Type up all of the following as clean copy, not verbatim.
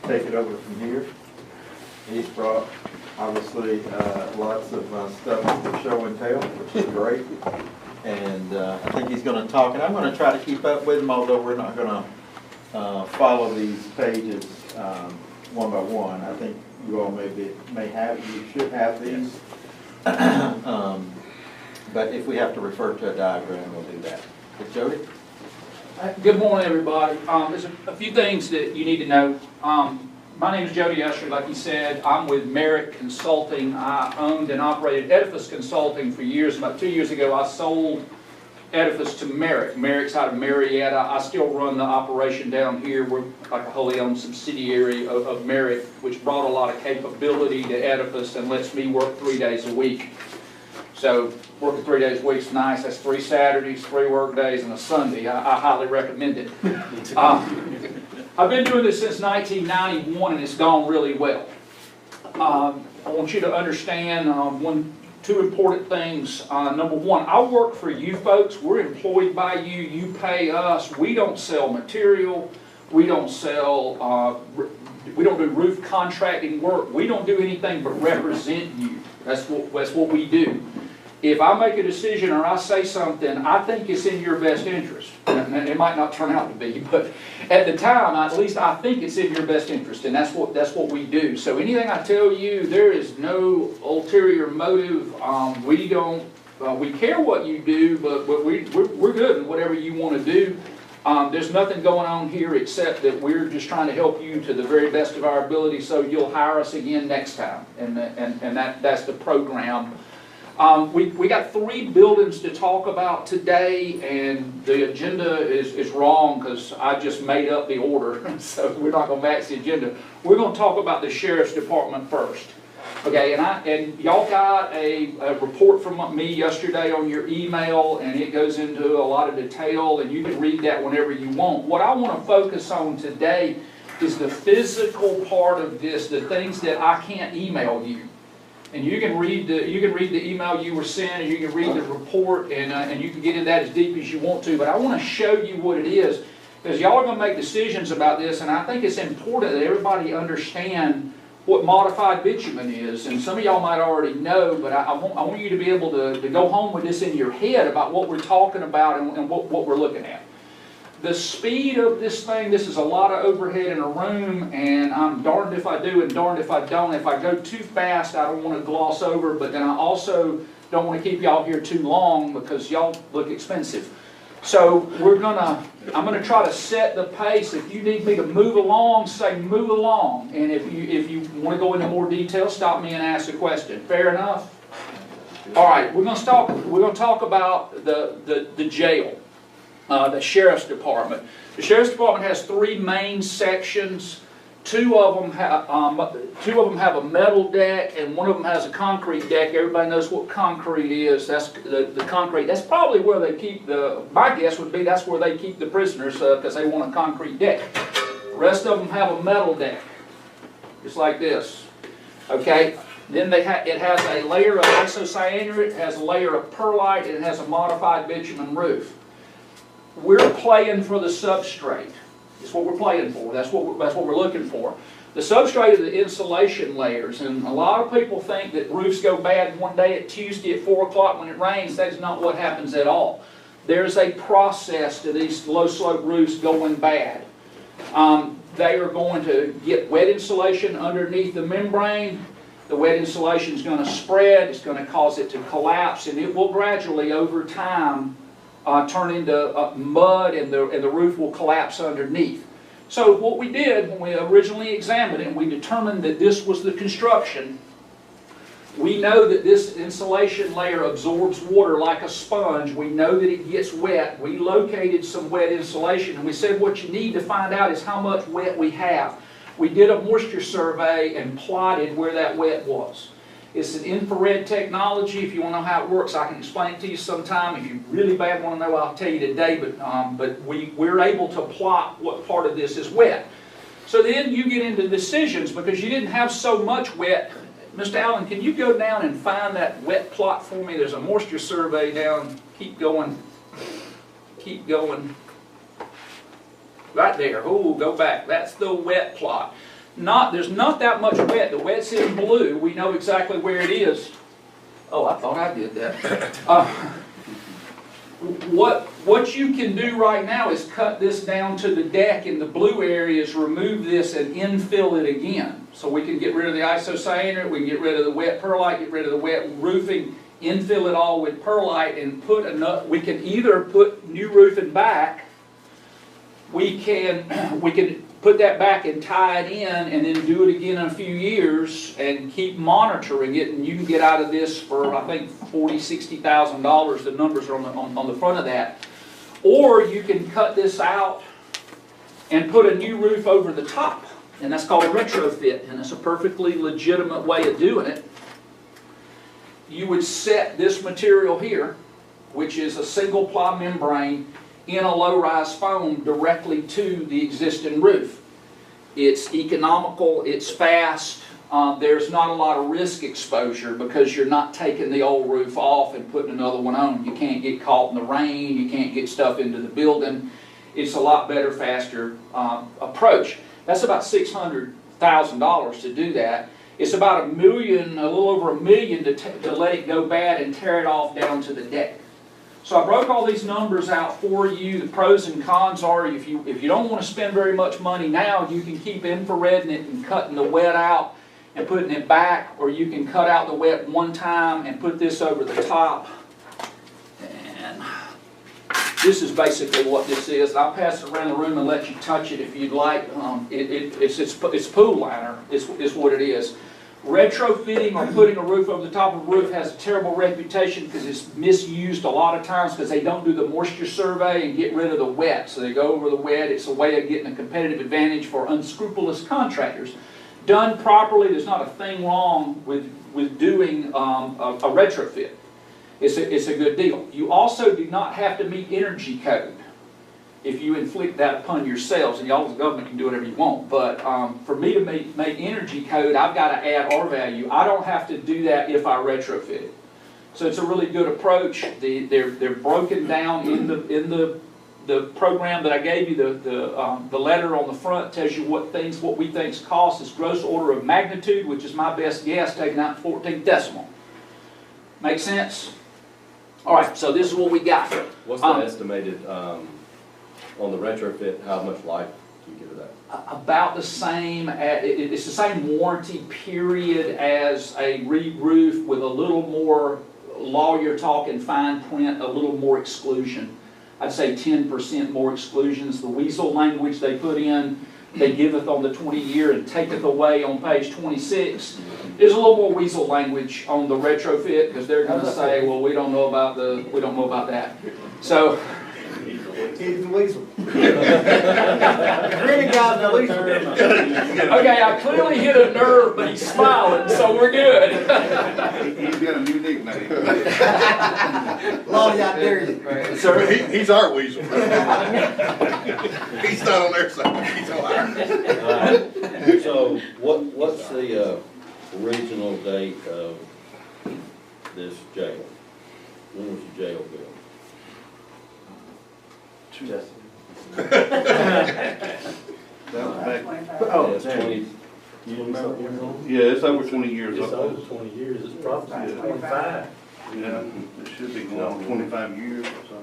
take it over from here. He's brought, obviously, lots of stuff for show and tell, which is great. And I think he's going to talk, and I'm going to try to keep up with him, although we're not going to follow these pages one by one. I think you all you should have these. But if we have to refer to a diagram, we'll do that. But Jody? Good morning, everybody. There's a few things that you need to know. My name is Jody Usher, like you said. I'm with Merrick Consulting. I owned and operated Edifice Consulting for years. About 2 years ago, I sold Edifice to Merrick. Merrick's out of Marietta. I still run the operation down here. We're like a wholly owned subsidiary of Merrick, which brought a lot of capability to Edifice and lets me work 3 days a week. So working 3 days a week is nice. That's 3 Saturdays, 3 work days, and a Sunday. I highly recommend it. I've been doing this since 1991, and it's gone really well. I want you to understand two important things. Number one, I work for you folks. We're employed by you. You pay us. We don't sell material. We don't sell. We don't do roof contracting work. We don't do anything but represent you. That's what we do. If I make a decision or I say something, I think it's in your best interest. And it might not turn out to be, but at the time, at least I think it's in your best interest, and that's what we do. So anything I tell you, there is no ulterior motive. We care what you do, but we're good in whatever you want to do. There's nothing going on here except that we're just trying to help you to the very best of our ability, so you'll hire us again next time, and that's the program. We got 3 buildings to talk about today, and the agenda is wrong because I just made up the order, so we're not going to match the agenda. We're going to talk about the Sheriff's Department first. Okay, and y'all got a report from me yesterday on your email, and it goes into a lot of detail, and you can read that whenever you want. What I want to focus on today is the physical part of this, the things that I can't email you. And you can read the email you were sent, and you can read the report, and you can get in that as deep as you want to. But I want to show you what it is, because y'all are going to make decisions about this, and I think it's important that everybody understand what modified bitumen is. And some of y'all might already know, but I want you to be able to go home with this in your head about what we're talking about and what we're looking at. The speed of this thing, this is a lot of overhead in a room, and I'm darned if I do and darned if I don't. If I go too fast, I don't want to gloss over, but then I also don't want to keep y'all here too long because y'all look expensive. So I'm gonna try to set the pace. If you need me to move along, say move along. And if you want to go into more detail, stop me and ask a question. Fair enough? All right, we're gonna talk about the jail. The Sheriff's Department. The Sheriff's Department has 3 main sections. Two of them have a metal deck, and one of them has a concrete deck. Everybody knows what concrete is. That's the concrete. That's probably where they keep my guess would be that's where they keep the prisoners because they want a concrete deck. The rest of them have a metal deck, just like this. Okay. Then it has a layer of isocyanate, it has a layer of perlite, and it has a modified bitumen roof. We're playing for the substrate. That's what we're playing for. That's what we're looking for. The substrate are the insulation layers, and a lot of people think that roofs go bad one day at Tuesday at 4 o'clock when it rains. That's not what happens at all. There's a process to these low-slope roofs going bad. They are going to get wet insulation underneath the membrane. The wet insulation is going to spread. It's going to cause it to collapse, and it will gradually, over time, turn into mud, and the roof will collapse underneath. So what we did when we originally examined it, and we determined that this was the construction, we know that this insulation layer absorbs water like a sponge. We know that it gets wet. We located some wet insulation, and we said what you need to find out is how much wet we have. We did a moisture survey and plotted where that wet was. It's an infrared technology. If you want to know how it works, I can explain it to you sometime. If you really bad want to know, I'll tell you today. But we're able to plot what part of this is wet. So then you get into decisions because you didn't have so much wet. Mr. Allen, can you go down and find that wet plot for me? There's a moisture survey down. Keep going. Keep going. Right there. Oh, go back. That's the wet plot. there's not that much wet. The wet's in blue. We know exactly where it is. Oh, I thought I did that. What you can do right now is cut this down to the deck in the blue areas, remove this and infill it again. So we can get rid of the isocyanate, we can get rid of the wet perlite, get rid of the wet roofing, infill it all with perlite and put enough, we can either put new roofing back, we can put that back and tie it in and then do it again in a few years and keep monitoring it, and you can get out of this for, I think, $40,000, $60,000, the numbers are on the front of that. Or you can cut this out and put a new roof over the top, and that's called a retrofit, and it's a perfectly legitimate way of doing it. You would set this material here, which is a single ply membrane, in a low-rise foam directly to the existing roof. It's economical, it's fast, there's not a lot of risk exposure because you're not taking the old roof off and putting another one on. You can't get caught in the rain, you can't get stuff into the building. It's a lot better, faster approach. That's about $600,000 to do that. It's about $1 million, a little over $1 million to let it go bad and tear it off down to the deck. So I broke all these numbers out for you. The pros and cons are if you don't want to spend very much money now, you can keep infrareding it and cutting the wet out and putting it back, or you can cut out the wet one time and put this over the top. And this is basically what this is. I'll pass it around the room and let you touch it if you'd like. It's pool liner is what it is. Retrofitting or putting a roof over the top of a roof has a terrible reputation because it's misused a lot of times because they don't do the moisture survey and get rid of the wet. So they go over the wet. It's a way of getting a competitive advantage for unscrupulous contractors. Done properly, there's not a thing wrong with doing a retrofit. It's a good deal. You also do not have to meet energy code if you inflict that upon yourselves, and y'all as the government can do whatever you want. But for me to make energy code, I've got to add R value. I don't have to do that if I retrofit it. So it's a really good approach. They're broken down in the program that I gave you. The letter on the front tells you what we think's cost is gross order of magnitude, which is my best guess, taking out 14th decimal. Make sense? All right. So this is what we got. What's the estimated? On the retrofit, how much life do you give it that? About the same, it's the same warranty period as a re-roof with a little more lawyer talk and fine print, a little more exclusion. I'd say 10% more exclusions. The weasel language they put in, they giveth on the 20-year and taketh away on page 26. There's a little more weasel language on the retrofit because they're going to say, well, we don't know about that. So. He's the weasel. Grinning guy's the weasel. Okay, I clearly hit a nerve, but he's smiling, so we're good. He's got a new nickname. Lolly out there. Sir? He's our weasel. He's not on their side, he's on ours. So what's the original date of this jail? When was the jail built? Yes. That was back, Oh, It's 20, you remember? yeah, it's over 20 years It's over old. 20 years, it's probably 25. Yeah, it should be going on 25 years or something.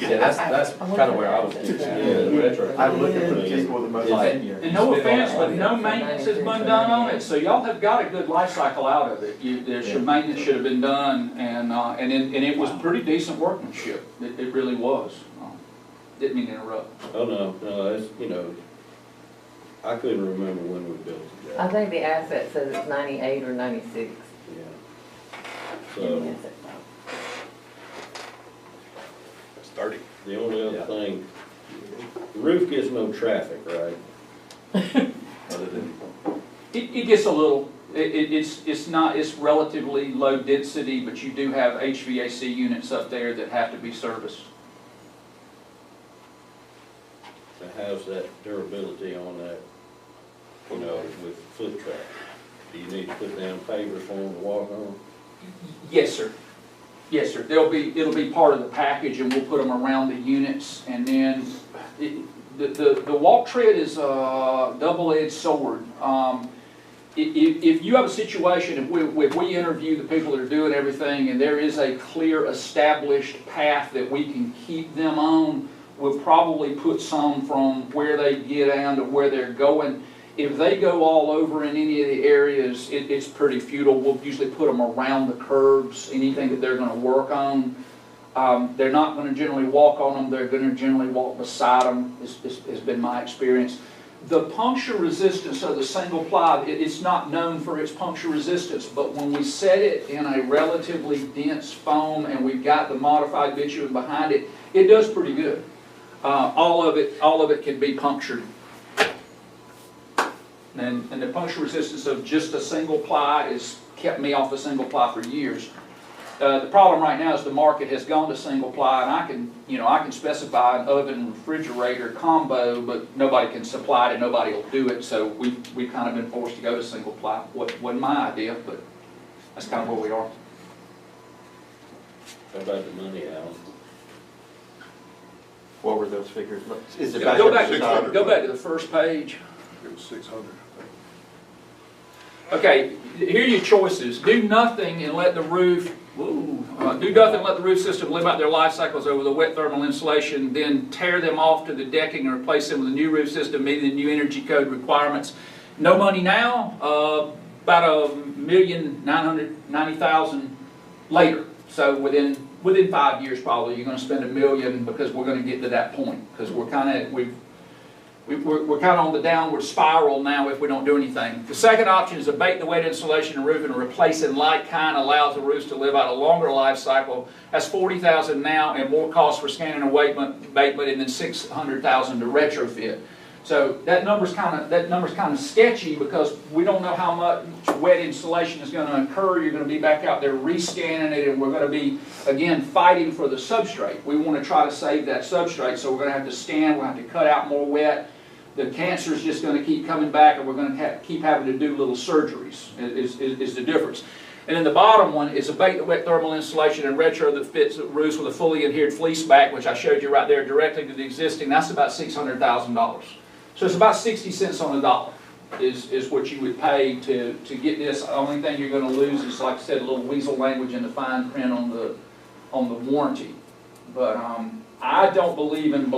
Yeah, that's kind of where I was thinking. Yeah, the retro. I looked at the people with the most Like- 10 years. And no offense, but no maintenance has been done on it, so y'all have got a good life cycle out of it. Maintenance should have been done, and it was pretty decent workmanship. It really was. Didn't mean to interrupt. Oh, no, it's, I couldn't remember when we built the I jail. think the asset says it's 98 or 96. Yeah. So, It's 30. the only other thing, the roof gets no traffic, right? Other than, It gets a little, it's relatively low density, but you do have HVAC units up there that have to be serviced. it has that durability on that, with foot traffic. Do you need to put down pavers for them to walk on? Yes, sir. Yes, sir. It'll be part of the package, and we'll put them around the units, and then The walk tread is a double-edged sword. If you have a situation, if we interview the people that are doing everything and there is a clear established path that we can keep them on, we'll probably put some from where they get down to where they're going. If they go all over in any of the areas, it's pretty futile. We'll usually put them around the curbs, anything that they're going to work on. They're not going to generally walk on them, they're going to generally walk beside them, has been my experience. The puncture resistance of the single ply, it's not known for its puncture resistance, but when we set it in a relatively dense foam and we've got the modified bitumen behind it, it does pretty good. All of it can be punctured. And the puncture resistance of just a single ply has kept me off the single ply for years. The problem right now is the market has gone to single ply, and I can specify an oven refrigerator combo, but nobody can supply it and nobody will do it. So we've kind of been forced to go to single ply. Wasn't my idea, but that's kind of where we are. How about the money, Alan? What were those figures? Is it Go back back, up to the top? go back to the first page. It was 600. Okay, here are your choices. Do nothing and let the roof, do nothing and let the roof system live out their life cycles over the wet thermal insulation, then tear them off to the decking and replace them with a new roof system meeting the new energy code requirements. No money now, about $1,990,000 later. So within 5 years probably, you're going to spend $1 million because we're going to get to that point. Because we're kind of on the downward spiral now if we don't do anything. The second option is abate the wet insulation and roofing and replace in like kind, allows the roofs to live out a longer life cycle. That's $40,000 now and more cost for scanning and abatement, and then $600,000 to retrofit. So that number's kind of sketchy because we don't know how much wet insulation is going to occur. You're going to be back out there rescanning it, and we're going to be again fighting for the substrate. We want to try to save that substrate, so we're going to have to scan. We're going to have to cut out more wet. The cancer is just going to keep coming back, and we're going to keep having to do little surgeries. Is the difference. And then the bottom one is abate the wet thermal insulation and retro that fits the roofs with a fully adhered fleece back, which I showed you right there directly to the existing. That's about $600,000. So it's about 60 cents on the dollar is what you would pay to get this. The only thing you're going to lose is, like I said, a little weasel language in the fine print on the warranty. But I don't believe in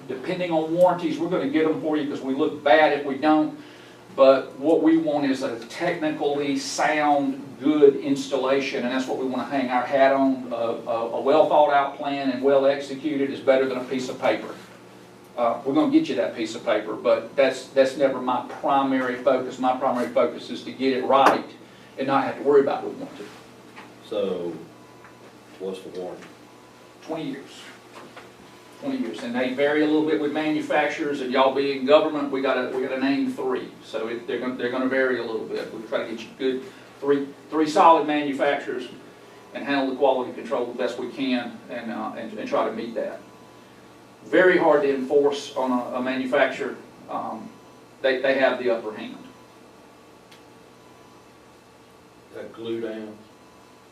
depending on warranties. We're going to get them for you because we look bad if we don't. But what we want is a technically sound, good installation, and that's what we want to hang our hat on. A well thought out plan and well executed is better than a piece of paper. We're going to get you that piece of paper, but that's never my primary focus. My primary focus is to get it right and not have to worry about the warranty. So, what's the warranty? 20 years. 20 years, and they vary a little bit with manufacturers. And y'all being government, we got to name 3. So they're going to vary a little bit. We'll try to get you good three solid manufacturers and handle the quality control the best we can and try to meet that. Very hard to enforce on a manufacturer. They have the upper hand. Is that glue down?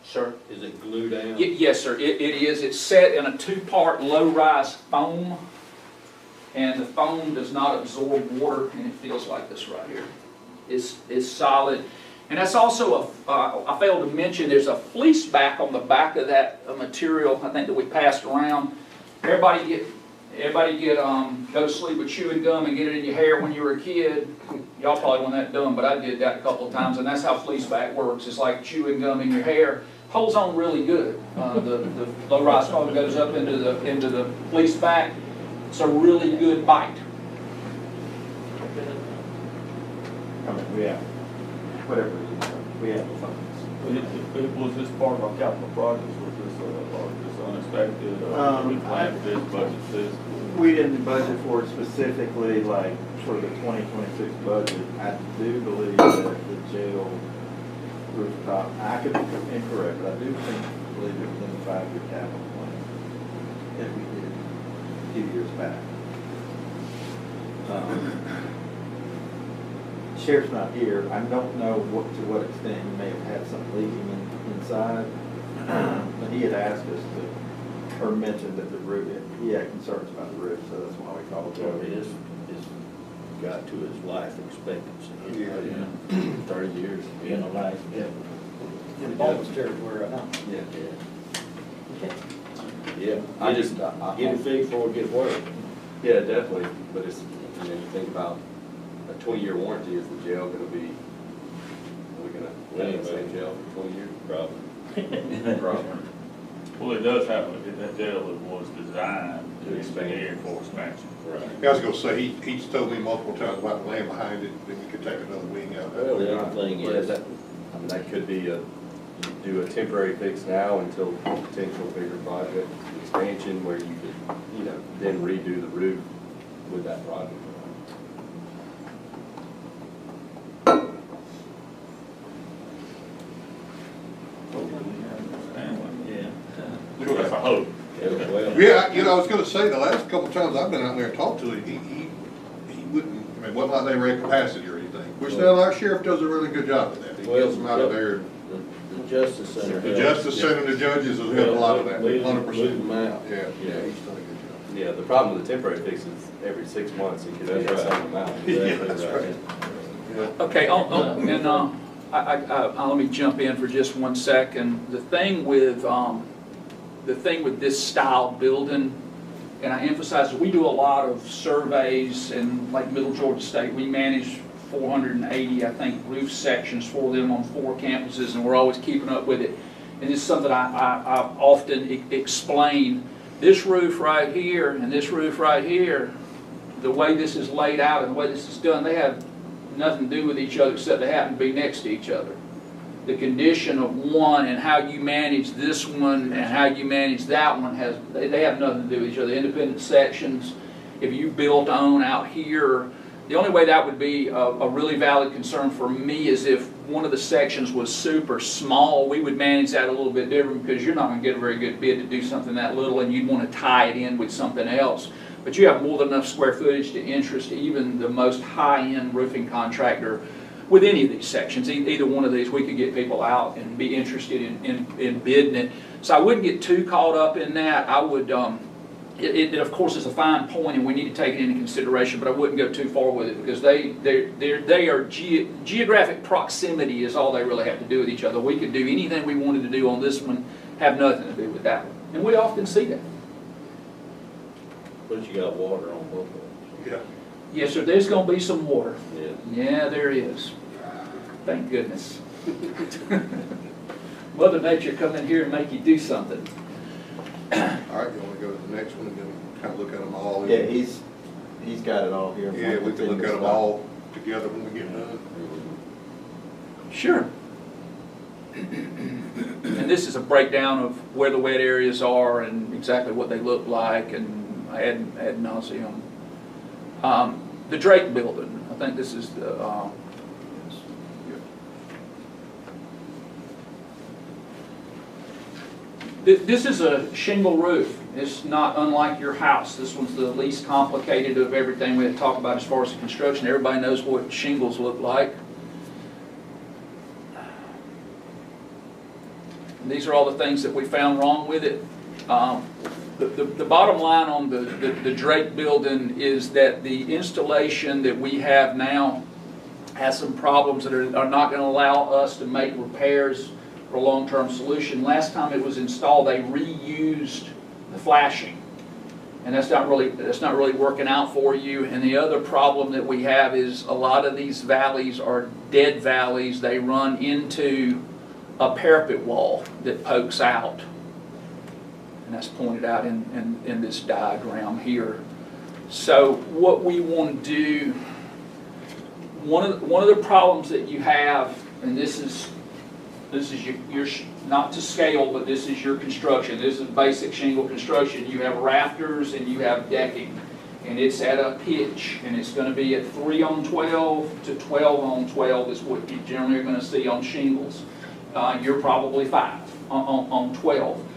Sir? Is it glue down? Yes, sir. It is. It's set in a 2-part low-rise foam, and the foam does not absorb water, and it feels like this right here. It's solid. And that's also I failed to mention, there's a fleece back on the back of that material, I think, that we passed around. Everybody go to sleep with chewing gum and get it in your hair when you were a kid. Y'all probably weren't that dumb, but I did that a couple of times, and that's how fleece back works. It's like chewing gum in your hair. Holds on really good. The low-rise foam goes up into the fleece back. It's a really good bite. I mean, we have, whatever it is, we have the funds. Was this part of our capital projects, was this, or this unexpected, we planned for this, budget this? We didn't budget for it specifically, like, for the 2026 budget. I do believe that the jail rooftop, I could be incorrect, but I do believe it was in the 5-year capital plan that we did a few years back. Sheriff's not here. I don't know to what extent he may have had some leaking inside, but he had asked us to or mentioned that the roof, he had concerns about the roof, so that's why we called Well, Joey. it's got to his life expectancy. Yeah. 30 years. In a life, yeah. In bonus territory right now. Yeah. Yeah, I just, get it fixed before it gets worse. yeah, definitely, but it's, you know, you think about a 20-year warranty, is the jail gonna be, are we gonna live in the same jail for 20 years? Probably. Probably. Well, it does happen, that jail was designed to expand for expansion. Right. I was gonna say, he's told me multiple times about the land behind it, then you could take another wing out of Well, it. the other thing But is, that, I mean, that could be do a temporary fix now until potential bigger project expansion where you could, you know, then redo the roof with that project. yeah. That's a hope. Yeah, well, Yeah, you know, I was gonna say, the last couple of times I've been out there and talked to him, he wouldn't, I mean, it wasn't like they were at capacity or anything. Which now our sheriff does a really good job of that. He gets them out of there. the Justice Center. The helps. Justice Center, the judges have helped a lot of that, Move 100%. them out. Yeah, Yeah. he's done a good job. Yeah, the problem with the temporary fix is every 6 months it could be the That's right. same amount. Yeah, that's right. Yeah. Okay, let me jump in for just 1 second. The thing with this style building, and I emphasize that we do a lot of surveys in like Middle Georgia State. We manage 480, I think, roof sections for them on 4 campuses, and we're always keeping up with it. And this is something I often explain. This roof right here and this roof right here, the way this is laid out and the way this is done, they have nothing to do with each other except they happen to be next to each other. The condition of one and how you manage this one and how you manage that one they have nothing to do with each other. Independent sections. If you built on out here, the only way that would be a really valid concern for me is if one of the sections was super small. We would manage that a little bit different because you're not going to get a very good bid to do something that little, and you'd want to tie it in with something else. But you have more than enough square footage to interest even the most high-end roofing contractor with any of these sections. Either one of these, we could get people out and be interested in bidding it. So I wouldn't get too caught up in that. I would, it of course is a fine point and we need to take it into consideration, but I wouldn't go too far with it because they are geographic proximity is all they really have to do with each other. We could do anything we wanted to do on this one, have nothing to do with that one. And we often see that. But you got water on both of them. Yeah. Yes, sir, there's going to be some water. Yeah. Yeah, there is. Thank goodness. Mother Nature come in here and make you do something. All right, you wanna go to the next one and then kind of look at them all? Yeah, he's got it all here. Yeah, we can look at them all together when we get done. Sure. And this is a breakdown of where the wet areas are and exactly what they look like and ad nauseum. The Drake building, I think this is the, this is a shingle roof. It's not unlike your house. This one's the least complicated of everything we had talked about as far as the construction. Everybody knows what shingles look like. And these are all the things that we found wrong with it. The bottom line on the Drake building is that the installation that we have now has some problems that are not going to allow us to make repairs for a long-term solution. Last time it was installed, they reused the flashing, and that's not really working out for you. And the other problem that we have is a lot of these valleys are dead valleys. They run into a parapet wall that pokes out. And that's pointed out in this diagram here. So what we want to do, one of the problems that you have, and this is your not to scale, but this is your construction. This is basic shingle construction. You have rafters and you have decking, and it's at a pitch, and it's going to be at 3 on 12 to 12 on 12 is what you generally are going to see on shingles. You're probably 5 on 12.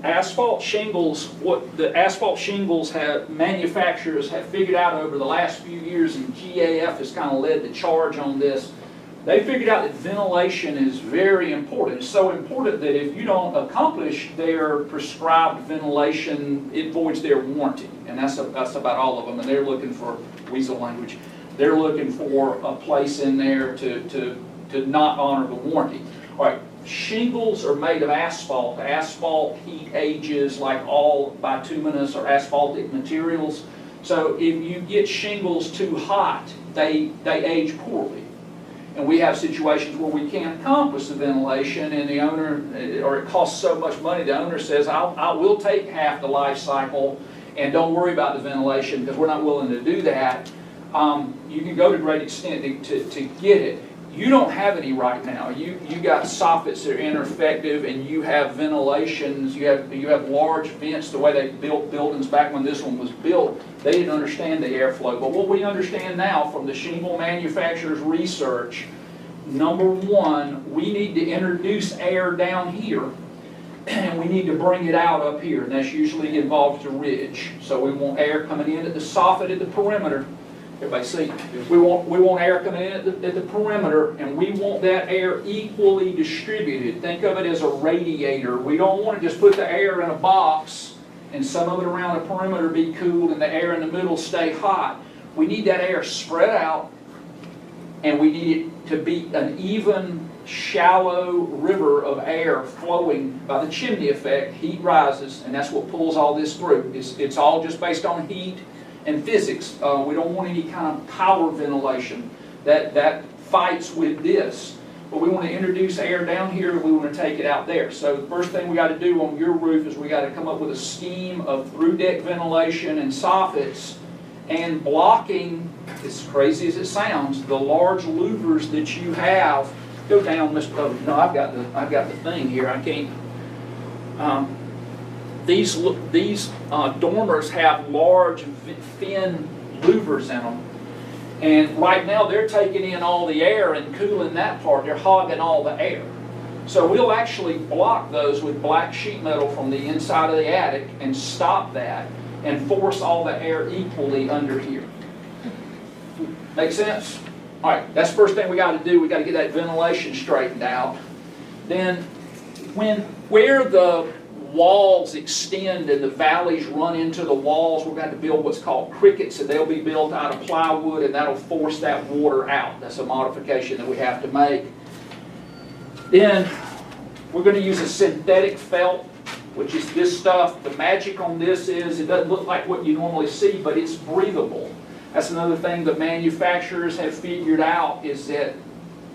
Asphalt shingles, what the asphalt shingles manufacturers have figured out over the last few years, and GAF has kind of led the charge on this. They figured out that ventilation is very important. It's so important that if you don't accomplish their prescribed ventilation, it voids their warranty. And that's about all of them. And they're looking for, weasel language, they're looking for a place in there to not honor the warranty. All right, shingles are made of asphalt. Asphalt heat ages like all bituminous or asphaltic materials. So if you get shingles too hot, they age poorly. And we have situations where we can't accomplish the ventilation, and the owner, or it costs so much money, the owner says, I will take half the life cycle and don't worry about the ventilation because we're not willing to do that. You can go to great extent to get it. You don't have any right now. You got soffits that are ineffective, and you have ventilations. You have large vents. The way they built buildings back when this one was built, they didn't understand the airflow. But what we understand now from the shingle manufacturers' research, number one, we need to introduce air down here, and we need to bring it out up here, and that's usually involves the ridge. So we want air coming in at the soffit at the perimeter. Everybody see? We want air coming in at the perimeter, and we want that air equally distributed. Think of it as a radiator. We don't want to just put the air in a box and some of it around the perimeter be cool and the air in the middle stay hot. We need that air spread out, and we need it to be an even, shallow river of air flowing by the chimney effect. Heat rises, and that's what pulls all this through. It's all just based on heat and physics. We don't want any kind of power ventilation that fights with this. But we want to introduce air down here, and we want to take it out there. So the first thing we got to do on your roof is we got to come up with a scheme of through deck ventilation and soffits and blocking, as crazy as it sounds, the large louvers that you have. Go down, Mr. No, I've got the thing here. I can't. These dormers have large, thin louvers in them. And right now they're taking in all the air and cooling that part. They're hogging all the air. So we'll actually block those with black sheet metal from the inside of the attic and stop that and force all the air equally under here. Make sense? All right, that's the first thing we got to do. We got to get that ventilation straightened out. Then where the walls extend and the valleys run into the walls, we're going to build what's called crickets, and they'll be built out of plywood, and that'll force that water out. That's a modification that we have to make. Then we're going to use a synthetic felt, which is this stuff. The magic on this is it doesn't look like what you normally see, but it's breathable. That's another thing the manufacturers have figured out, is that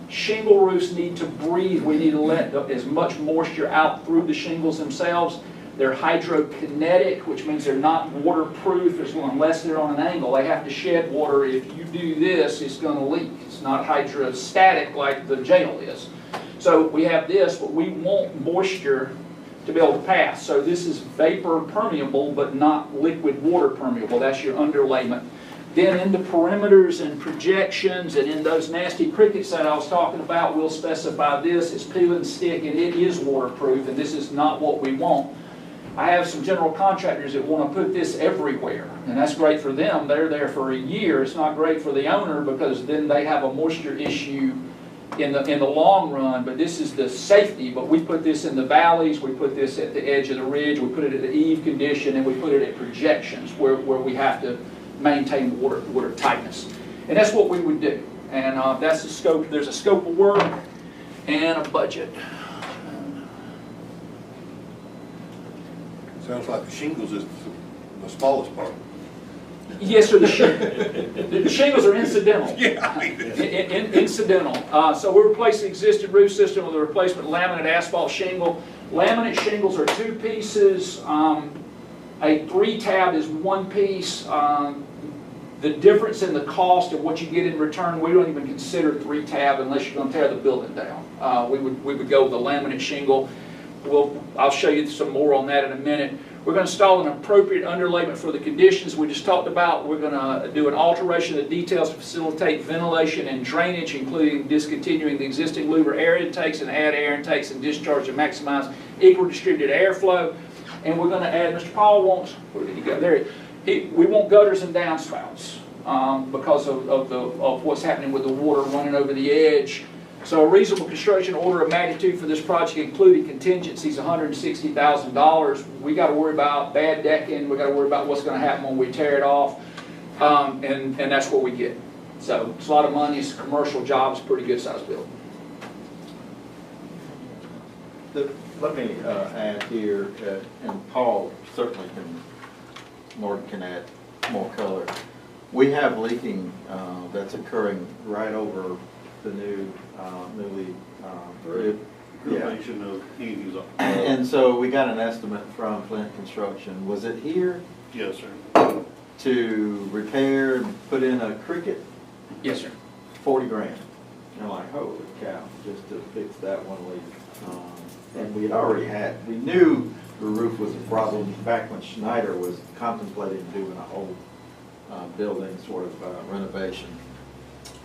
shingle roofs need to breathe. We need to let as much moisture out through the shingles themselves. They're hydrokinetic, which means they're not waterproof unless they're on an angle. They have to shed water. If you do this, it's going to leak. It's not hydrostatic like the jail is. So we have this, but we want moisture to be able to pass. So this is vapor permeable, but not liquid water permeable. That's your underlayment. Then in the perimeters and projections and in those nasty crickets that I was talking about, we'll specify this. It's peel and stick, and it is waterproof, and this is not what we want. I have some general contractors that want to put this everywhere, and that's great for them. They're there for a year. It's not great for the owner because then they have a moisture issue in the long run, but this is the safety. But we put this in the valleys, we put this at the edge of the ridge, we put it at the eave condition, and we put it at projections where we have to maintain water tightness. And that's what we would do. And that's the scope. There's a scope of work and a budget. Sounds like the shingles is the smallest part. Yes, sir. The shingles are incidental. Yeah, I mean, Incidental. So we replace the existing roof system with a replacement laminate asphalt shingle. Laminate shingles are 2 pieces. A 3-tab is 1 piece. The difference in the cost of what you get in return, we don't even consider 3-tab unless you're going to tear the building down. We would go with the laminate shingle. I'll show you some more on that in a minute. We're going to install an appropriate underlayment for the conditions we just talked about. We're going to do an alteration of the details to facilitate ventilation and drainage, including discontinuing the existing louver air intakes and add air intakes and discharge to maximize equal distributed airflow. And we're going to add, Mr. Paul wants, where did he go? There. We want gutters and downspouts. because of what's happening with the water running over the edge. So a reasonable construction order of magnitude for this project including contingencies, $160,000. We got to worry about bad decking, we got to worry about what's going to happen when we tear it off, and that's what we get. So it's a lot of money, it's a commercial job, it's a pretty good sized building. Let me add here, and Paul certainly can add more color. We have leaking that's occurring right over the newly Renovation of Andy's. And so we got an estimate from Flint Construction. Was it here Yes, sir. to repair and put in a cricket? Yes, sir. 40 grand. And I'm like, holy cow, just to fix that one leak. And we knew the roof was a problem back when Schneider was contemplating doing a whole building sort of renovation.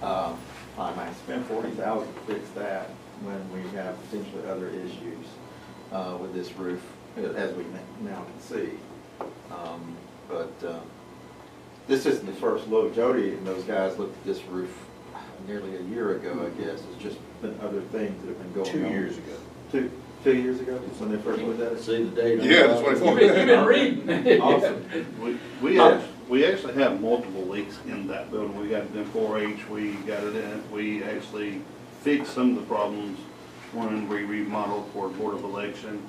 I might spend $40,000 to fix that when we have potentially other issues with this roof, as we now can see. This isn't the first look. Jody and those guys looked at this roof nearly a year ago, I guess. It's just been other things that have been going on. 2 years ago. Two years ago, when they first looked at it? See the date on Yeah, that? that's You've been reading. Awesome. We actually have multiple leaks in that building. We got it in 4H, we got it in, we actually fixed some of the problems when we remodeled for Board of Election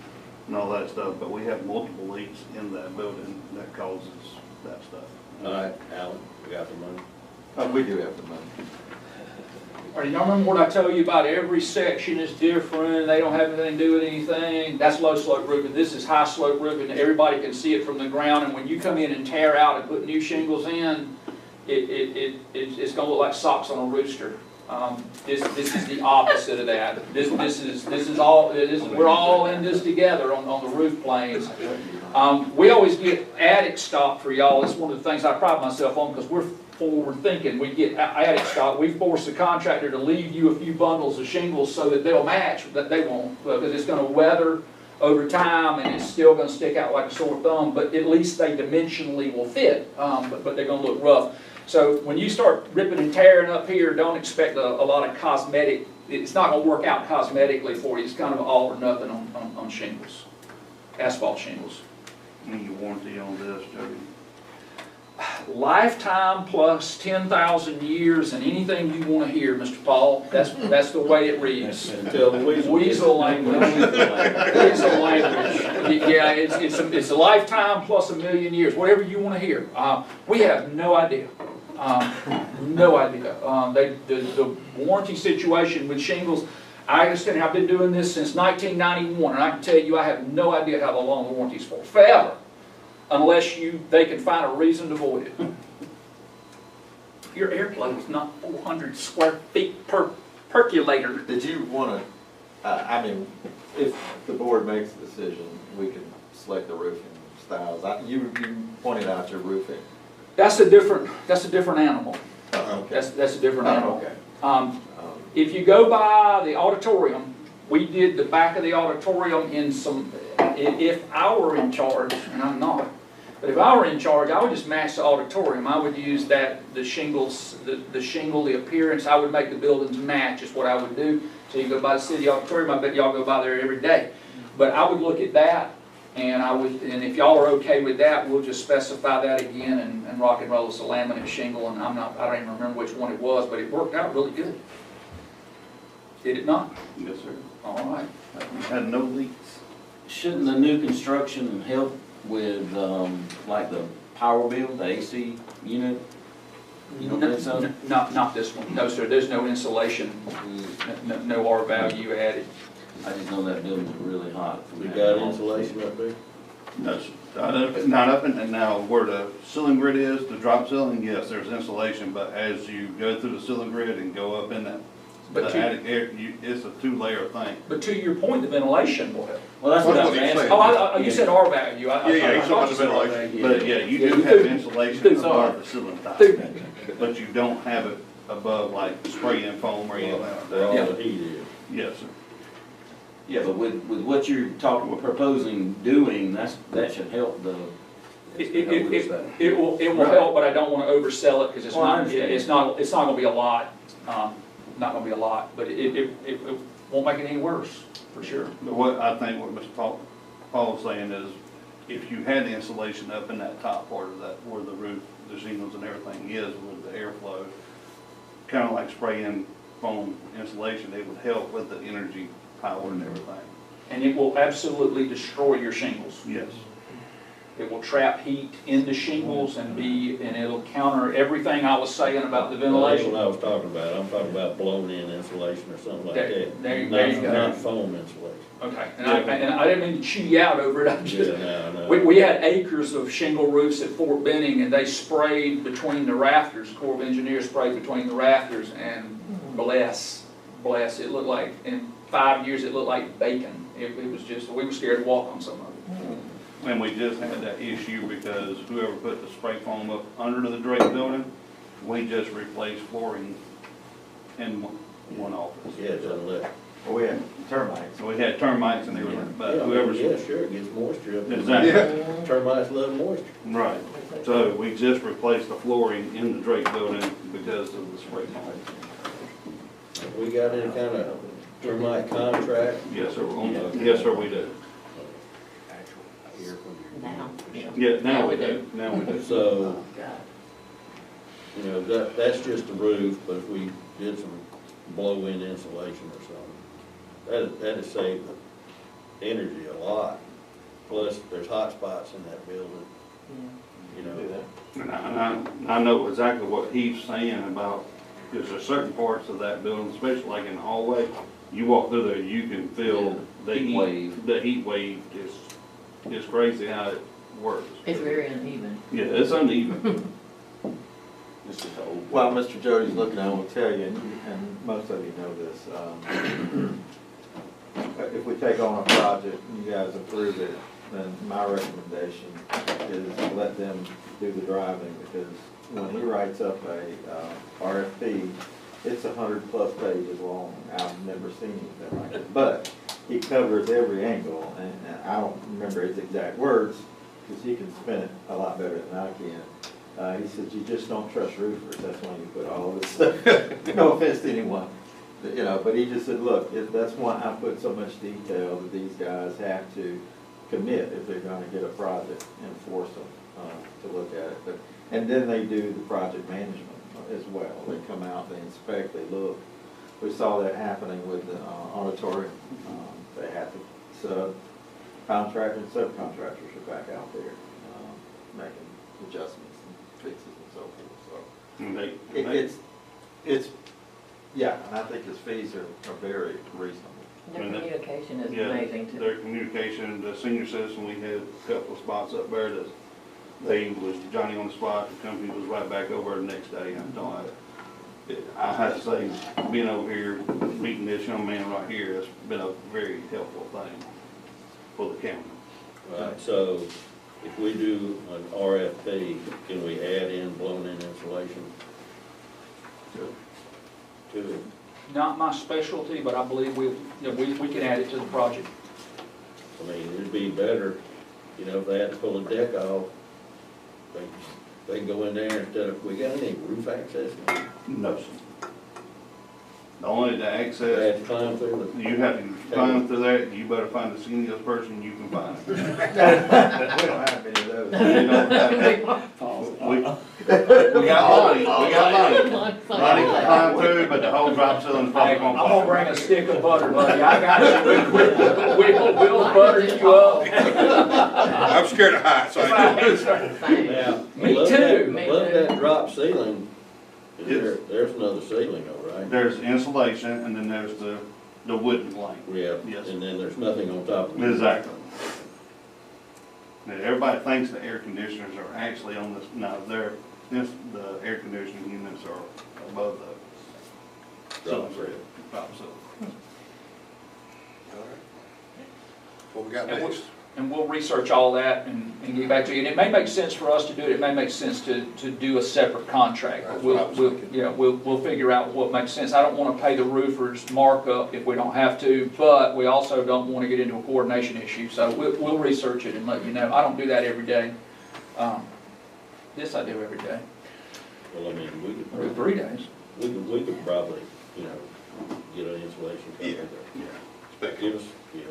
and all that stuff, but we have multiple leaks in that building that causes that stuff. All right, Alan, we got the money. We do have the money. Or y'all remember what I told you about every section is different, they don't have anything to do with anything? That's low slope roofing. This is high slope roofing. Everybody can see it from the ground, and when you come in and tear out and put new shingles in, it's gonna look like socks on a rooster. This is the opposite of that. We're all in this together on the roof planes. We always get attic stock for y'all. It's one of the things I pride myself on because we're forward thinking. We get attic stock. We force the contractor to leave you a few bundles of shingles so that they'll match, that they won't, because it's going to weather over time and it's still going to stick out like a sore thumb, but at least they dimensionally will fit, but they're going to look rough. So when you start ripping and tearing up here, don't expect a lot of cosmetic. It's not going to work out cosmetically for you. It's kind of all or nothing on shingles, asphalt shingles. Any warranty on this, Jody? Lifetime plus 10,000 years and anything you want to hear, Mr. Paul. That's the way it reads. Until the Weasel language. Weasel language. Yeah, it's a lifetime plus a million years. Whatever you want to hear. We have no idea. No idea. The warranty situation with shingles. I understand. I've been doing this since 1991, and I can tell you, I have no idea how long the warranty's for. Forever. Unless they can find a reason to avoid it. Your airplane is not 400 square feet per percolator. Did you want to, I mean, if the board makes a decision, we can select the roofing styles. You pointed out your roofing. That's a different animal. Okay. That's a different animal. Okay. If you go by the auditorium, we did the back of the auditorium in some, if I were in charge, and I'm not, but if I were in charge, I would just match the auditorium. I would use the shingles, the shingle, the appearance. I would make the buildings match is what I would do. So you go by the city auditorium, I bet y'all go by there every day. But I would look at that, and if y'all are okay with that, we'll just specify that again and rock and roll as a laminate shingle. And I don't even remember which one it was, but it worked out really good. Did it not? Yes, sir. All right. Had no leaks. Shouldn't the new construction help with, like the power bill, the AC unit? You don't think so? Not this one. No, sir. There's no insulation, no R value added. I just know that building's really hot. We got insulation up there? No, sir. Not up in, and now where the ceiling grid is, the drop ceiling, yes, there's insulation, but as you go through the ceiling grid and go up in that, But the attic air, it's a two-layer thing. But to your point, the ventilation will help. Well, that's what I That's was what he's asking. saying. Oh, you said R value. Yeah, he's talking about the ventilation. But yeah, you do you have do. insulation You do. above the ceiling top, Do. but you don't have it above like spray-in foam or anything like Where all that. the heat is. Yes, sir. Yeah, but with what you're proposing doing, that should help the It will help, but I don't want to oversell it, because it's Well, I not, understand. it's not going to be a lot. Not going to be a lot, but it won't make it any worse, for sure. But what I think what Mr. Paul's saying is, if you had the insulation up in that top part of that, where the roof, the shingles and everything is with the airflow, kind of like spraying foam insulation, it would help with the energy power and everything. And it will absolutely destroy your shingles. Yes. It will trap heat in the shingles and it'll counter everything I was saying about the That's ventilation. what I was talking about. I'm talking about blown-in insulation or something like There- that. there you Not- go. Not foam insulation. Okay, and I didn't mean to chew you out over it, I'm just, Yeah, no. we had acres of shingle roofs at Fort Benning, and they sprayed between the rafters, Corps of Engineers sprayed between the rafters, and bless, it looked like, in 5 years, it looked like bacon. It was just, we were scared to walk on some of it. And we just had that issue because whoever put the spray foam up under the Drake building, we just replaced flooring in one office. Yeah, it doesn't let. Well, we had termites. So we had termites and everything, but Yeah, whoever's. Yeah, sure, it gets moisture up there. Exactly. Termites love moisture. Right, so we just replaced the flooring in the Drake building because of the spray foam. We got any kind of termite contract? Yes, sir, yes, sir, we do. Now. Yeah, now we do, now we do. So, you know, that's just the roof, but if we did some blow-in insulation or something, that'd save the energy a lot. Plus, there's hot spots in that building, you know. And I know exactly what he's saying about, because there's certain parts of that building, especially like in the hallway, you walk through there, you can feel the Heat wave. The heat wave is crazy how it works. It's very uneven. Yeah, it's uneven. Well, Mr. Jody's looking, I will tell you, and most of you know this, if we take on a project, and you guys approve it, then my recommendation is let them do the driving, because when he writes up a RFP, it's 100+ pages long. I've never seen anything like it, but he covers every angle, and I don't remember his exact words, because he can spin it a lot better than I can. He says, you just don't trust roofers, that's why you put all this stuff. No offense to anyone, you know, but he just said, look, that's why I put so much detail that these guys have to commit if they're gonna get a project and force them to look at it. And then they do the project management as well. They come out, they inspect, they look. We saw that happening with the auditorium. They had to contractor and subcontractors are back out there making adjustments and fixes and so forth. So And it's yeah, and I think his fees are very reasonable. Their And that- communication is yeah, amazing too. their communication, the senior citizen, we had a couple of spots up there that they was Johnny on the spot, the company was right back over the next day. I have to say, being over here, meeting this young man right here, has been a very helpful thing for the county. Right, so if we do an RFP, can we add in blown-in insulation to it? Not my specialty, but I believe we can add it to the project. I mean, it'd be better, you know, if they had to pull a deck off, they can go in there instead of, we got any roof access? No, sir. The only the They had access, to climb through you have to climb through that, you better find the skinniest person you can find. We don't have any of those. You know, we got Lonnie, Lonnie can climb through, but the whole drop ceiling's probably Hey, gonna I'm fall. gonna bring a stick of butter, buddy, I got you, we'll butter you up. I'm scared of heights, so I do. Same. Now, Me above too. that- Me Above too. that drop ceiling, Yes. there's another ceiling though, right? There's insulation and then there's the wooden plank. Yeah, Yes. and then there's nothing on top of it. Exactly. Now, everybody thinks the air conditioners are actually on this, no, the air conditioning units are above the Drop ceiling. ceiling. Drop ceiling. What we got And next? And we'll research all that and get back to you. And it may make sense for us to do it, it may make sense to do a separate contract. But That's what I was thinking. we'll figure out what makes sense. I don't want to pay the roofers markup if we don't have to, but we also don't want to get into a coordination issue. So we'll research it and let you know. I don't do that every day. This I do every day, Well, I mean, or 3 days. we could probably, you know, get an insulation company to give us, yeah.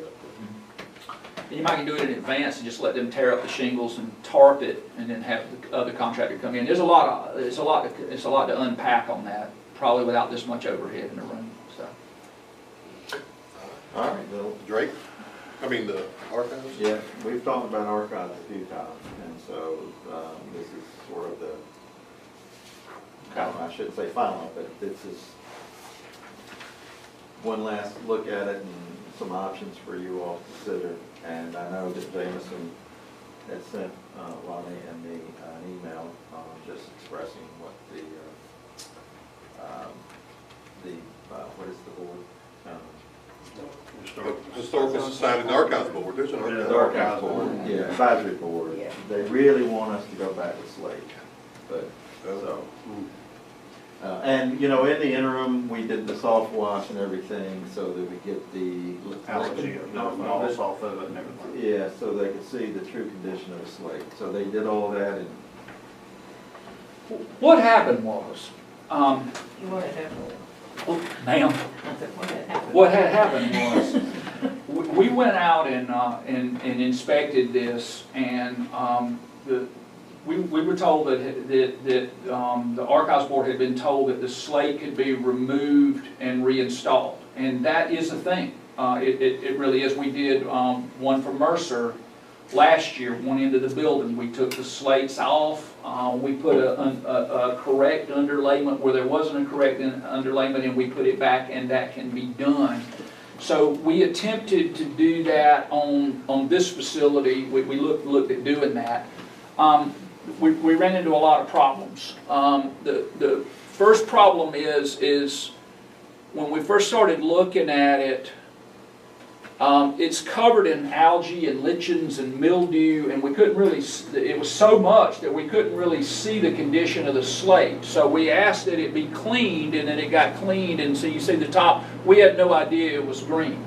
And you might do it in advance and just let them tear up the shingles and tarp it, and then have the other contractor come in. It's a lot to unpack on that, probably without this much overhead in the room, so. All right, Bill. Drake, the archives? Yeah, we've talked about archives a few times, and so this is sort of the, I shouldn't say final, but this is one last look at it and some options for you all to consider. And I know that Jameson had sent Lonnie and me an email just expressing what what is the board? Historical Society and Archives Board, there's an archives. The archives board, yeah, advisory board. Yeah. They really want us to go back to slate, but, so. And, you know, in the interim, we did the soft wash and everything so that we get the. Algae, moss off of it and everything. Yeah, so they could see the true condition of the slate. So they did all that and. What happened was, What had happened? ma'am, I said, what had happened? what had happened was, we went out and inspected this, and we were told that the Archives Board had been told that the slate could be removed and reinstalled, and that is a thing. It really is. We did one for Mercer last year, one end of the building. We took the slates off. We put a correct underlayment where there wasn't a correct underlayment, and we put it back, and that can be done. So we attempted to do that on this facility. We looked at doing that. We ran into a lot of problems. The first problem is when we first started looking at it, it's covered in algae and lichens and mildew, and we couldn't really, it was so much that we couldn't really see the condition of the slate. So we asked that it be cleaned, and then it got cleaned, and so you see the top, we had no idea it was green.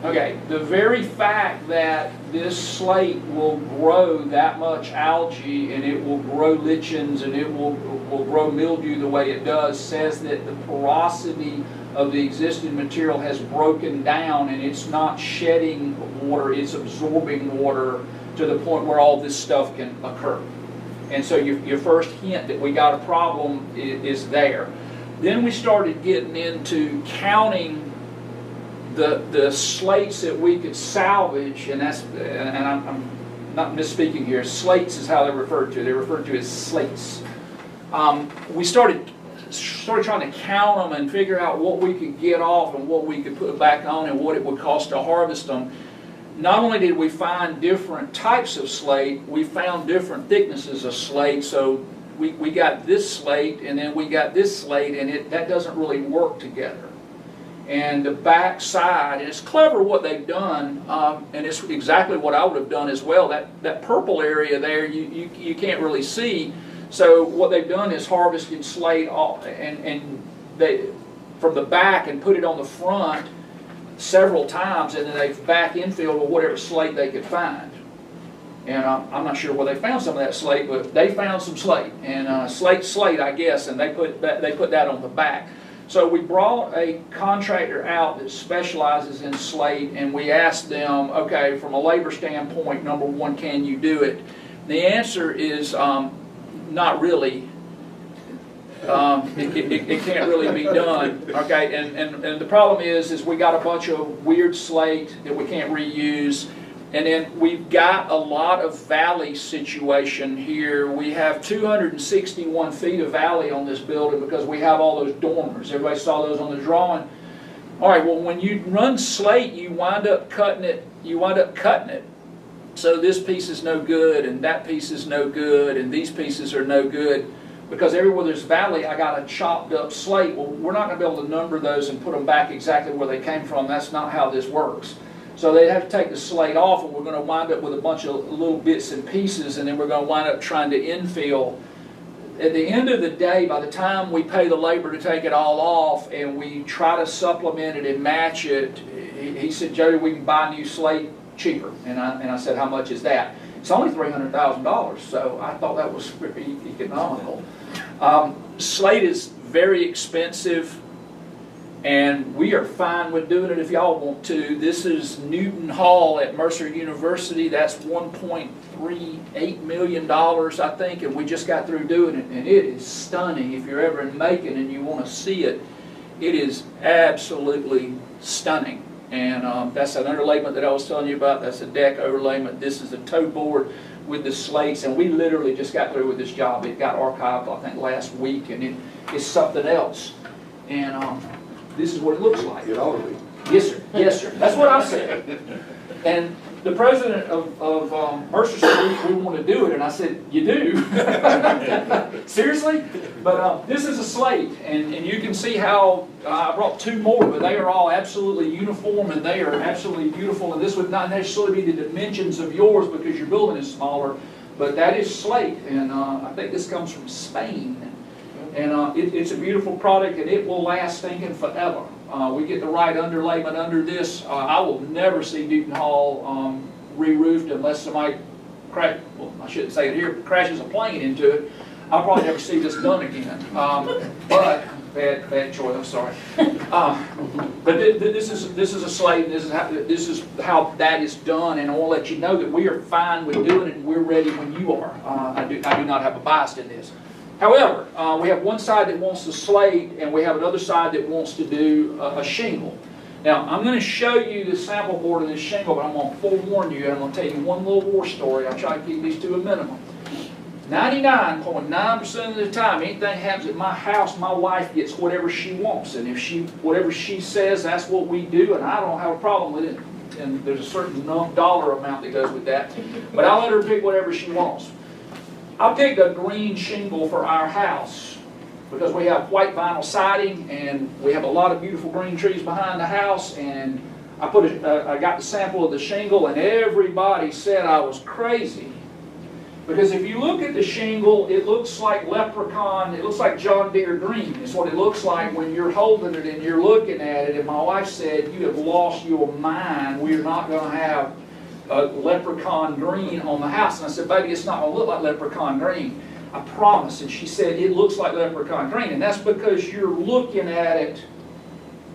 Okay, the very fact that this slate will grow that much algae, and it will grow lichens, and it will grow mildew the way it does, says that the porosity of the existing material has broken down, and it's not shedding water, it's absorbing water to the point where all this stuff can occur. And so your first hint that we got a problem is there. Then we started getting into counting the slates that we could salvage, and I'm not misspeaking here. Slates is how they're referred to. They're referred to as slates. We started trying to count them and figure out what we could get off and what we could put back on and what it would cost to harvest them. Not only did we find different types of slate, we found different thicknesses of slate. So we got this slate, and then we got this slate, and that doesn't really work together. And the back side, and it's clever what they've done, and it's exactly what I would have done as well. That purple area there, you can't really see. So what they've done is harvested slate off, and they from the back and put it on the front several times, and then they've back infilled with whatever slate they could find. And I'm not sure where they found some of that slate, but they found some slate, and slate, I guess, and they put that on the back. So we brought a contractor out that specializes in slate, and we asked them, okay, from a labor standpoint, number one, can you do it? The answer is not really. It can't really be done. Okay, and the problem is we got a bunch of weird slate that we can't reuse. And then we've got a lot of valley situation here. We have 261 feet of valley on this building because we have all those dormers. Everybody saw those on the drawing. All right, well, when you run slate, you wind up cutting it. So this piece is no good, and that piece is no good, and these pieces are no good. Because everywhere there's valley, I got a chopped up slate. Well, we're not going to be able to number those and put them back exactly where they came from. That's not how this works. So they have to take the slate off, and we're going to wind up with a bunch of little bits and pieces, and then we're going to wind up trying to infill. At the end of the day, by the time we pay the labor to take it all off and we try to supplement it and match it, he said, Jody, we can buy new slate cheaper. And I said, how much is that? It's only $300,000, so I thought that was pretty economical. Slate is very expensive, and we are fine with doing it if y'all want to. This is Newton Hall at Mercer University. That's $1.38 million, I think, and we just got through doing it, and it is stunning. If you're ever in Macon and you want to see it, it is absolutely stunning. And that's an underlayment that I was telling you about. That's a deck overlayment. This is a toe board with the slates, and we literally just got through with this job. It got archived, I think, last week, and it is something else. And this is what it looks like. It ought to be. Yes, sir. Yes, sir. That's what I said. And the president of Mercer said, we want to do it. And I said, you do? Seriously? But this is a slate. And you can see how I brought two more, but they are all absolutely uniform, and they are absolutely beautiful. And this would not necessarily be the dimensions of yours because your building is smaller, but that is slate. And I think this comes from Spain. And it's a beautiful product, and it will last thinking forever. We get the right underlayment under this. I will never see Newton Hall re-roofed unless somebody well, I shouldn't say it here, crashes a plane into it. I'll probably never see this done again. But bad choice. I'm sorry. But this is a slate, and this is how that is done. And I want to let you know that we are fine with doing it, and we're ready when you are. I do not have a bias in this. However, we have one side that wants to slate, and we have another side that wants to do a shingle. Now, I'm going to show you the sample board of this shingle, but I'm going to forewarn you, and I'm going to tell you one little war story. I'll try to keep these to a minimum. 99.9% of the time, anything happens at my house, my wife gets whatever she wants. And if whatever she says, that's what we do, and I don't have a problem with it. And there's a certain dollar amount that goes with that. But I'll let her pick whatever she wants. I picked a green shingle for our house because we have white vinyl siding and we have a lot of beautiful green trees behind the house, and I got the sample of the shingle, and everybody said I was crazy. Because if you look at the shingle, it looks like leprechaun, it looks like John Deere green. It's what it looks like when you're holding it and you're looking at it. And my wife said, you have lost your mind. We're not going to have leprechaun green on the house. And I said, baby, it's not going to look like leprechaun green. I promise. And she said, it looks like leprechaun green. And that's because you're looking at it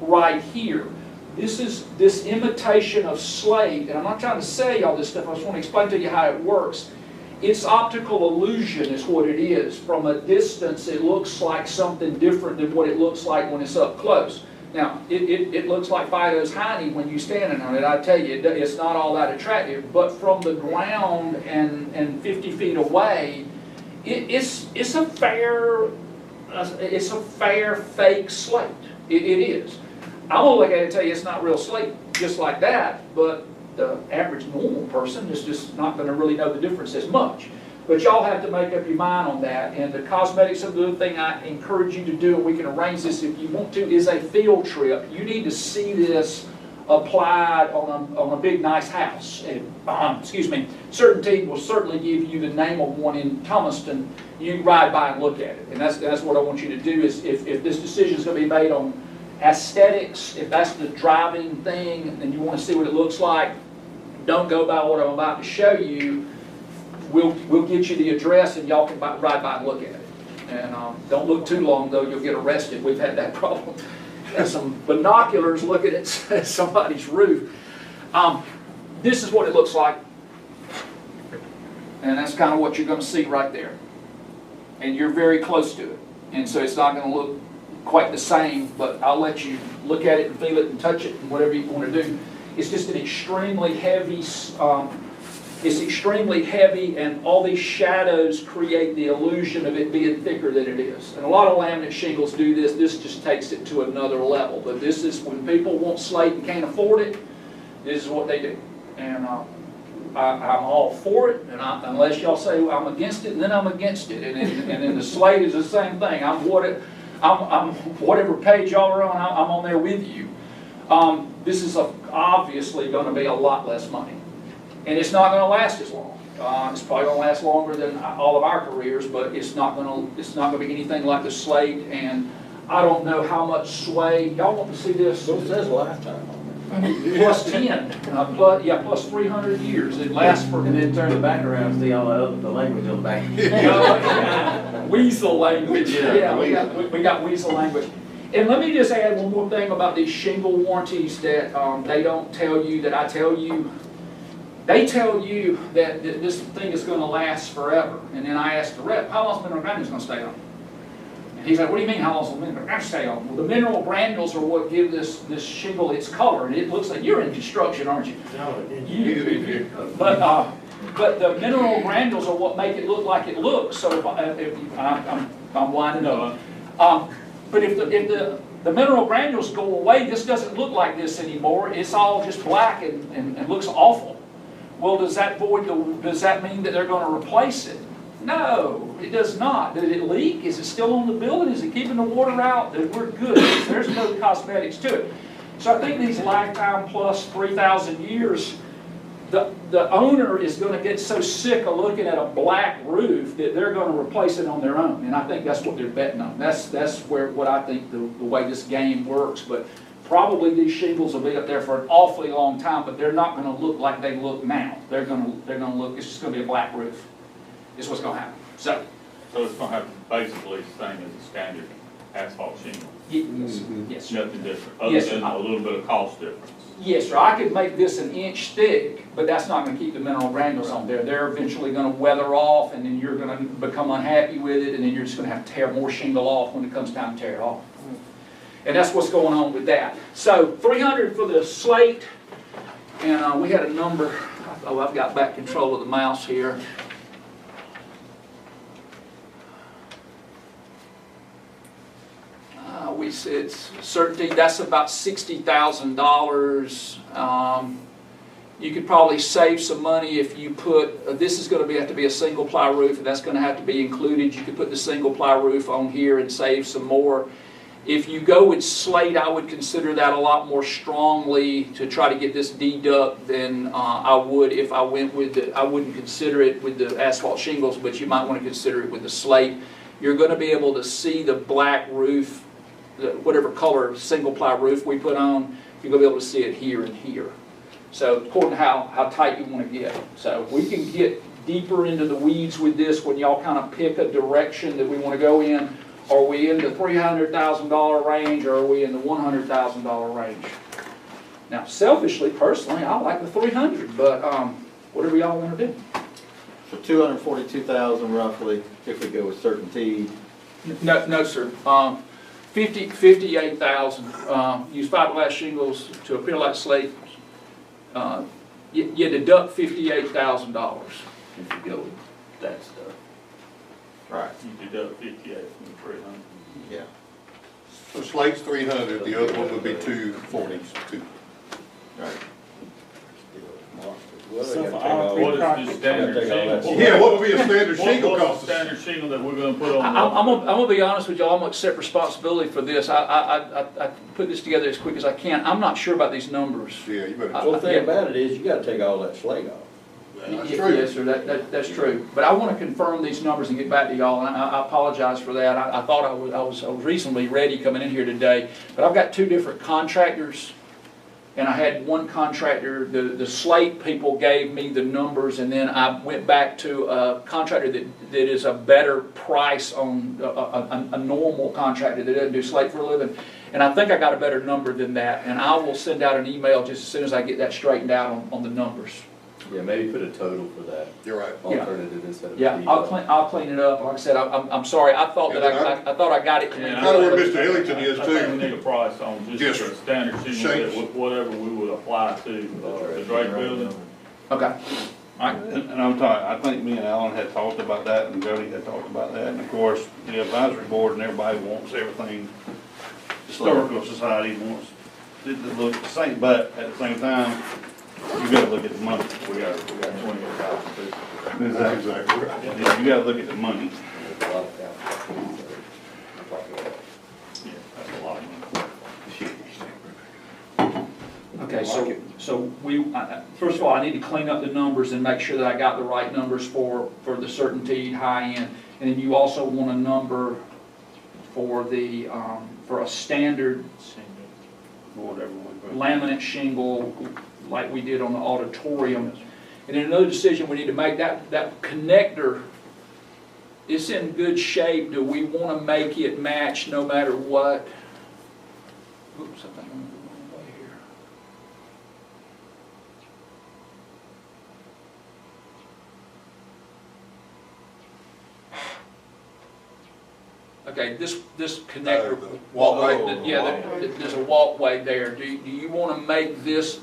right here. This is this imitation of slate. And I'm not trying to sell you all this stuff. I just want to explain to you how it works. It's optical illusion is what it is. From a distance, it looks like something different than what it looks like when it's up close. Now, it looks like Fido's hiney when you're standing on it. I tell you, it's not all that attractive. But from the ground and 50 feet away, it's a fair fake slate. It is. I'm gonna look at it and tell you it's not real slate just like that. But the average normal person is just not going to really know the difference as much. But y'all have to make up your mind on that. And the cosmetics of the thing I encourage you to do, and we can arrange this if you want to, is a field trip. You need to see this applied on a big, nice house. And, excuse me, Certainty will certainly give you the name of one in Thomaston. You can ride by and look at it. And that's what I want you to do is if this decision is going to be made on aesthetics, if that's the driving thing and you want to see what it looks like, don't go by what I'm about to show you. We'll get you the address and y'all can ride by and look at it. And don't look too long though, you'll get arrested. We've had that problem. Got some binoculars looking at somebody's roof. This is what it looks like. And that's kind of what you're going to see right there. And you're very close to it. And so it's not going to look quite the same, but I'll let you look at it and feel it and touch it and whatever you want to do. It's just an extremely heavy, and all these shadows create the illusion of it being thicker than it is. And a lot of laminate shingles do this. This just takes it to another level. But this is when people want slate and can't afford it, this is what they do. And I'm all for it, and unless y'all say well, I'm against it, then I'm against it. And then the slate is the same thing. I'm whatever page y'all are on, I'm on there with you. This is obviously going to be a lot less money. And it's not going to last as long. It's probably going to last longer than all of our careers, but it's not going to be anything like the slate. And I don't know how much sway. Y'all want to see this? So it says lifetime on plus 10, plus 300 years. It lasts for. And then turn the back around, see all the language on the back. Weasel language, Yeah, yeah, we got weasel language. And let me just add one more thing about these shingle warranties that they don't tell you, that I tell you. They tell you that this thing is gonna last forever. And then I asked the rep, how long is the mineral granules gonna stay on? And he's like, what do you mean, how long is the mineral granules stay on? Well, the mineral granules are what give this shingle its color. And it looks like, you're in construction, aren't you? But the mineral granules are what make it look like it looks. So if I'm winding up. But if the mineral granules go away, this doesn't look like this anymore. It's all just black and looks awful. Well, does that mean that they're going to replace it? No, it does not. Did it leak? Is it still on the building? Is it keeping the water out? Then we're good. There's no cosmetics to it. So I think these lifetime plus 3,000 years, the owner is going to get so sick of looking at a black roof that they're going to replace it on their own. And I think that's what they're betting on. That's what I think the way this game works. But probably these shingles will be up there for an awfully long time, but they're not going to look like they look now. They're going to look, it's just going to be a black roof. Is what's going to happen. So it's going to have basically the same as a standard asphalt shingle. Yes, sir. Nothing different, other Yes, than a little bit of cost difference. Yes, sir. I could make this 1 inch thick, but that's not going to keep the mineral granules on there. They're eventually going to weather off, and then you're going to become unhappy with it, and then you're just going to have to tear more shingle off when it comes time to tear it off. And that's what's going on with that. So 300 for the slate, and we had a number. Oh, I've got back control of the mouse here. We said certainty, that's about $60,000. You could probably save some money if you put, this is going to have to be a single ply roof, and that's going to have to be included. You could put the single ply roof on here and save some more. If you go with slate, I would consider that a lot more strongly to try to get this deduct than I would if I went with the, I wouldn't consider it with the asphalt shingles, but you might want to consider it with the slate. You're going to be able to see the black roof, whatever color single ply roof we put on, you're going to be able to see it here and here. So according to how tight you want to get. So we can get deeper into the weeds with this when y'all kind of pick a direction that we want to go in. Are we in the $300,000 range, or are we in the $100,000 range? Now selfishly, personally, I like the 300, but whatever y'all want to do. So 242,000 roughly, if we go with certainty. No sir. 58,000. Use fiberglass shingles to appear like slate. You deduct $58,000 If you go with that stuff. Right. You deduct 58 from the 300. Yeah. So slate's 300, the other one would be 242. Right. Well, So they for gotta take our, all what that- is the standard gotta take all that shingle? Yeah, what would be a standard shingle What's cost? the standard shingle that we're gonna put on? I'm gonna be honest with y'all. I'm gonna accept responsibility for this. I put this together as quick as I can. I'm not sure about these numbers. Yeah, you better. Well, the thing about it is, you gotta take all that slate off. That's true. Yes, sir. That's true. But I want to confirm these numbers and get back to y'all. And I apologize for that. I thought I was reasonably ready coming in here today, but I've got two different contractors. And I had one contractor, the slate people gave me the numbers, and then I went back to a contractor that is a better price on a normal contractor that doesn't do slate for a living. And I think I got a better number than that, and I will send out an email just as soon as I get that straightened out on the numbers. Yeah, maybe put a total for that You're right. alternative instead of. Yeah, I'll clean it up. Like I said, I'm sorry. I thought that I thought I got it. Yeah, Kind of where Mr. Ellington is I think we too. need a price on Yes, just sir. a standard shingle Shapes. that whatever we would apply to the Drake building. Okay. And I'm talking, I think me and Alan had talked about that, and Jody had talked about that, and of course, the advisory board and everybody wants everything. Historical Society wants it to look the same, but at the same time, you gotta look at the money. We got 28,000 pieces. Exactly right. Yeah, you gotta look at the money. That's a lot of capital. Yeah, that's a lot of money. Okay, so we, first of all, I need to clean up the numbers and make sure that I got the right numbers for the certainty high end. And then you also want a number for the, for a standard whatever we. laminate shingle like we did on the auditorium. And then another decision we need to make, that connector, it's in good shape. Do we want to make it match no matter what? Oops, I think I'm going the wrong way here. Okay, this connector. The walkway? Yeah, there's a walkway there. Do you want to make this,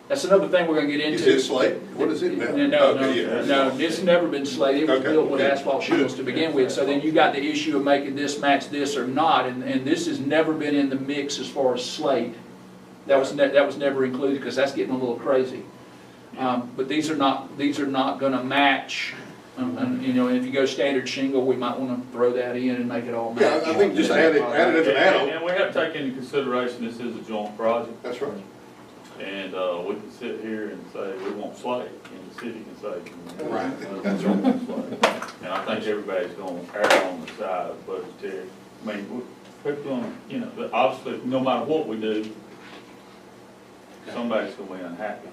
that's another thing we're gonna get into. Is it slate? What is it now? No, Okay, yeah. no, it's never been slated. It was Okay, built with good, asphalt shingles to begin with. So then you got the issue of making this match this or not, and this has never been in the mix as far as slate. That was never included, because that's getting a little crazy. But these are not gonna match. And, you know, if you go standard shingle, we might wanna throw that in and make it all match. Yeah, I think just add it as an add-on. And we have to take into consideration, this is a joint project, That's right. and, we can sit here and say, we want slate, and the city can say, Right. That's right. And I think everybody's gonna err on the side of budgetary. I mean, people gonna, you know, obviously, no matter what we do, somebody's gonna be unhappy.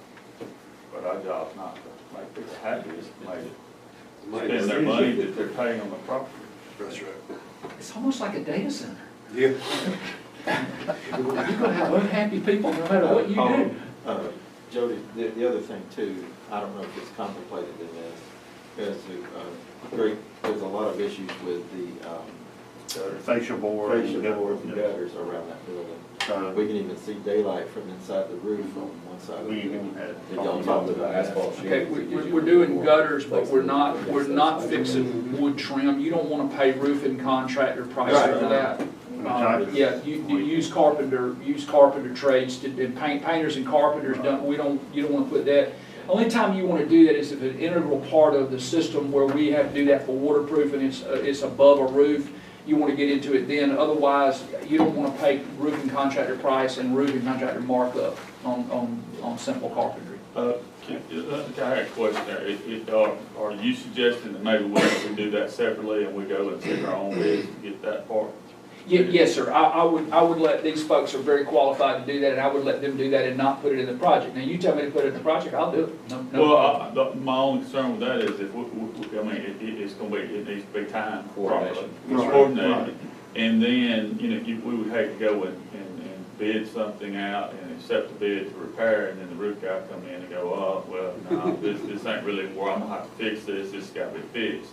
But our job's not to make people happy, it's to make it spend their money that they're paying on the property. That's right. It's almost like a data center. Yeah. You're gonna have unhappy people no matter what you do. Jody, the other thing too, I don't know if it's contemplated in this, is there's a lot of issues with the Facial board. facial boards and gutters around that building. We can even see daylight from inside the roof on one side of the We building. even had. Did y'all talk about that? Asphalt Okay, shingles. we're doing gutters, but we're not fixing wood trim. You don't wanna pay roofing contractor price for that. Yeah, you use carpenter trades to, and painters and carpenters you don't wanna put that. Only time you wanna do that is if it's an integral part of the system where we have to do that for waterproof and it's above a roof. You wanna get into it then, otherwise you don't wanna pay roofing contractor price and roofing contractor markup on simple carpentry. I had a question there. Are you suggesting that maybe we do that separately and we go and take our own bids to get that part? Yes, sir. I would let, these folks are very qualified to do that, and I would let them do that and not put it in the project. Now, you tell me to put it in the project, I'll do it. No problem. Well, my only concern with that is if it's gonna be, it needs to be timed properly. Coordinated. And then, you know, we would hate to go and bid something out and accept the bid to repair, and then the roof guy come in and go, oh, well, no, this ain't really where I'm gonna have to fix this gotta be fixed.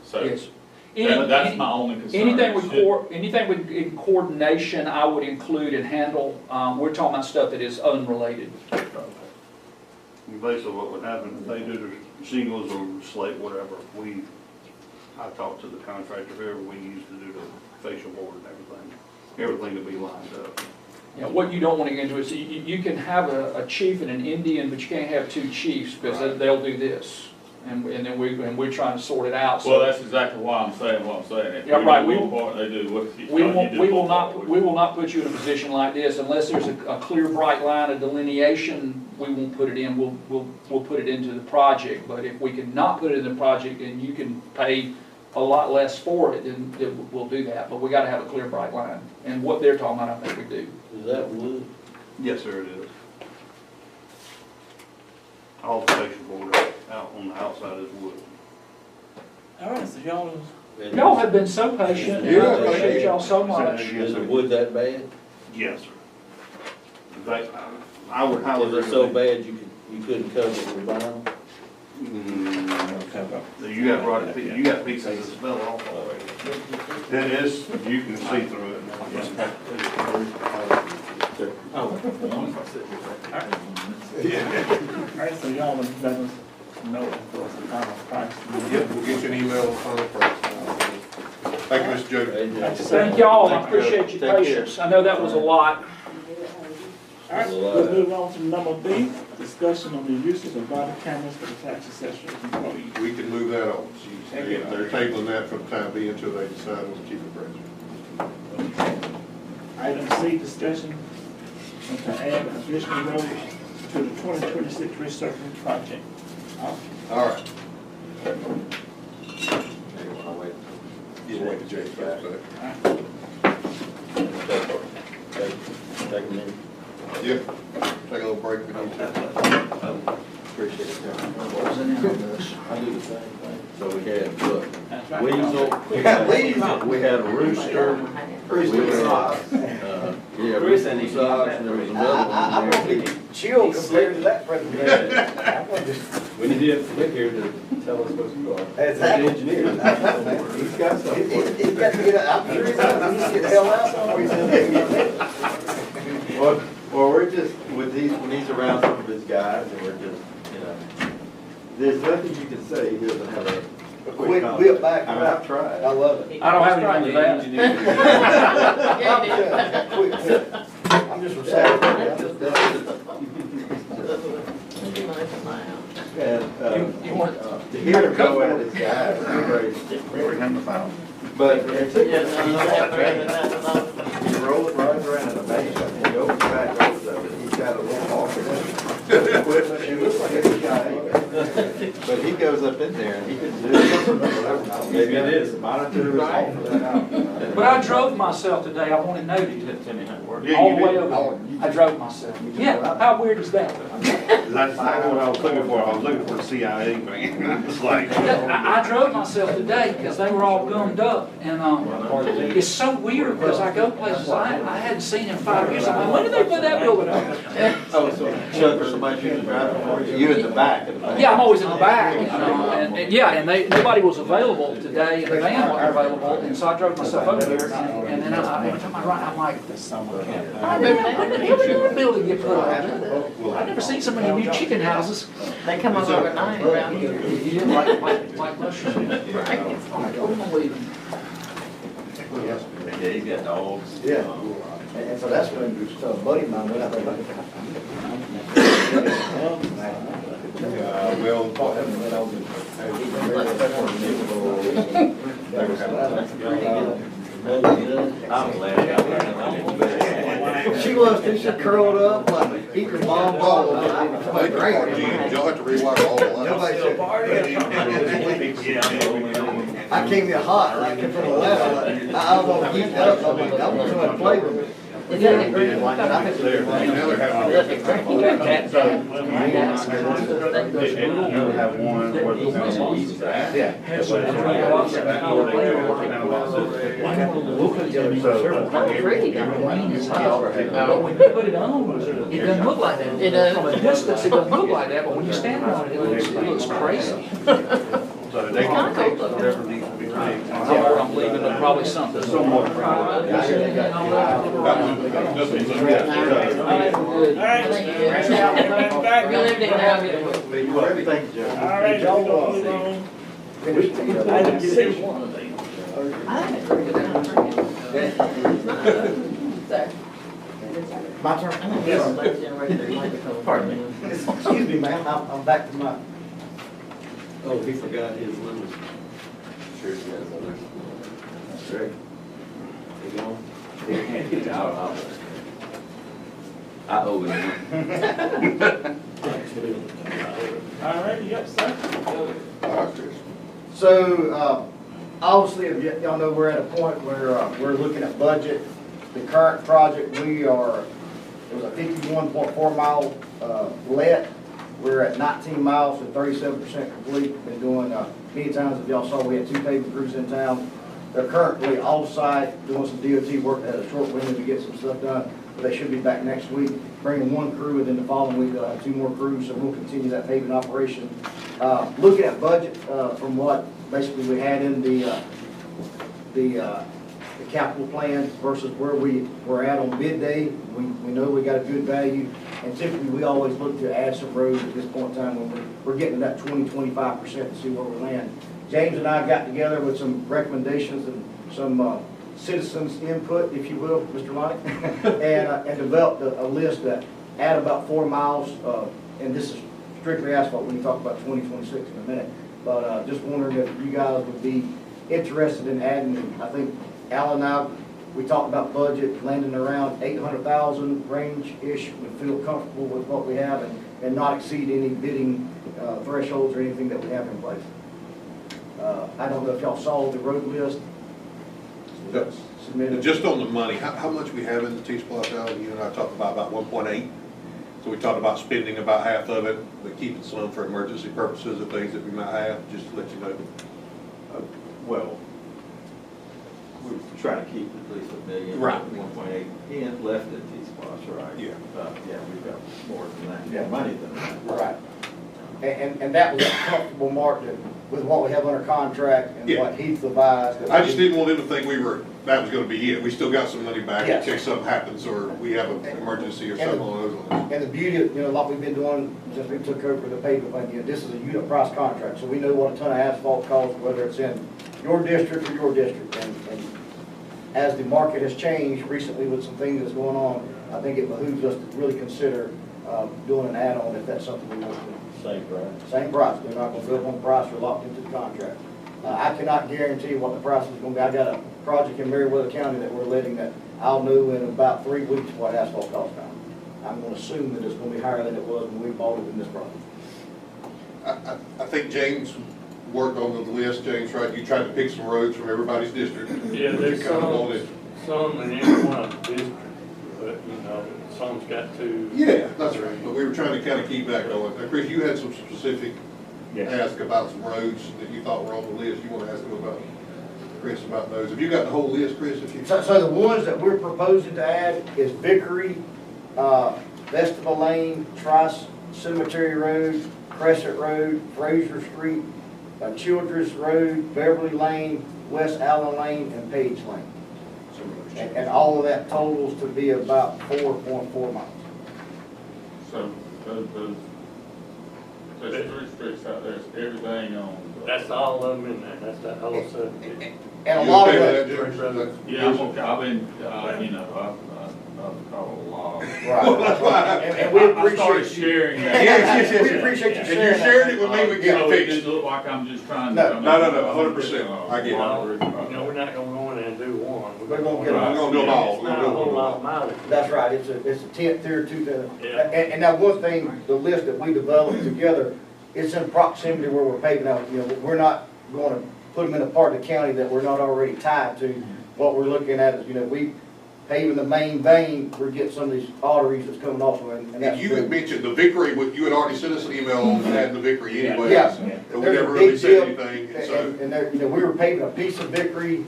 So, Yes. that's my only concern. Anything with in coordination, I would include and handle. We're talking about stuff that is unrelated. Basically what would happen, if they do the shingles or slate, whatever, I talk to the contractor, whoever we use to do the facial board and everything will be lined up. Yeah, what you don't want to get into is you can have a chief and an Indian, but you can't have two chiefs because they'll do this. And then we're trying to sort it out. So. Well, that's exactly why I'm saying what I'm saying. If Yeah, right. We do one part, they do what you We will not put you in a position like this unless there's a clear, bright line of delineation. We won't put it in. We'll put it into the project. But if we can not put it in the project and you can pay a lot less for it, then we'll do that. But we got to have a clear, bright line. And what they're talking about, I think we do. Is that wood? Yes, sir, it is. All the facial board out on the outside is wood. All right, so Y'all have been so patient, and I appreciate y'all so much. Is the wood that bad? Yes, sir. In fact, I would highly Is it so recommend. bad you couldn't cover it with vinyl? You got pieces that smell awful already. It is, you can see through it. All right, so y'all would let us know what's the final price. Yeah, we'll get you an email on the price. Thank you, Mr. Jody. Thank y'all. I appreciate your Take care. patience. I know that was a lot. All right, let's move on to number B, discussion on the usage of body cameras for the tax assessor employees. We can move that on. They're tabling that for the time being until they decide on the chief appraiser. Item C, discussion to add additional roads to the 2026 resurfacing project. All right. Maybe I'll wait. You wait to James back. Take take a minute? Yep, take a little break if we need to. Appreciate it, Jeff. I do the same thing. So we had, look, That's right. weasel, we had a rooster, we had, yeah, rooster socks, and there was another one there. Chill compared to that presentation. We need you to get here to tell us what you are. Exactly. The engineer. He's got something. He's got to get, I'm sure he's got to get the hell out somewhere. He's in there. Well, we're just, when he's around some of his guys, and we're just, you know, there's nothing you can say, he doesn't have a Quick comment. whip back. I mean, I've tried. I love it. I don't have anything to that. Quick whip. I'm just reciting. And, You want- to hear him go at his guys, is crazy. But it took us, you roll it right around in a band, and he opens back rows of it, he's got a little hawk in it. Equipment, it looks like it's a guy. But he goes up in there and he can do it. Maybe it is. Monitor his all for that out. But I drove myself today, I wanted Nody to tell me how it worked, Yeah, all you the way did. over. I drove myself. Yeah, how weird is that? That's exactly what I was looking for. I was looking for a CIA van. It's like. I drove myself today because they were all gummed up, and it's so weird because I go places I hadn't seen in 5 years. I'm like, when did they put that building up? Oh, so Chuck or somebody should drive for you, you in the back of the van. Yeah, I'm always in the back, and yeah, and nobody was available today, and the van wasn't available, and so I drove myself over there, and then every time I ride, I'm like, when did that building get put up? I've never seen so many new chicken houses. They come over overnight around here. Like mushrooms. Unbelievable. Yeah, he's got dogs. Yeah. And so that's when a buddy of mine went out there looking for I'm glad I got that. She was too, she curled up like eating her mom ball. Y'all have to rewire all the Nobody lines. said, I came here hot, like from the left, I was all geeked up, I'm like, I want someone to play with me. Is that the green one? Now they're having. You have one where the sound Yeah. Pretty green as hell. But when you put it on, it doesn't look like that. It does. From a distance, it doesn't look like that, but when you stand on it, it looks crazy. So they Kinda cool looking. whatever needs to be fixed. I'm leaving, but probably something. Somewhat. Good. All right, back. Good evening, now. Thank you, Joe. All right, y'all move on. Item 6. I think it's pretty good. Sorry. My turn? Yes. Pardon me. Excuse me, ma'am, I'm back to my. Oh, he forgot his limit. Sure he has others. That's great. You going? I owe him. All right, yep, sir. So, obviously, if y'all know, we're at a point where we're looking at budget. The current project, it was a 51.4 mile let. We're at 19 miles and 37% complete. Been doing, many times, if y'all saw, we had 2 paving crews in town. They're currently off-site doing some DOT work at a short window to get some stuff done. But they should be back next week, bringing 1 crew, and then the following week they'll have 2 more crews, so we'll continue that paving operation. Looking at budget, from what basically we had in the capital plan versus where we were at on bid day, we know we got a good value, and typically we always look to add some roads at this point in time when we're getting to that 20-25% to see where we land. James and I got together with some recommendations and some citizens' input, if you will, Mr. Lonnie, and developed a list that add about 4 miles, and this is strictly asphalt, we can talk about 2026 in a minute, but just wondering if you guys would be interested in adding. I think Al and I, we talked about budget, landing around 800,000 range-ish, would feel comfortable with what we have and not exceed any bidding thresholds or anything that we have in place. I don't know if y'all saw the road list. submitted. Just on the money, how much we have in the T-Splosh, Alan? You and I talked about 1.8. So we talked about spending about half of it, but keeping some for emergency purposes of things that we might have, just to let you know. Well, we're trying to keep at least $1 million. Right. 1.8 in left at T-Splosh, right? Yeah. Yeah, we've got more than that, Yeah. more money than that. Right. And that was a comfortable mark with what we have under contract and Yeah. what Heath advised. I just didn't want them to think that was gonna be it. We still got some money back in Yes. case something happens or we have an emergency or something along those lines. And the beauty of, like we've been doing since we took over the pavement thing, this is a unit price contract, so we know what a ton of asphalt costs, whether it's in your district or your district. And as the market has changed recently with some things that's going on, I think it behooves us to really consider doing an add-on if that's something we want to do. Same price. Same price, they're not gonna go up on price, we're locked into the contract. I cannot guarantee what the price is gonna be. I got a project in Meriwether County that we're letting that I'll know in about 3 weeks what asphalt costs now. I'm gonna assume that it's gonna be higher than it was when we bought it in this project. I think James worked on the list, James, right? You tried to pick some roads from everybody's district. Yeah, there's You kinda wanted- some in every one of the districts, but, some's got to. Yeah, that's right, but we were trying to kind of keep that going. Now, Chris, you had some specific ask about some roads that you thought were on the list. You want to ask him about, Chris, about those? Have you got the whole list, Chris, if you? So the ones that we're proposing to add is Vickery, Festival Lane, Trice Cemetery Road, Crescent Road, Fraser Street, Childress Road, Beverly Lane, West Allen Lane, and Page Lane. And all of that totals to be about 4.4 miles. So, there's 3 streets out there, it's everything on. That's all of them in there, that's that whole subject. And a You lot of okay it, with that, James? Yeah, I'm okay, I've been, I've called a lot. right, and we I started appreciate you. sharing Yes, that. yes, yes, We yes. appreciate you If sharing you that. shared it with me, we get So it it fixed. doesn't look like I'm just trying No. to. No, 100%. I get it. We're not gonna go in there and do one. We're gonna get We're gonna do them all. It's not a whole lot of mileage. That's right, it's a 10th tier, 2 Yeah. and now one thing, the list that we developed together, it's in proximity where we're paving out, we're not gonna put them in a part of the county that we're not already tied to. What we're looking at is, we paving the main vein, we're getting some of these arteries that's coming off of it, and that's. And you had mentioned the Vickery, you had already sent us an email on adding the Vickery anyway. Yeah. And we There's a never really big said deal, anything, and so. And there, we were paving a piece of Vickery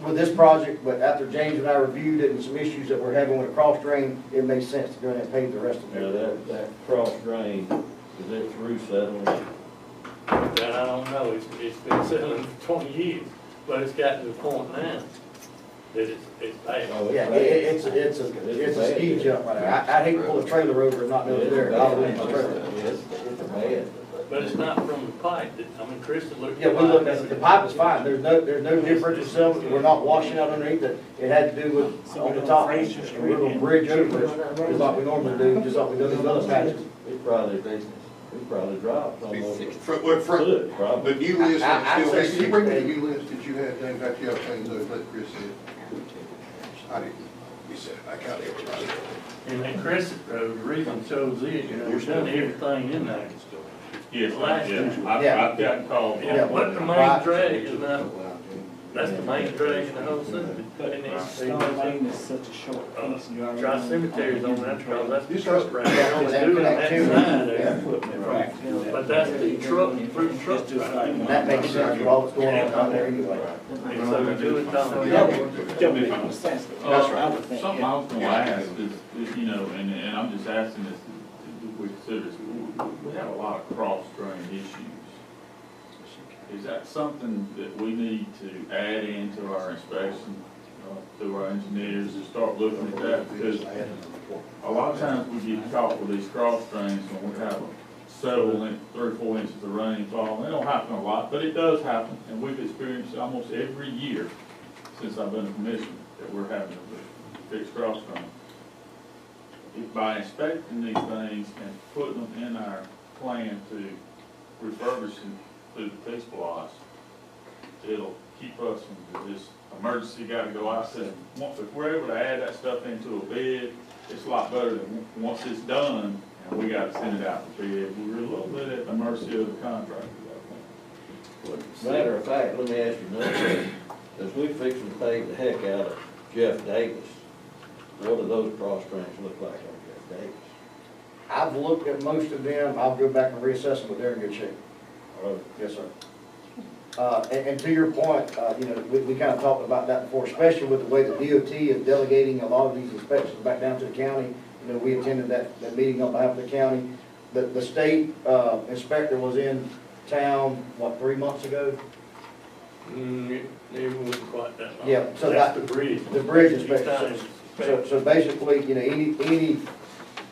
with this project, but after James and I reviewed it and some issues that we're having with a cross drain, it made sense to go ahead and pave the rest of Now, it. that cross drain, is it through settlement? That I don't know, it's been settling for 20 years, but it's gotten to the point now that it's bad. Oh, Yeah, bad. it's a ski bad. jump right there. I hate to pull a trailer over and not know it's there. I'll lose my trailer. It's bad. But it's not from the pipe, Chris looked. Yeah, we looked at it, the pipe is fine, there's no difference in some, we're not washing out underneath it. It had to do with on the top, and we're gonna bridge over it, just like we normally do, just like we do these other patches. It probably dropped almost. The Probably. new list, I still, say can you bring me the new list that you had, James, after you have changed those, let Chris see it? I didn't, he said, I got it. And that Crescent Road, the reason I chose it, we've done everything in there. Yes, Last yeah, time. I've gotten called. Yeah, but the main drag is not, that's the main drag in the whole subject. But And it's, Stone Lane is such a short piece, and you already. Tri Cemetery's on that, because that's the You truck trust- route, it's doing that side there. Right. But that's the truck, through truck It's just route. like. And that makes sense with all that's going on down there anyway. And so we do it down Yeah, there. that makes more sense. That's I would think, Something yeah. I was gonna ask is, and I'm just asking this, if we consider this, we have a lot of cross-drain issues. Is that something that we need to add into our inspection, through our engineers, to start looking at that? Because a lot of times we get caught with these cross drains when we have several, 3 or 4 inches of rain fall. It don't happen a lot, but it does happen, and we've experienced it almost every year since I've been a commissioner that we're having to fix cross drains. If by inspecting these things and putting them in our plan to refurbish them through the T-Splosh, it'll keep us from this emergency gotta go out. If we're able to add that stuff into a bid, it's a lot better than once it's done and we gotta send it out for bid. We're a little bit at the mercy of the contractor, I think. Matter of fact, let me ask you another question. as we fix and pave the heck out of Jeff Davis, what do those cross drains look like on Jeff Davis? I've looked at most of them, I'll go back and reassess them, but they're in good shape. Yes, sir. And to your point, you know, we kind of talked about that before, especially with the way the DOT is delegating a lot of these inspections back down to the county. You know, we attended that meeting on behalf of the county. The state inspector was in town, what, 3 months ago? It wasn't quite that long. Yeah, so That's that- the bridge. The bridge inspection. So basically, you know, any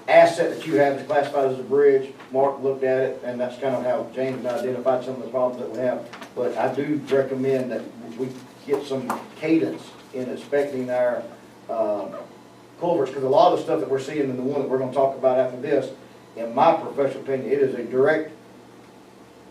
asset that you have is classified as a bridge. Mark looked at it, and that's kind of how James and I identified some of the problems that we have. But I do recommend that we get some cadence in inspecting our culverts, because a lot of the stuff that we're seeing in the one that we're gonna talk about after this, in my professional opinion, it is a direct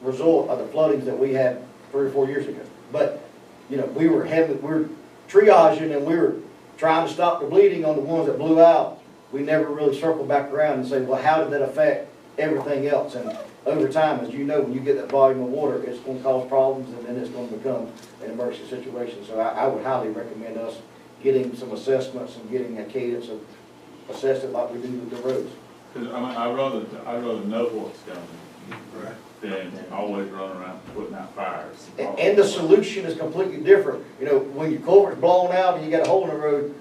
result of the floodings that we had 3 or 4 years ago. But, you know, we're triaging and we were trying to stop the bleeding on the ones that blew out. We never really circled back around and say, well, how did that affect everything else? And over time, as you know, when you get that volume of water, it's going to cause problems, and then it's going to become an emergency situation. So I would highly recommend us getting some assessments and getting a cadence of assessing like we do with the roads. Because I mean, I'd rather know what's coming than always run around putting out fires. And the solution is completely different. You know, when your culvert's blown out and you got a hole in the road,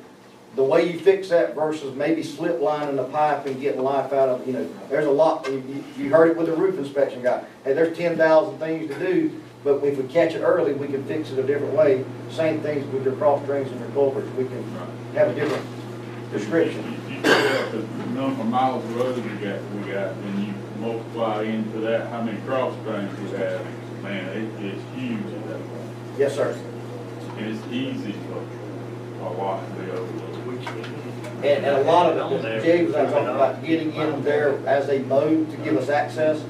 the way you fix that versus maybe slip lining the pipe and getting life out of it, you know, there's a lot. You heard it with the roof inspection guy. Hey, there's 10,000 things to do, but if we catch it early, we can fix it a different way. Same things with your cross drains and your culverts. We can have a different description. You figure out the number of miles of road we got, and you multiply into that, how many cross drains we have, man, it's huge at that point. Yes, sir. And it's easy for a lot to be overlooked. And a lot of it, James and I talked about getting in there as a mode to give us access,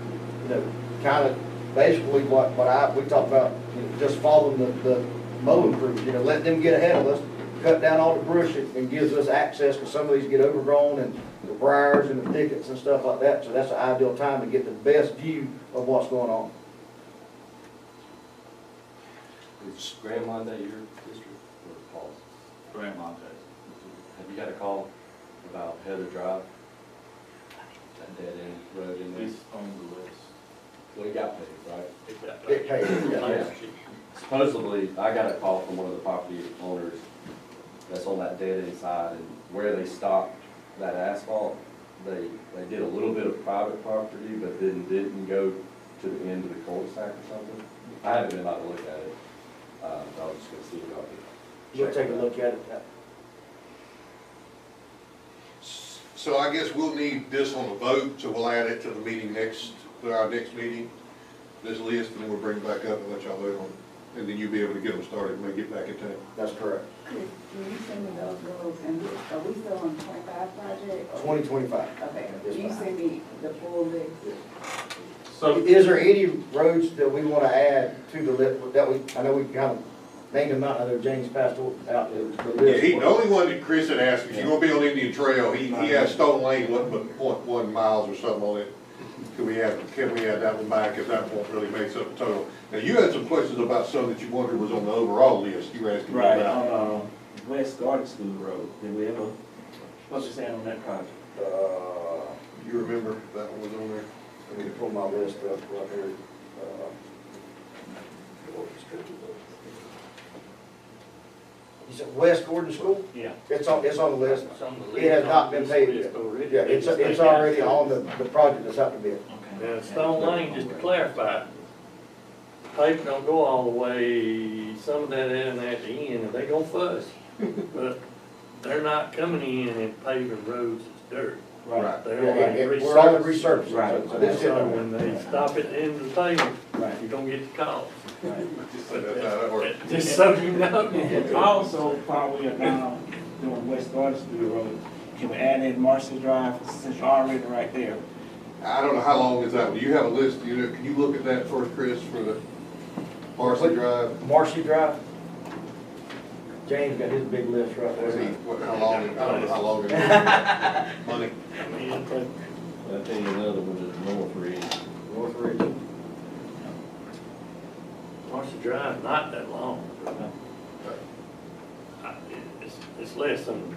you know, kind of basically what we talked about, you know, just following the mowing crews, you know, let them get ahead of us, cut down all the brush and gives us access, because some of these get overgrown and the briars and the thickets and stuff like that, so that's an ideal time to get the best view of what's going on. Is Grand Monde your district or Paul's? Grand Monte. Have you got a call about Heather Drive? That dead end road in there? It's on the list. Well, it got paid, right? It pays, yeah. Supposedly, I got a call from one of the property owners that's on that dead end side, and where they stopped that asphalt, they did a little bit of private property, but then didn't go to the end of the cul-de-sac or something. I haven't been able to look at it. I was just gonna see if y'all could. We'll take a look at it. So I guess we'll need this on a vote, so we'll add it to the meeting to our next meeting, this list, and then we'll bring it back up and let y'all vote on it. And then you'll be able to get them started when they get back in town. That's correct. Chris, will you send me those roads, and are we still on 25 project? 2025. Okay, Yes, you ma'am. send me the full list. So, Is there any roads that we want to add to the list that I know we kind of named them out, I know James passed out the Yeah, list. the only one that Chris had asked, if you're gonna be on Indian Trail, he had Stone Lane, wasn't but .1 miles or something on it. Can we add that one back, if that won't really makes up the total? Now, you had some questions about some that you wondered was on the overall list, you were asking me Right, about. on, West Garden School Road, did we ever, what's it saying on that project? You remember that one was on there? Let me pull my list up right here. You said West Gordon School? Yeah. It's on the list. It's on the list. It has not been paid yet. Yeah, it's already on the project that's out to bid. Now, Stone Lane, just to clarify, paper don't go all the way, some of that in at the end, and they gonna fuss. But they're not coming in and paving roads that's dirt. Right. They're on We're on the resurface. resurfacing. Right. So this is So when they stop at the end of the pavement, Right. you're gonna get the call. That's how that works. Just so you know. Also, while we are now doing West Garden School Road, can we add in Marcy Drive, since you're already right there? I don't know how long is that one, do you have a list, can you look at that first, Chris, for the Parsley Drive? Marcy Drive. James got his big list right Let's see, there. how long, I don't know how long it is. Money. I mean, it'll take I tell you another one is North Ridge. North Ridge. Marcy Drive, not that long. it's less than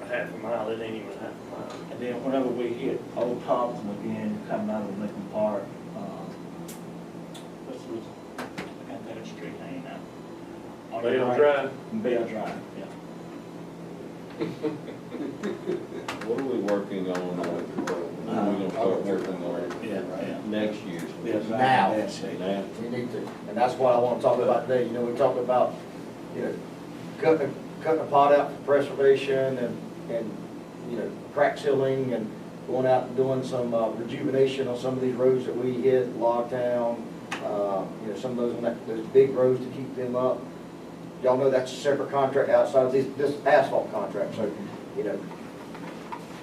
a half a mile, it ain't even half a mile. And then whenever we hit Old Upson again, coming out of Lincoln Park, what's the, I can't think of the street name now. On the Bell right. Drive? Bell Drive, yeah. What are we working on, when are we gonna start working on Yeah. next year? Bell Drive, Now. that shape. Now, We need to, and that's what I want to talk about today. You know, we talked about, you know, cutting the pot out for preservation and, you know, crack sealing and going out and doing some rejuvenation on some of these roads that we hit, Logtown, you know, some of those big roads to keep them up. Y'all know that's a separate contract outside of this asphalt contract, so, you know,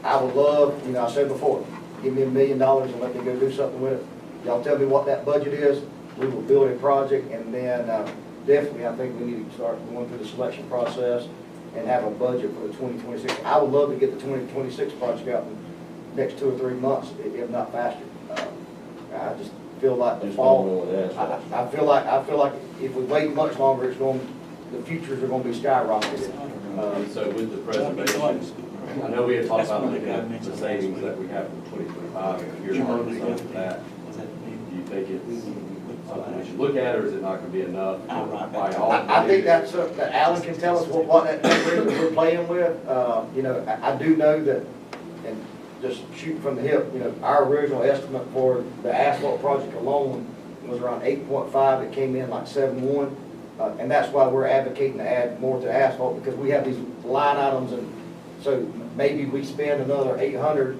I would love, you know, I said before, give me $1 million and let me go do something with it. Y'all tell me what that budget is, we will build a project, and then definitely, I think we need to start going through the selection process and have a budget for the 2026. I would love to get the 2026 project out in the next 2 or 3 months, if not faster. I just feel like the just fall. don't know what asphalt. I feel like if we wait much longer, the futures are gonna be skyrocketed. And so with the preservation, I know we had talked about looking at the savings that we have from 2025, and if you're marking some of that, do you think it's something we should look at, or is it not gonna be enough to buy all? I think that's something that Alan can tell us what that number is that we're playing with. You know, I do know that, and just shooting from the hip, you know, our original estimate for the asphalt project alone was around 8.5, it came in like 7.1. And that's why we're advocating to add more to asphalt, because we have these line items, and so maybe we spend another 800,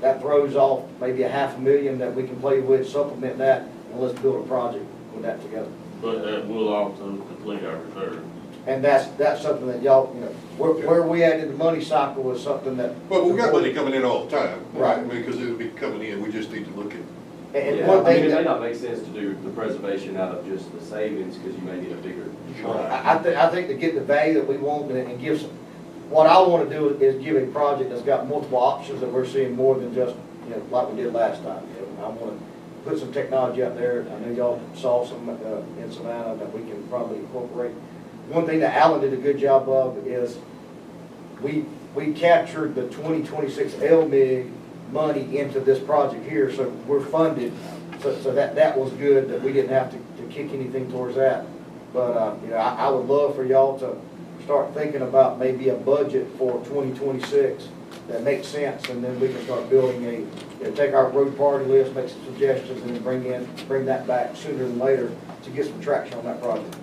that throws off maybe $500,000 that we can play with, supplement that, and let's build a project with that together. But that will also complete our reserve. And that's something that y'all, you know, where we at in the money cycle was something that. But we got money coming in all the time. Right. I mean, because it'll be coming in, we just need to look at. And Yeah, one I mean, thing it may that, not make sense to do the preservation out of just the savings, because you may need a bigger. I think to get the value that we want and give some, what I want to do is give a project that's got multiple options, that we're seeing more than just, you know, like we did last time. You know, I want to put some technology out there. I know y'all saw some in Savannah that we can probably incorporate. One thing that Alan did a good job of is we captured the 2026 LMIG money into this project here, so we're funded. So that was good, that we didn't have to kick anything towards that. But, you know, I would love for y'all to start thinking about maybe a budget for 2026 that makes sense, and then we can start building you know, take our road priority list, make some suggestions, and then bring that back sooner than later to get some traction on that project.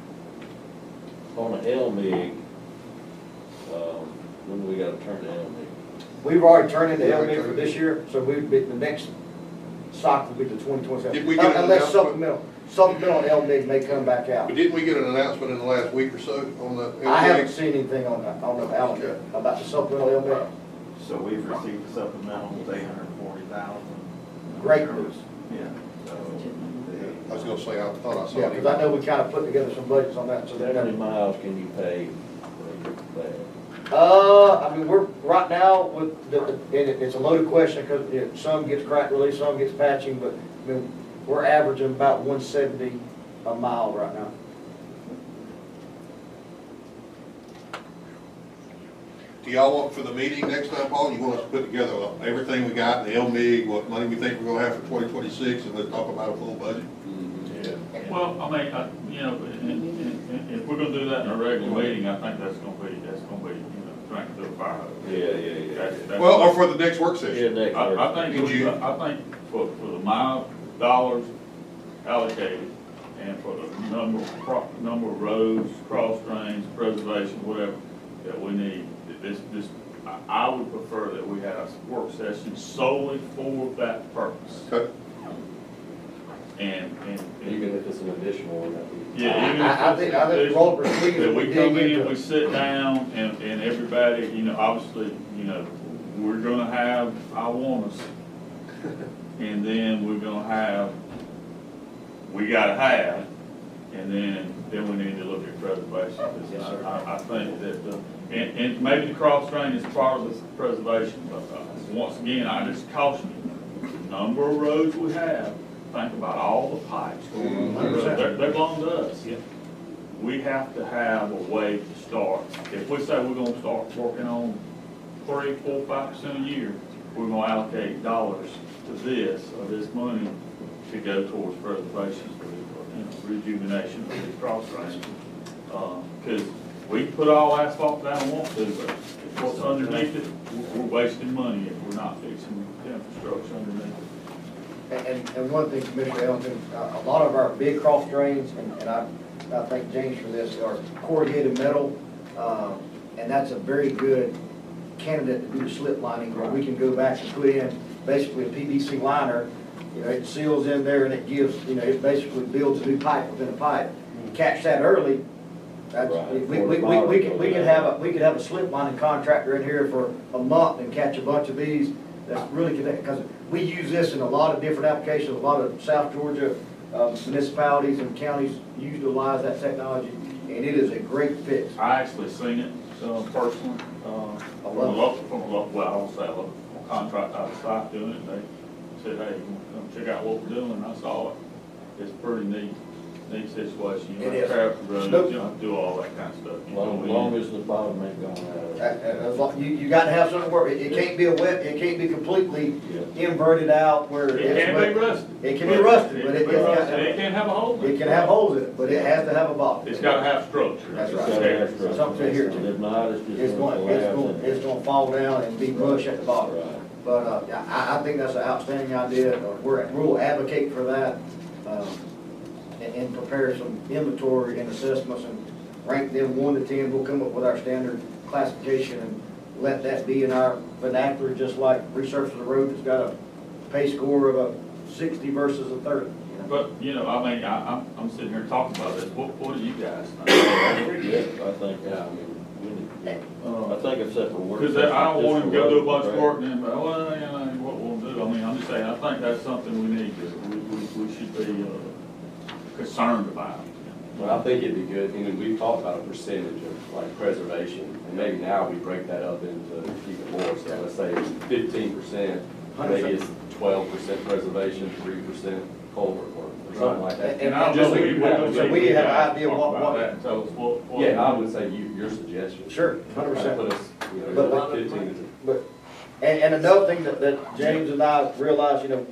On the LMIG, when do we gotta turn to LMIG? We've already turned into LMIG for this year, so we'd be, the next cycle will be the 2027. Did we get an Unless announcement? supplemental LMIG may come back out. But didn't we get an announcement in the last week or so on the? I haven't seen anything on the Alan yet about the supplemental LMIG. So we've received a supplemental of $840,000. Great news. Yeah, so. I was gonna say, I thought I saw Yeah, it. because I know we kind of put together some budgets on that, so How many that. miles can you pave for that? I mean, we're, right now, with it's a loaded question, because you know, some gets crack release, some gets patching, but, I mean, we're averaging about 170 a mile right now. Do y'all want for the meeting next time, Paul, you want us to put together everything we got, the LMIG, what money we think we're gonna have for 2026, and let's talk about a full budget? Well, I mean, you know, and if we're gonna do that in a regular meeting, I think that's gonna be, you know, trying to do a fire. Yeah. That's- Well, or for the next work Yeah, session. next I year. think for the amount of dollars allocated, and for the number of roads, cross drains, preservation, whatever, that we need, I would prefer that we had a work session solely for that purpose. Okay. And Even if it's an additional one, that we. yeah, even I if think it's roll up our sleeves that and we we come dig in, into we it. sit down, and everybody, you know, obviously, you know, we're gonna have I want us, and then we're gonna have, we gotta have, and then we need to look at preservation. 'Cause Yes, sir. I think that, and maybe the cross drain is part of the preservation, but once again, I just caution you, the number of roads we have, think about all the pipes. They belong to us. we have to have a way to start. If we say we're gonna start working on 3, 4, 5% a year, we're gonna allocate dollars to this, or this money, to go towards preservation, rejuvenation of these cross drains. Because we can put all asphalt down we want to, but if what's underneath it, we're wasting money if we're not fixing the infrastructure underneath it. And one thing, Commissioner Ellington, a lot of our big cross drains, and I thank James for this, are corrugated metal, and that's a very good candidate to do the slip lining, where we can go back and put in basically a PVC liner. You know, it seals in there and it gives, you know, it basically builds a new pipe within a pipe. Catch that early, that's, we could have a slip lining contractor in here for a month and catch a bunch of these. That's really good, because we use this in a lot of different applications. A lot of South Georgia municipalities and counties utilize that technology, and it is a great fix. I actually seen it personally, from a local, well, I won't say a local contract out of site doing it. They said, hey, you want to come check out what we're doing? I saw it. It's pretty neat situation. You don't have to repair the roads, you don't have to do all that kind of stuff. As long as the bottom ain't going out. You got to have something where it can't be it can't be completely inverted out where It can be rusted. It can be rusted, but it can have a hole in it. It can have holes in it, but it has to have a bottom. It's got to have structure. That's It's right. gotta have structure. Something here too. If not, it's just It's gonna collapse. it's going to fall down and be mush at the bottom. Right. But I think that's an outstanding idea. We'll advocate for that, and prepare some inventory and assessments and rank them 1 to 10. We'll come up with our standard classification and let that be in our vernacular, just like resurface of the road that's got a pay score of a 60 versus a 30. But, you know, I mean, I'm sitting here talking about this. What do you guys think? I think, yeah, I mean, we need, I think it's separate work. Because I don't want him to go do a bunch of work and then, well, you know, what we'll do. I mean, I'm just saying, I think that's something we need to, we should be concerned about. Well, I think it'd be good, I mean, we've talked about a percentage of like preservation, and maybe now we break that up into even more, so let's say 15%, maybe it's 12% preservation, 3% culvert work, or something like that. And I don't Just know, so we you have have a- we have an idea talk what- about that and tell us what. Yeah, I would say your suggestion. Sure, 100%. Put us, you But- know, 15 But, and another thing that James and I realized, you know,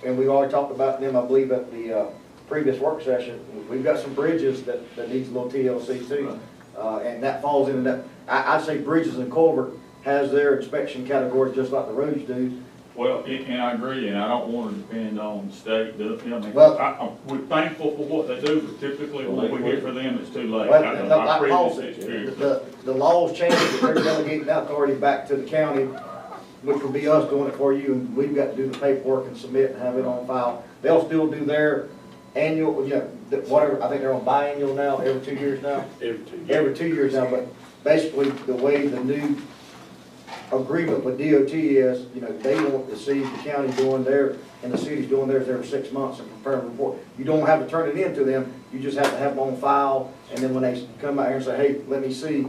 and we already talked about them, I believe, at the previous work session, we've got some bridges that needs a little TLC too. And that falls into that, I'd say bridges and culvert has their inspection category just like the roads do. Well, and I agree, and I don't want to depend on the state, you know, I mean, Well- we're thankful for what they do, but typically when we get for them, it's too late. Well, I know like my Paul previous said, experience. the laws change, they're delegating that authority back to the county, which will be us doing it for you, and we've got to do the paperwork and submit and have it on file. They'll still do their annual, you know, whatever, I think they're on biannual now, every 2 years now. Every 2 years now, but basically, the way the new agreement with DOT is, you know, they want to see the county doing their, and the city's doing theirs every 6 months and prepare a report. You don't have to turn it in to them, you just have to have them on file, and then when they come out here and say, hey, let me see,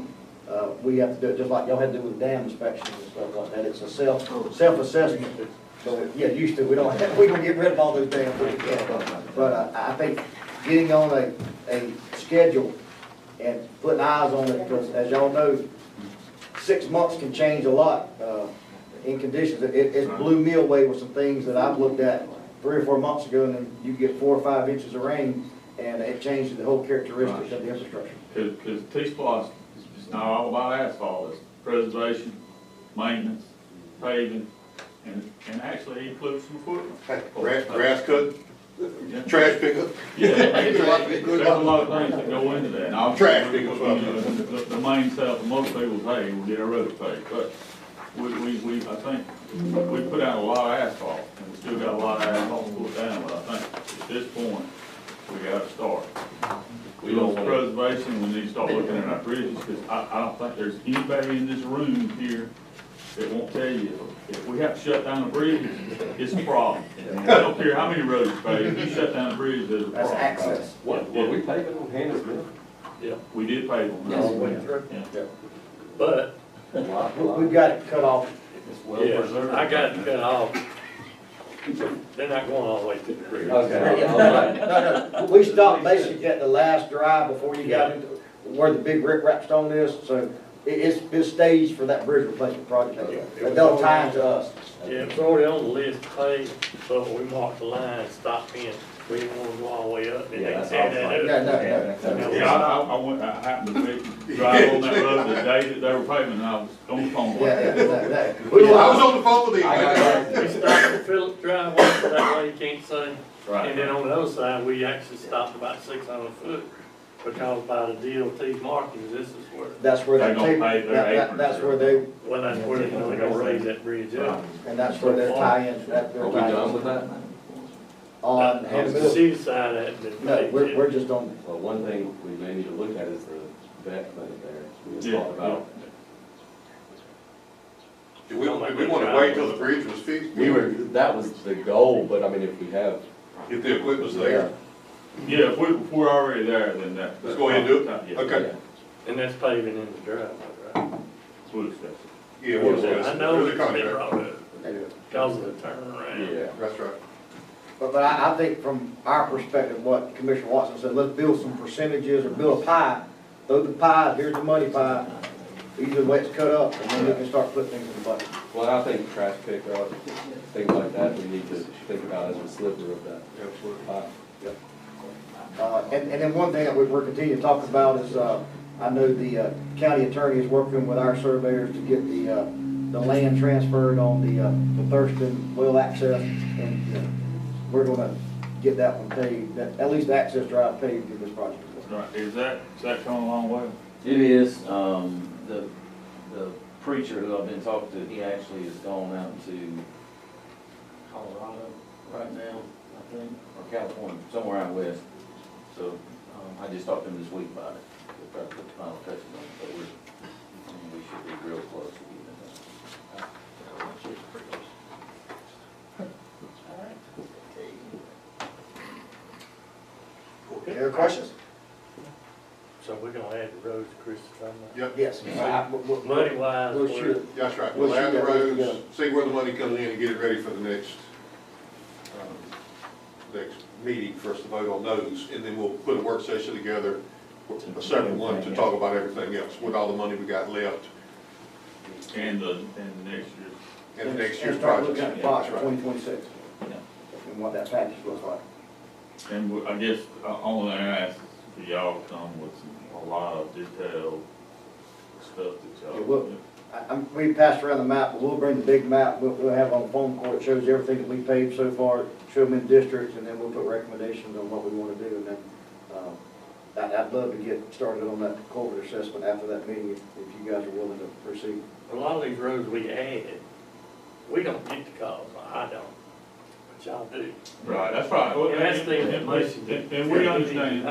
we have to do it just like y'all had to do with dam inspections and stuff like that. It's a self-assessment. So, yeah, used to, we don't have, we gonna get rid of all those dams, but we can't. But I think getting on a schedule and putting eyes on it, because as y'all know, 6 months can change a lot in conditions. It blew me away with some things that I've looked at 3 or 4 months ago, and then you get 4 or 5 inches of rain, and it changes the whole characteristics of the infrastructure. Because T-Splosh is not all about asphalt, it's preservation, maintenance, paving, and actually includes some equipment. Grass cut, trash pickup. Yeah, there's a lot of things that go into that. And I'll- Trash pickup. you know, the main stuff, for most people, hey, we'll get our roads paved, but I think, we put out a lot of asphalt, and we still got a lot of asphalt to put down, but I think at this point, we gotta start. We don't want preservation, we need to start looking at our bridges, because I don't think there's anybody in this room here that won't tell you, if we have to shut down a bridge, it's a problem. I don't care how many roads paved, if you shut down a bridge, there's a problem. That's access. What, were we paving on Hannah's Mill? Yeah, We did pave them. Yes. Yeah. but, We've got it cut off. It's well yeah, preserved. I got it cut off. They're not going all the way to the bridge. Okay. No, we stopped basically at the last drive before you got into where the big rip stone is, so it's been staged for that bridge replacement project. They'll tie into us. Yeah, it's already on the list, pay, so we marked the line, stop in. We didn't wanna go all the way up, and they Yeah, tear that's that No, up. no, no. Yeah, I went, I happened to drive on that road the day that they were paving, and I was on the phone. Yeah, I was on the phone with him. We stopped at Phillips Drive, that way you can't see. Right. And then on the other side, we actually stopped about 600 foot, because by the DOT markings, this is where, That's where They they gonna pave their aprons that's where there. they, well, that's where they're gonna raise that bridge up. and that's where their tie-ins, that, Are their we done with tie-ins. that? On The Hamilton, city side of it. no, we're just on, Well, one thing we may need to look at is the vet thing there. We had Yeah, talked about. Do we want to wait till the bridge was fixed? That was the goal, but I mean, if we have, If the equipment's there, Yeah, if we're already there, then that. let's go ahead and do it. Yeah, Okay. And that's paving in the driveway, right? we'll discuss it. Yeah, we'll discuss I it. know There's it's a been contract. brought up because of the turnaround. yeah. That's right. but I think from our perspective, what Commissioner Watson said, let's build some percentages or build a pie. Throw the pie, here's the money pie, these are the way it's cut up, and then we can start putting things in the budget. Well, I think trash pickup, things like that, we need to think about as a sliver of that. Absolutely. pie. And then one thing that we're continuing to talk about is, I know the county attorney is working with our surveyors to get the land transferred on the Thurston well access, and we're gonna get that one paved, at least the access drive paved in this project. Right, is that coming along well? It is, the preacher who I've been talking to, he actually has gone out to Colorado right now, I think, or California, somewhere out west. So, I just talked to him this week about it, to try to put the final touches on it, but we should be real close to getting it done. Any other questions? So we're gonna add the roads Chris is talking about. Yep, Yes. Money wise, We'll shoot. that's right. We'll We'll add the shoot that list together. roads, see where the money comes in and get it ready for the next meeting for us to vote on those. And then we'll put a work session together, a separate one to talk about everything else, with all the money we got left And next year. in the next And year's start looking project. at plots for That's right. 2026, and what that package looks like. And I guess, only thing I ask for y'all to come with a lot of detailed stuff that Yeah, y'all. we passed around the map, but we'll bring the big map, we'll have on phone call, it shows everything that we paid so far, show them in districts, and then we'll put recommendations on what we wanna do, and then, I'd love to get started on that culvert assessment after that meeting, if you guys are willing to proceed. a lot of these roads we added, we don't get the calls, I don't, but y'all do. Right, that's right. Well, And that's the and- information. And we understand.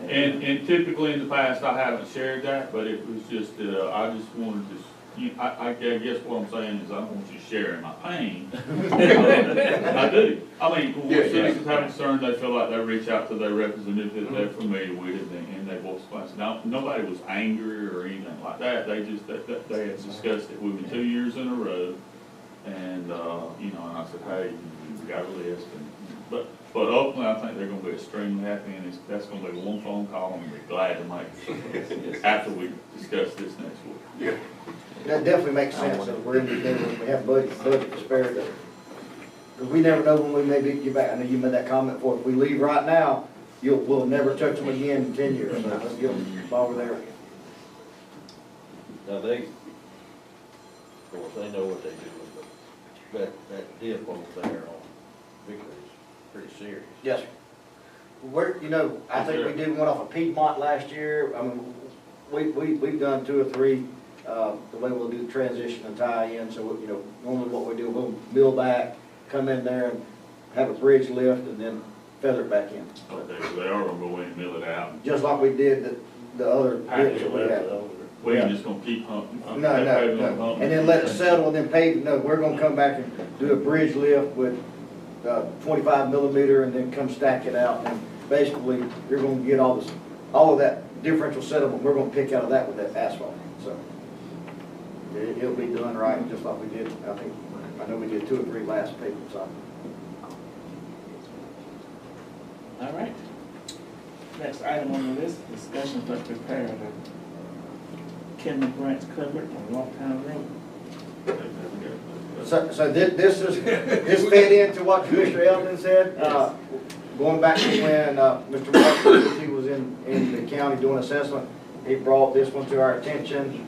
And typically in the past, I haven't shared that, but it was just, I just wanted to, I guess what I'm saying is I want you sharing my pain. I do. I mean, when citizens have concern, they feel like they reach out to their representative that they're familiar with, and they voice questions. Now, nobody was angry or anything like that, they just, they had discussed it with me 2 years in a row. And, and I said, hey, we got a list, but ultimately, I think they're gonna be extremely happy, and that's gonna be one phone call, and we'll be glad to make it after we discuss this next week. Yeah. That definitely makes sense, that we're in the middle, we have budget to spare, because we never know when we may be back. I know you made that comment before, if we leave right now, we'll never touch them again in 10 years, so let's get them while we're there. Now, of course, they know what they do, but that dip over there on Victory is pretty serious. Yes, sir. I think we did one off of Piedmont last year. I mean, we've done 2 or 3, the way we'll do transition and tie in. So, normally what we do, we'll mill back, come in there and have a bridge lift and then feather it back in. But they are gonna go in and mill it out. Just like we did the other bridge that we had. We ain't just gonna keep humping. No. And then let it settle and then pave. No, we're gonna come back and do a bridge lift with 25 millimeter and then come stack it out. And basically, you're gonna get all of that differential settlement, we're gonna pick out of that with that asphalt. So it'll be done right, just like we did, I know we did 2 or 3 last pavement, so. All right. Next item on the list, discussion for prepare the Kendall Branch culvert on Walktown Road. So this fed into what Commissioner Eldon said, going back to when, Mr. Martin, he was in the county doing assessment, he brought this one to our attention.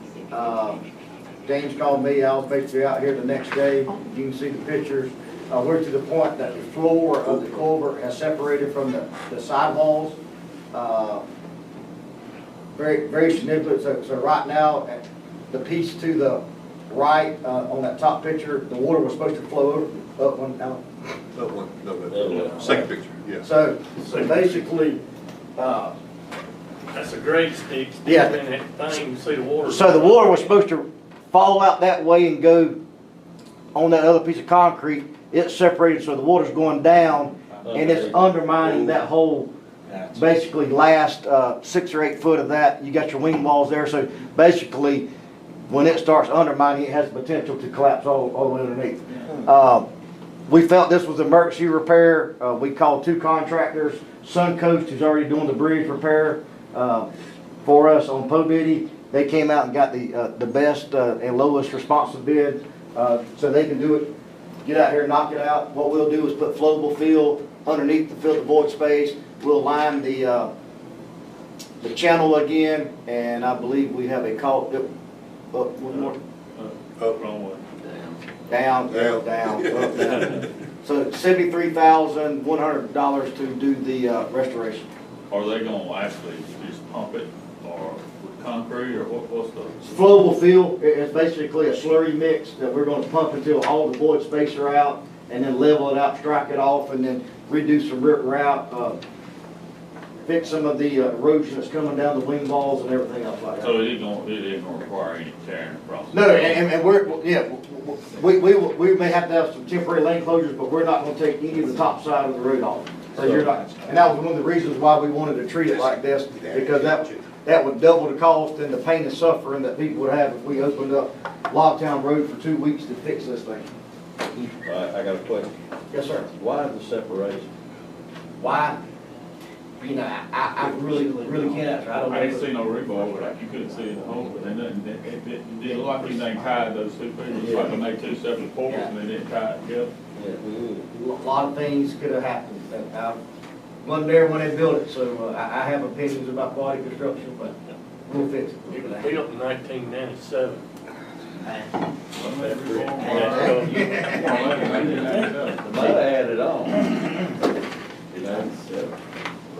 James called me, I was basically out here the next day, you can see the pictures. We're to the point that the floor of the culvert has separated from the sidewalls. Very, very significant, so right now, the piece to the right, on that top picture, the water was supposed to flow over, up one, out. Up one, no, second picture, yes. So basically, That's a great stick, Yeah. in that thing, you see the water. so the water was supposed to fall out that way and go on that other piece of concrete. It's separated, so the water's going down, and it's undermining that whole, basically last 6 or 8 foot of that. You got your wing walls there, so basically, when it starts undermining, it has the potential to collapse all the way underneath. We felt this was emergency repair. We called 2 contractors, Suncoast, who's already doing the bridge repair for us on Pobiddy. They came out and got the best and lowest responsive bid, so they can do it. Get out here and knock it out. What we'll do is put flowable fill underneath to fill the void space. We'll line the channel again, and I believe we have a call. Up one more. Up, wrong way. Down. So $73,100 to do the restoration. Are they gonna actually just pump it, or with concrete, or what's the? Flowable fill, it's basically a slurry mix that we're gonna pump until all the void space are out, and then level it out, strike it off, and then redo some rip route, fix some of the erosion that's coming down the wing walls and everything else like that. So it ain't gonna require any tearing process? No, and we may have to have some temporary lane closures, but we're not gonna take any of the top side of the road off. So you're not, and that was one of the reasons why we wanted to treat it like this, because that would double the cost and the pain and suffering that people would have if we opened up Logtown Road for 2 weeks to fix this thing. I got a question. Yes, sir. Why the separation? Why? You know, I really can't answer. I don't know. I ain't seen no rebar, but you couldn't see the hole, but it didn't look like anything tied those 2 pieces, like they made 2 separate poles and they didn't tie it together. A lot of things could have happened. I wasn't there when they built it, so I have opinions about quality construction, but we'll fix it. It was built in 1997. Might have had it on.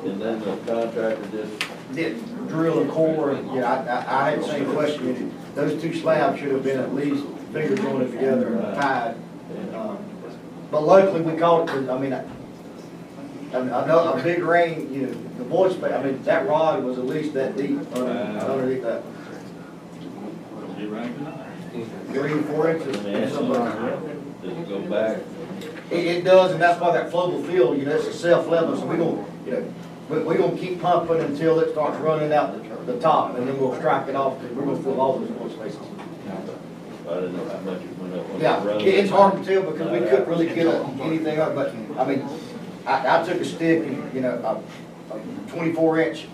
And then the contractor just. Did drill a core, and, I had the same question. Those 2 slabs should have been at least finger jointed together and tied. But luckily we caught it, I know a big rain, the void space, that rod was at least that deep underneath that. It rained tonight. 3 or 4 inches. Does it go back? It does, and that's why that flowable fill, it's a self-level, so we're gonna keep pumping until it starts running out the top, and then we'll strike it off, because we're gonna fill all those void spaces. I didn't know how much it went up on the Yeah, road. it's hard to tell because we couldn't really get anything up, but, I took a stick and, a 24-inch,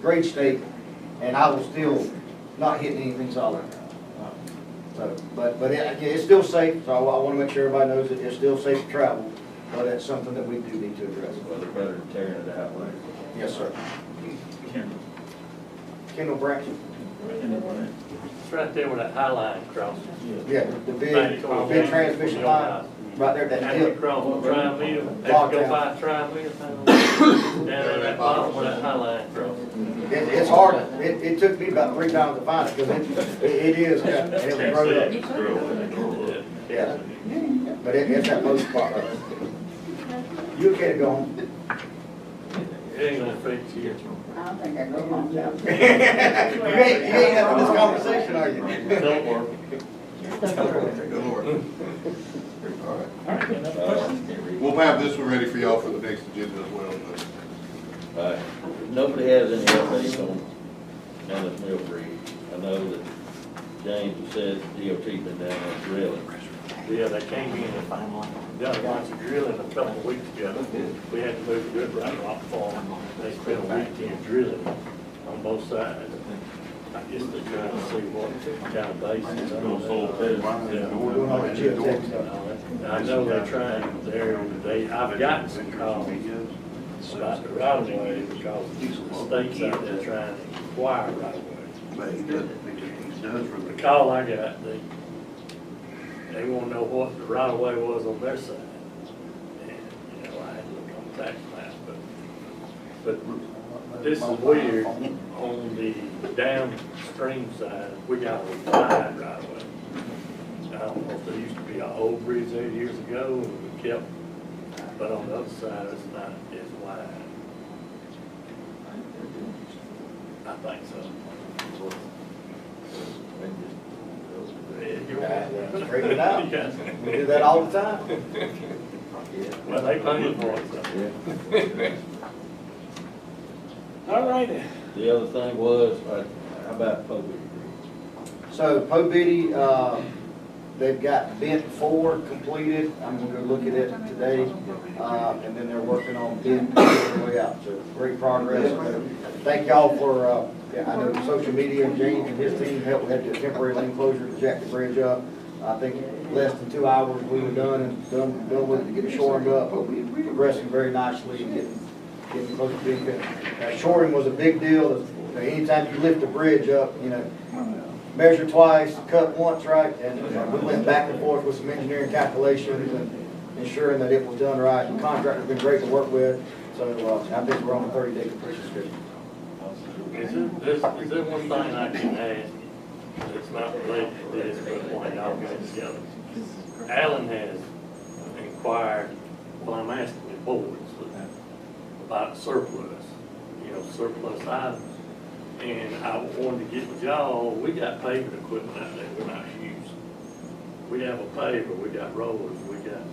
grade stake, and I was still not hitting anything solid. So, but it's still safe, so I wanna make sure everybody knows that it's still safe to travel, but it's something that we do need to address. Well, they're better than tearing it out like. Yes, sir. Kendall Branch? It's right there where that high line crosses. Yeah, the big transmission line, right there, that After you dip. cross the tri-mill, after you go by the tri-mill, down there that bottom where that high line crosses. It's hard, it took me about 3 times to find it, because it is, it was rolled up. Yeah, but it's that low spot right there. You okay to go home? It ain't gonna fix you. I don't think I go home now. You ain't having this conversation, are you? Don't work. All right, another question? We'll have this one ready for y'all for the next agenda as well. Nobody has any updates on this mill bridge. I know that James has said DOT been down there drilling. Yeah, they came in and done a bunch of drilling a couple of weeks ago. We had to move the riprap rock farm. They spent a weekend drilling on both sides. I guess they're trying to see what kind of basis. We're doing all the geotech stuff. I know they're trying, I've gotten some calls about the right of way because the state's out there trying to acquire right of way. The call I got, they want to know what the right of way was on their side. And, you know, I had to look on the tax map, but this is weird. On the downstream side, we got a wide right of way. I don't know if there used to be an old bridge there years ago, and we kept, but on the other side, it's not as wide. I think so. Straighten it out. Yes. We do that all the time. Well, they pay for it, so. All righty. The other thing was, how about public? So Po Biddy, they've got bid 4 completed. I'm gonna go look at it today. And then they're working on bid the way out. So great progress. Thank y'all for, I know social media, James and his team helped. We had to do a temporary lane closure to jack the bridge up. I think less than 2 hours we were done with it to get it shoring up. Progressing very nicely and getting close to being finished. Shoring was a big deal. Anytime you lift a bridge up, you know, measure twice, cut once, right? And we went back and forth with some engineering calculations and ensuring that it was done right. The contractor's been great to work with, so I think we're on a 30-day completion schedule. Is there one thing I can add that's not related to this, but why y'all got together? Alan has inquired, well, I'm asking the boards about surplus, you know, surplus items. And I wanted to get with y'all, we got paving equipment out there we're not using. We have a paver, we got rollers, we got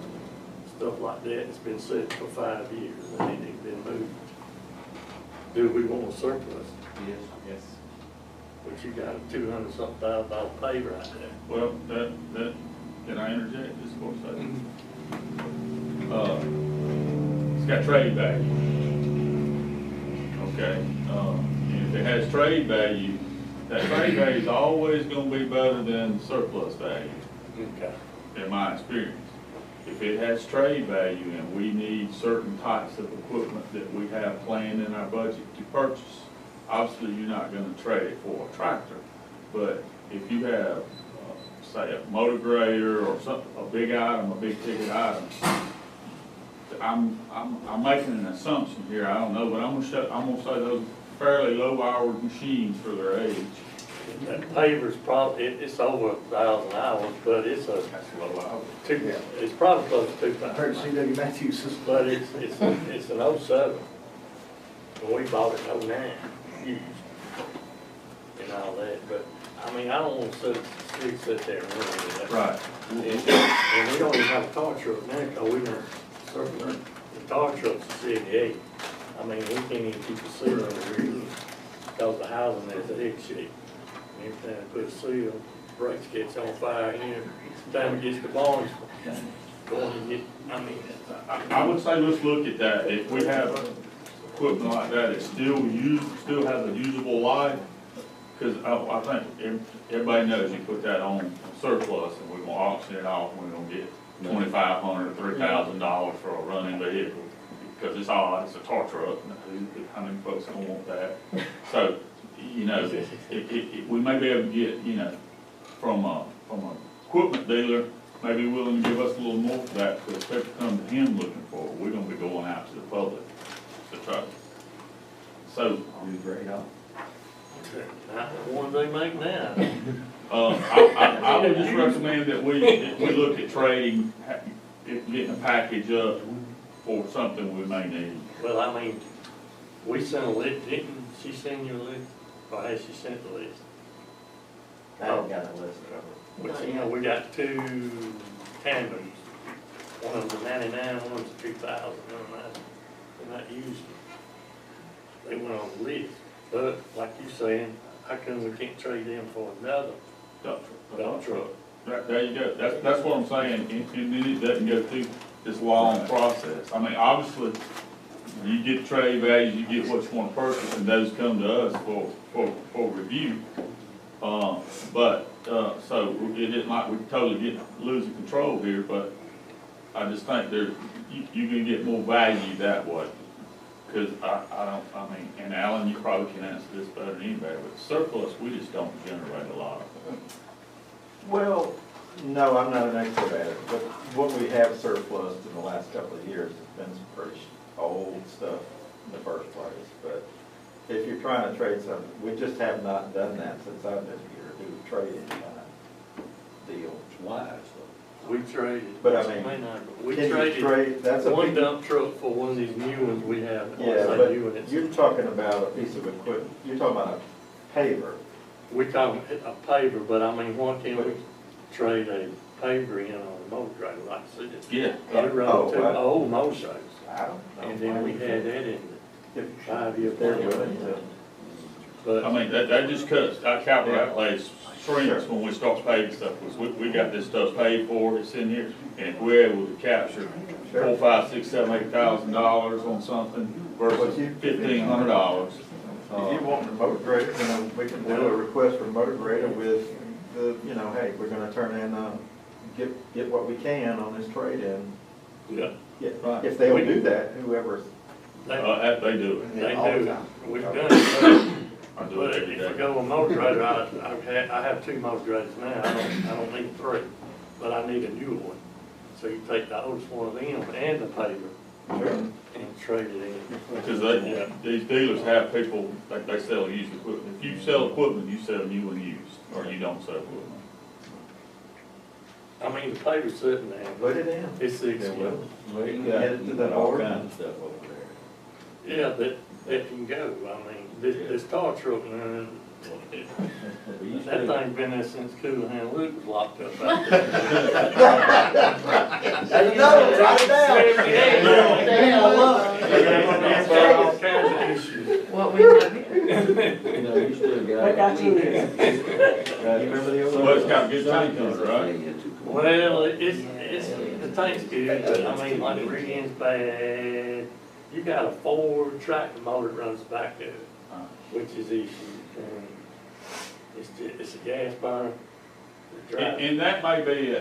stuff like that. It's been set for 5 years and it ain't been moved. Do we want a surplus? Yes. But you got a $200-something thousand paver out there. Well, that, can I interject just for a second? It's got trade value. Okay, and if it has trade value, that trade value is always gonna be better than surplus value, Okay. in my experience. If it has trade value and we need certain types of equipment that we have planned in our budget to purchase, obviously you're not gonna trade it for a tractor. But if you have, say, a motor grader or something, a big item, a big ticket item, I'm making an assumption here, I don't know, but I'm gonna say those fairly low-hour machines for their age. That paver's probably, it's over 1,000 hours, but it's a, That's low hour. it's probably close to I heard 2,000. C.W. Matthews. But it's an 07. And we bought it in 09, used, and all that, but, I mean, I don't want to sit there and run with that. Right. And we don't even have a tar truck now, because we don't, the tar truck's a 78. I mean, we can't even keep a seal on the rear, because the housing there's an egg shape. Every time I put a seal, brakes gets on fire here, time it gets to barns, going to get, I mean, I would say let's look at that. If we have equipment like that, it still has a usable life, because I think everybody knows you put that on surplus and we're gonna auction it off, and we're gonna get $2,500 or $3,000 for a running vehicle, because it's a tar truck, how many folks gonna want that? So, you know, we may be able to get, you know, from a equipment dealer, maybe willing to give us a little more for that, because if people come to him looking for it, we're gonna be going out to the public to try. So, not the ones they make now. I would just recommend that we look at trading, getting a package up for something we may need. Well, I mean, we sent a list, didn't she send you a list? Or has she sent the list? I haven't got a list. But you know, we got 2 tandems. One of them's a 99, one of them's a 2000. They're not used. They went on the list. But like you saying, how come we can't trade them for another Dump truck? There you go, that's what I'm saying, and then it doesn't go through this long process. I mean, obviously, you get trade values, you get what you want to purchase, and those come to us for review. So it isn't like we totally losing control here, but I just think you can get more value that way. Because I mean, and Alan, you probably can answer this better than anybody, but surplus, we just don't generate a lot of. Well, no, I'm not an expert at it, but what we have surplus in the last couple of years has been some pretty old stuff in the first place. But if you're trying to trade something, we just have not done that since I've been here, do a trade-in deal. It's wise, We traded. But I mean, We can you traded trade, that's a one big, dump truck for one of these new ones we have. yeah, Like but new ones. you're talking about a piece of equipment, you're talking about a paver. We call it a paver, but I mean, why can't we trade a paver in on a motor grader like this? Yeah. We run two what? old motor graders, I don't know. and then we had that in the 5-year They're plan. willing to. But I mean, that just cuts, our capital outlays shrinks when we start paying stuff, because we got this stuff paid for, it's in here, and if we're able to capture $4, $5, $6, $7, $8,000 on something versus $1,500. If you want a motor grader, we can do a request for a motor grader with the, hey, we're gonna turn in, get what we can on this trade-in. yeah, Yeah, if they'll do that, whoever. they They do it. all the do. time. We've done it. I do But it if every I day. go with motor grader, I have 2 motor graders now, I don't need 3, but I need a newer one. So you take the oldest one of them and the paver and trade it in. Because these dealers have people, like they sell used equipment. If you sell equipment, you sell new and used, or you don't sell equipment. I mean, the paver's sitting there, Put it in. it's 6 well, years. well, you Headed to the got all board. kinds of stuff over there. Yeah, that can go, I mean, this tar truck, that thing's been there since Coolahan Luke was locked up out there. That's another one, write it down. Yeah, I love That's got all kinds of issues. What we do here. You know, you still got. What got you here? You remember the old? Well, it's got good tank on it, right? Well, the tank's good, but I mean, like the rear-end's bad. You got a 4-tractor motor that runs back there, which is issue. And it's a gas burner. And that may be,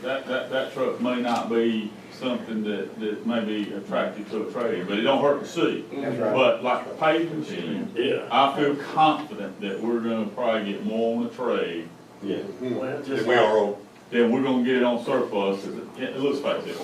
that truck may not be something that may be attractive to a trade, but it don't hurt to see. That's right. But like the paving machine, Yeah. I feel confident that we're gonna probably get more on the trade Yeah. Well, just If we are on. then we're gonna get it on surplus. Let's face it,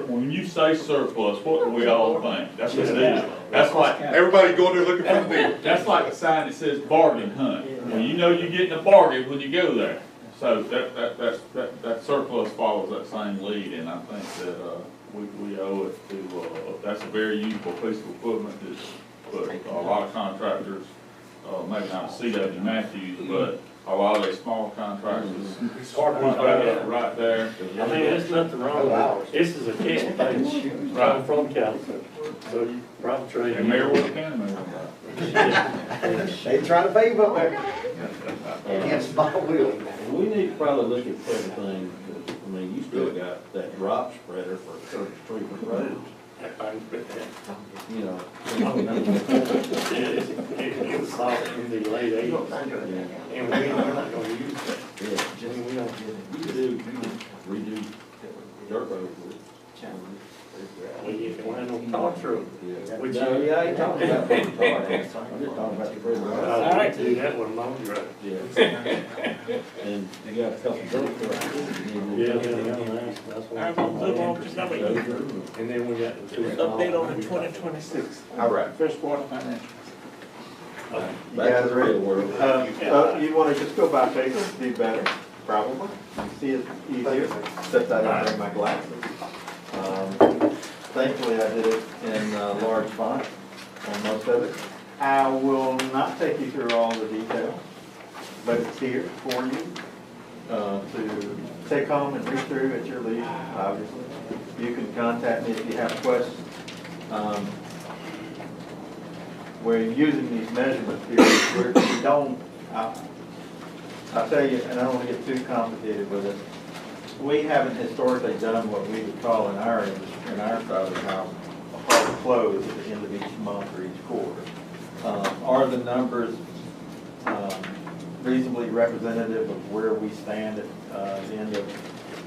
when you say surplus, what do we all think? That's a deal. That's like, Everybody going there looking for the deal. that's like a sign that says bargain hunt. Well, you know you're getting a bargain when you go there. So that surplus follows that same lead, and I think that, we owe it to, that's a very useful piece of equipment that a lot of contractors, maybe not C.W. Matthews, but a lot of these small contractors, right there. I mean, there's nothing wrong with it. This is a kit page right from California, so you probably trade. And Marywood County, They trying to pave up there. Against my will. We need to probably look at everything, I mean, you still got that drop spreader for Church Treatment Road, you know. It was solid in the late 80s, and we're not gonna use that. Yeah, I mean, we don't. you could redo dirt roads with We don't have no tar truck. Which No, you- yeah, I ain't talking about the tar, I'm just talking about the prison. I like to do that with a motor grader. Yeah. And you got a couple dirt roads. Yeah, that's what I'm I'm gonna move on talking to number about. 8. And then we got the 2. Update on the 2026. All right. First quarter financials. You guys ready? You wanna just go by paper, be better, probably. See it easier, except I don't bring my glasses. Thankfully, I did it in large font on most of it. I will not take you through all the detail, but it's here for you to take home and read through at your leisure, obviously. You can contact me if you have questions. We're using these measurement periods, we don't, I'll tell you, and I don't want to get too complicated with it, we haven't historically done what we would call in our industry, in our side of the house, a hard close at the end of each month or each quarter. Are the numbers reasonably representative of where we stand at the end of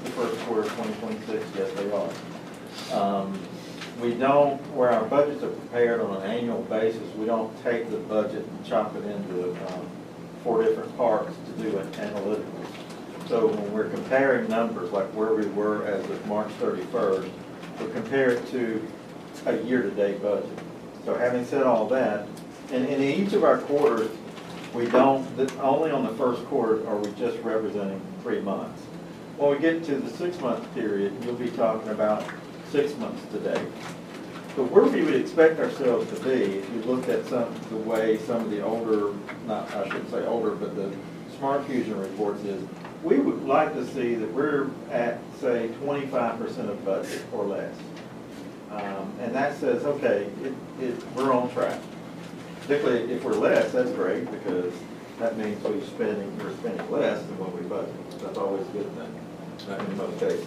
the first quarter of 2026? Yes, they are. We don't, where our budgets are prepared on an annual basis, we don't take the budget and chop it into 4 different parts to do it analytically. So when we're comparing numbers, like where we were as of March 31st, we compare it to a year-to-date budget. So having said all that, and in each of our quarters, we don't, only on the first quarter are we just representing 3 months. When we get to the 6-month period, you'll be talking about 6 months today. But where we would expect ourselves to be, if you looked at the way some of the older, I shouldn't say older, but the Smart Fusion reports is, we would like to see that we're at, say, 25% of budget or less. And that says, okay, we're on track. Particularly if we're less, that's great, because that means we're spending less than what we budget. That's always a good thing, in most cases.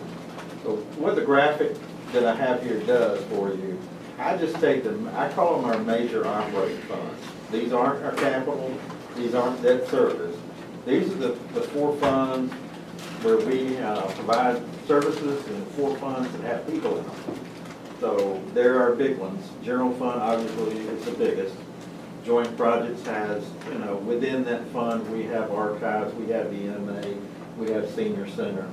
So what the graphic that I have here does for you, I just take them, I call them our major operating funds. These aren't our capital, these aren't debt service. These are the 4 funds where we provide services, and 4 funds that have people in them. So there are big ones. General fund, obviously, is the biggest. Joint projects has, within that fund, we have archives, we have EMA, we have senior center.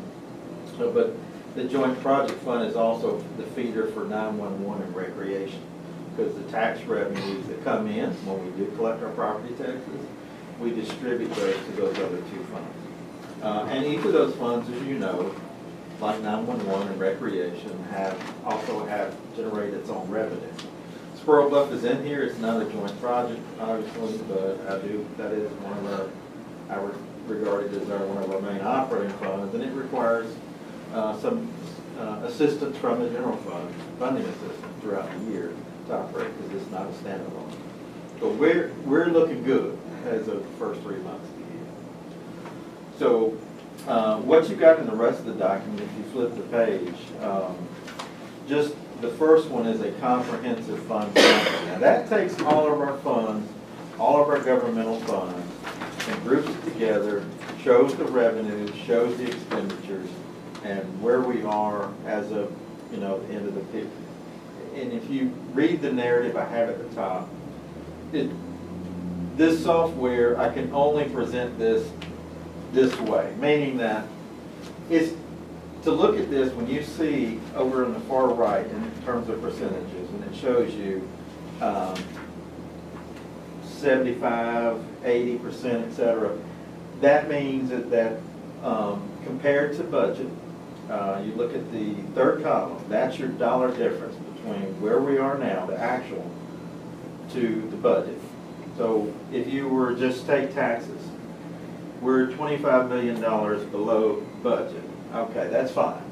But the joint project fund is also the feeder for 911 and recreation, because the tax revenues that come in when we do collect our property taxes, we distribute those to those other 2 funds. And each of those funds, as you know, like 911 and recreation, also have generated its own revenue. Squirrel Bluff is in here. It's not a joint project, obviously, but that is one of I would regard it as one of our main operating funds, and it requires some assistance from the general fund, funding assistance throughout the year to operate, because it's not a standalone. So we're looking good as of the first 3 months of the year. So what you got in the rest of the document, if you flip the page, just the first one is a comprehensive fund summary. Now that takes all of our funds, all of our governmental funds, and groups it together, shows the revenues, shows the expenditures, and where we are as of the end of the period. And if you read the narrative I have at the top, this software, I can only present this way, meaning that it's to look at this when you see over on the far right in terms of percentages, and it shows you 75, 80%, etc. That means that compared to budget, you look at the 3rd column, that's your dollar difference between where we are now, the actual, to the budget. So if you were just take taxes, we're $25 million below budget. Okay, that's fine.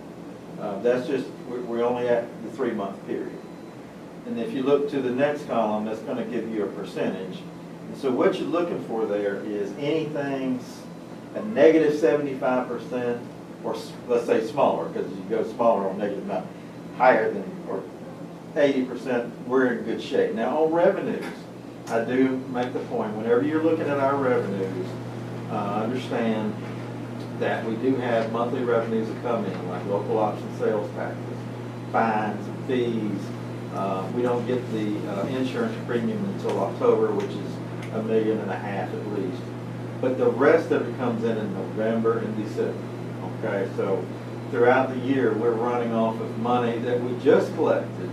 That's just, we're only at the 3-month period. And if you look to the next column, that's going to give you a percentage. And so what you're looking for there is anything a negative 75%, or let's say smaller, because you go smaller on negative amount, higher than, or 80%, we're in good shape. Now on revenues, I do make the point, whenever you're looking at our revenues, understand that we do have monthly revenues that come in, like local option sales taxes, fines, fees. We don't get the insurance premium until October, which is $1.5 million at least. But the rest of it comes in November and December. Okay, so throughout the year, we're running off of money that we just collected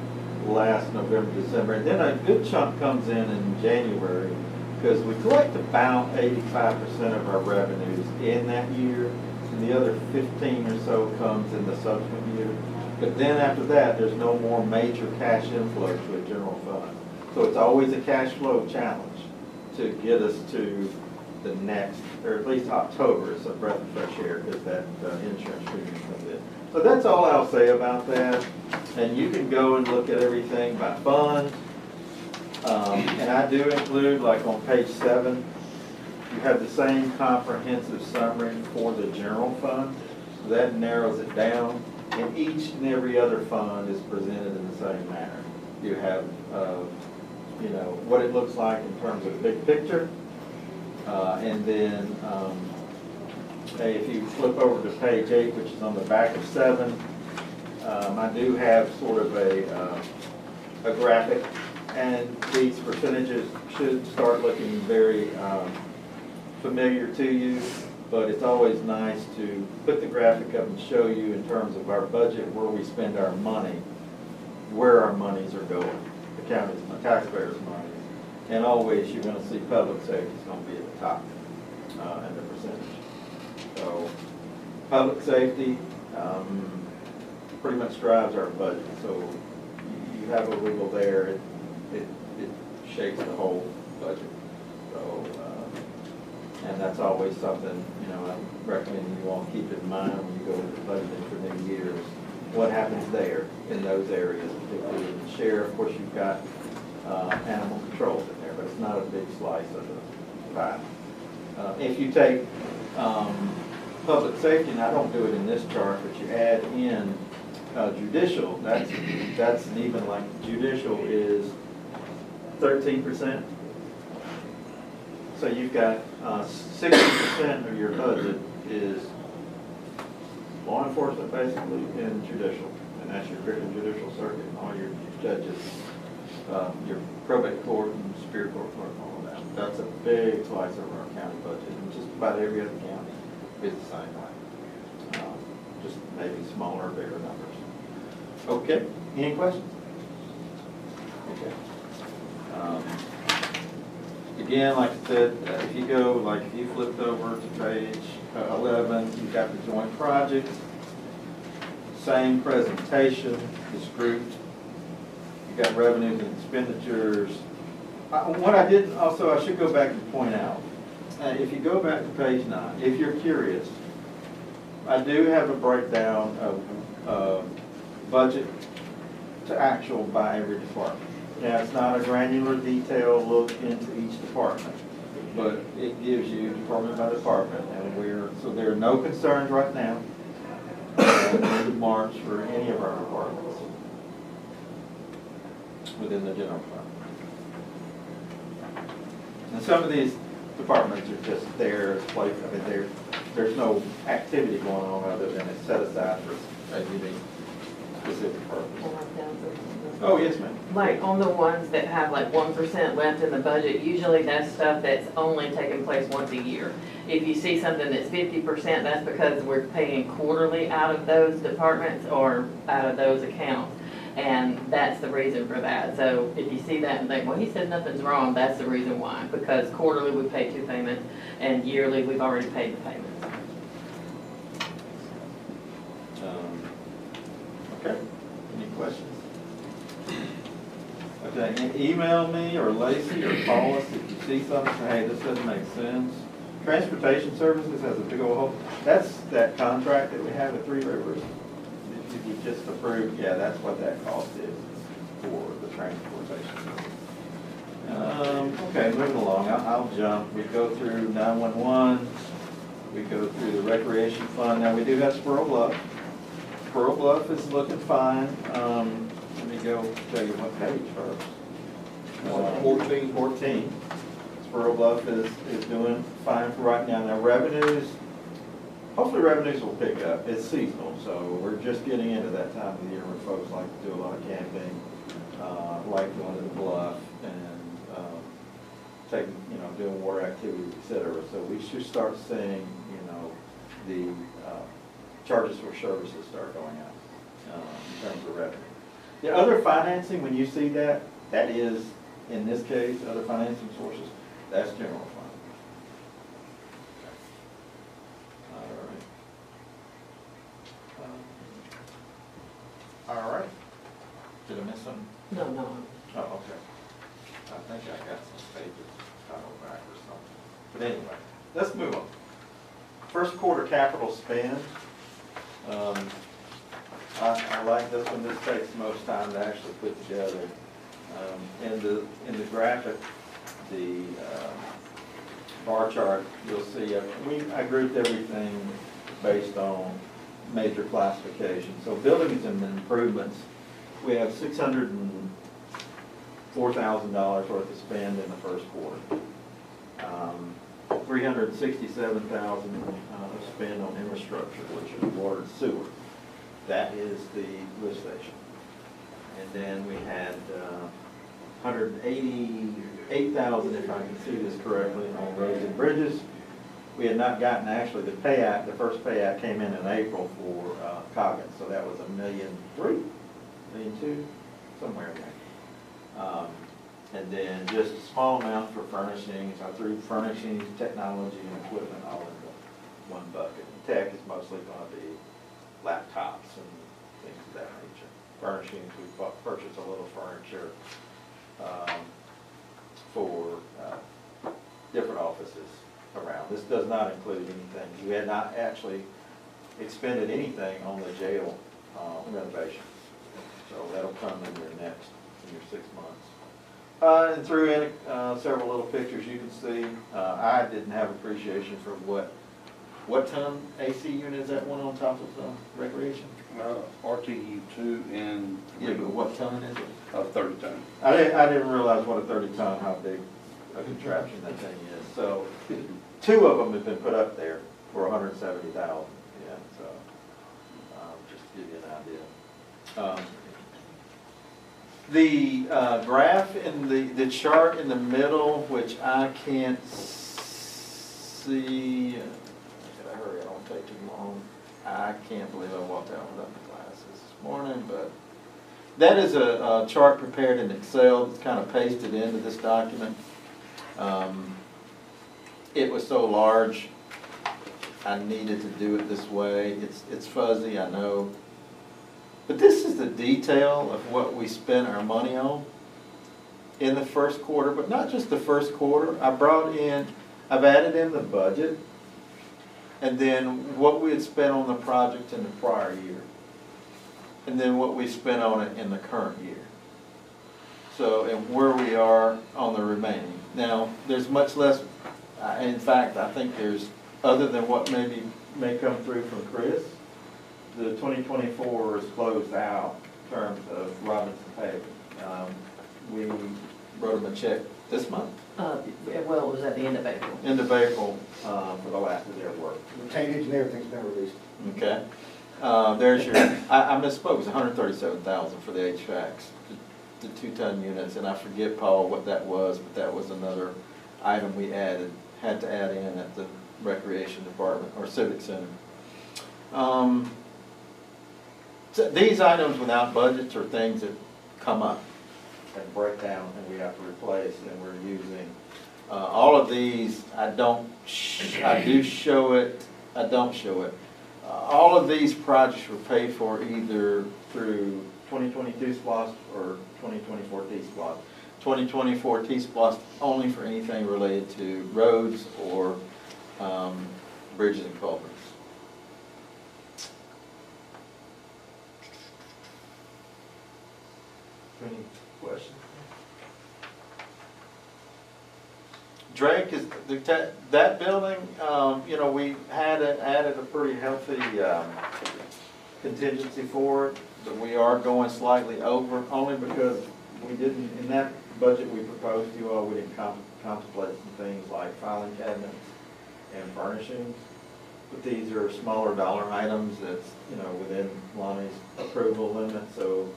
last November, December, and then a good chunk comes in January, because we collect about 85% of our revenues in that year, and the other 15 or so comes in the subsequent year. But then after that, there's no more major cash inflow to a general fund. So it's always a cash flow challenge to get us to the next, or at least October, is a breath of fresh air, because that insurance premium comes in. So that's all I'll say about that. And you can go and look at everything by fund. And I do include, like on page 7, you have the same comprehensive summary for the general fund. That narrows it down, and each and every other fund is presented in the same manner. You have, you know, what it looks like in terms of big picture, and then if you flip over to page 8, which is on the back of 7, I do have sort of a graphic, and these percentages should start looking very familiar to you, but it's always nice to put the graphic up and show you in terms of our budget, where we spend our money, where our monies are going, the county's, the taxpayers' money. And always you're gonna see public safety is gonna be at the top, and the percentage. So, public safety, pretty much drives our budget, so you have a wiggle there, it shapes the whole budget. So, and that's always something, you know, I recommend you all keep in mind when you go into budgeting for new years, what happens there in those areas, particularly in the sheriff. Of course, you've got animal controls in there, but it's not a big slice of the pie. If you take public safety, and I don't do it in this chart, but you add in judicial, that's an even, like judicial is 13%. So you've got 60% of your budget is law enforcement, basically, and judicial, and that's your judicial circuit, and all your judges, your probate court and superior court clerk, and all of that. That's a big slice of our county budget, and just about every other county is the same way. Just maybe smaller or bigger numbers. Okay, any questions? Okay. Again, like I said, if you go, like if you flipped over to page 11, you've got the joint projects, same presentation is grouped. You've got revenues and expenditures. What I did also, I should go back and point out, if you go back to page 9, if you're curious, I do have a breakdown of budget to actual by every department. Now, it's not a granular detailed look into each department, but it gives you department by department, and so there are no concerns right now in March for any of our departments within the general fund. And some of these departments are just there as place. I mean, there's no activity going on other than it's set aside for a unique specific purpose. Oh, yes, ma'am. Like on the ones that have like 1% left in the budget, usually that's stuff that's only taking place once a year. If you see something that's 50%, that's because we're paying quarterly out of those departments or out of those accounts. And that's the reason for that. So if you see that and think, well, he said nothing's wrong, that's the reason why. Because quarterly we pay 2 payments and yearly we've already paid the payments. Okay, any questions? Okay, email me or Lacey or call us if you see something, say, hey, this doesn't make sense. Transportation Services has a big old hole. That's that contract that we have at Three Rivers. If you just approved, yeah, that's what that cost is for the transportation. Okay, moving along, I'll jump. We go through 911, we go through the Recreation Fund. Now, we do have Squirrel Bluff. Squirrel Bluff is looking fine. Let me go tell you what page first. 14. Squirrel Bluff is doing fine for right now. Now revenues, hopefully revenues will pick up. It's seasonal, so we're just getting into that time of the year where folks like to do a lot of camping, like going to the bluff and taking, doing water activities, etc. So we should start seeing, the charges for services start going up in terms of revenue. The other financing, when you see that, that is, in this case, other financing sources, that's general fund. All right. Did I miss something? No. Oh, okay. I think I got some pages kind of back or something. But anyway, let's move on. First quarter capital spend. I like this one. This takes most time to actually put together. In the graphic, the bar chart, you'll see, I grouped everything based on major classification. So buildings and improvements, we have $604,000 worth of spend in the first quarter. $367,000 spend on infrastructure, which is water and sewer. That is the lift station. And then we had $188,000, if I can see this correctly, on roads and bridges. We had not gotten, actually, the payout, the first payout came in April for Coggins, so that was $1,300,000, $1,200,000, somewhere in there. And then just a small amount for furnishings. I threw furnishings, technology, and equipment all into one bucket. Tech is mostly going to be laptops and things of that nature. Furnishings, we purchased a little furniture for different offices around. This does not include anything. We had not actually expended anything on the jail renovation. So that'll come in your 6 months. And threw in several little pictures you can see. I didn't have appreciation for what ton AC unit is that one on top of the recreation? RTU2 and. Yeah, but what ton is it? 30 ton. I didn't realize what a 30 ton, how big a contraption that thing is. So 2 of them have been put up there for $170,000. Yeah, so just to give you an idea. The graph in the chart in the middle, which I can't see, I gotta hurry, I don't take too long. I can't believe I walked out without my glasses this morning, but that is a chart prepared in Excel. It's kind of pasted into this document. It was so large, I needed to do it this way. It's fuzzy, I know. But this is the detail of what we spent our money on in the first quarter, but not just the first quarter. I've added in the budget, and then what we had spent on the project in the prior year, and then what we spent on it in the current year. So, and where we are on the remaining. Now, there's much less, in fact, I think there's, other than what may come through from Chris, the 2024 is closed out in terms of Robinson paving. We wrote them a check this month. Well, it was at the end of April. End of April for the last of their work. Retainage and everything's been released. Okay. There's your, I misspoke, it was $137,000 for the HVACs, the 2-ton units, and I forget, Paul, what that was, but that was another item we had to add in at the recreation department or civic center. So these items without budgets are things that come up and break down and we have to replace, and we're using all of these. I do show it, I don't show it. All of these projects were paid for either through 2022 SPLOST or 2024 T-SPLOST. 2024 T-SPLOST only for anything related to roads or bridges and culverts. Any questions? Drake is that building. You know, we added a pretty healthy contingency for it, but we are going slightly over only because we didn't in that budget we proposed to you all. We didn't contemplate some things like filing cabinets and furnishings. But these are smaller dollar items that's within Lonnie's approval limit. So.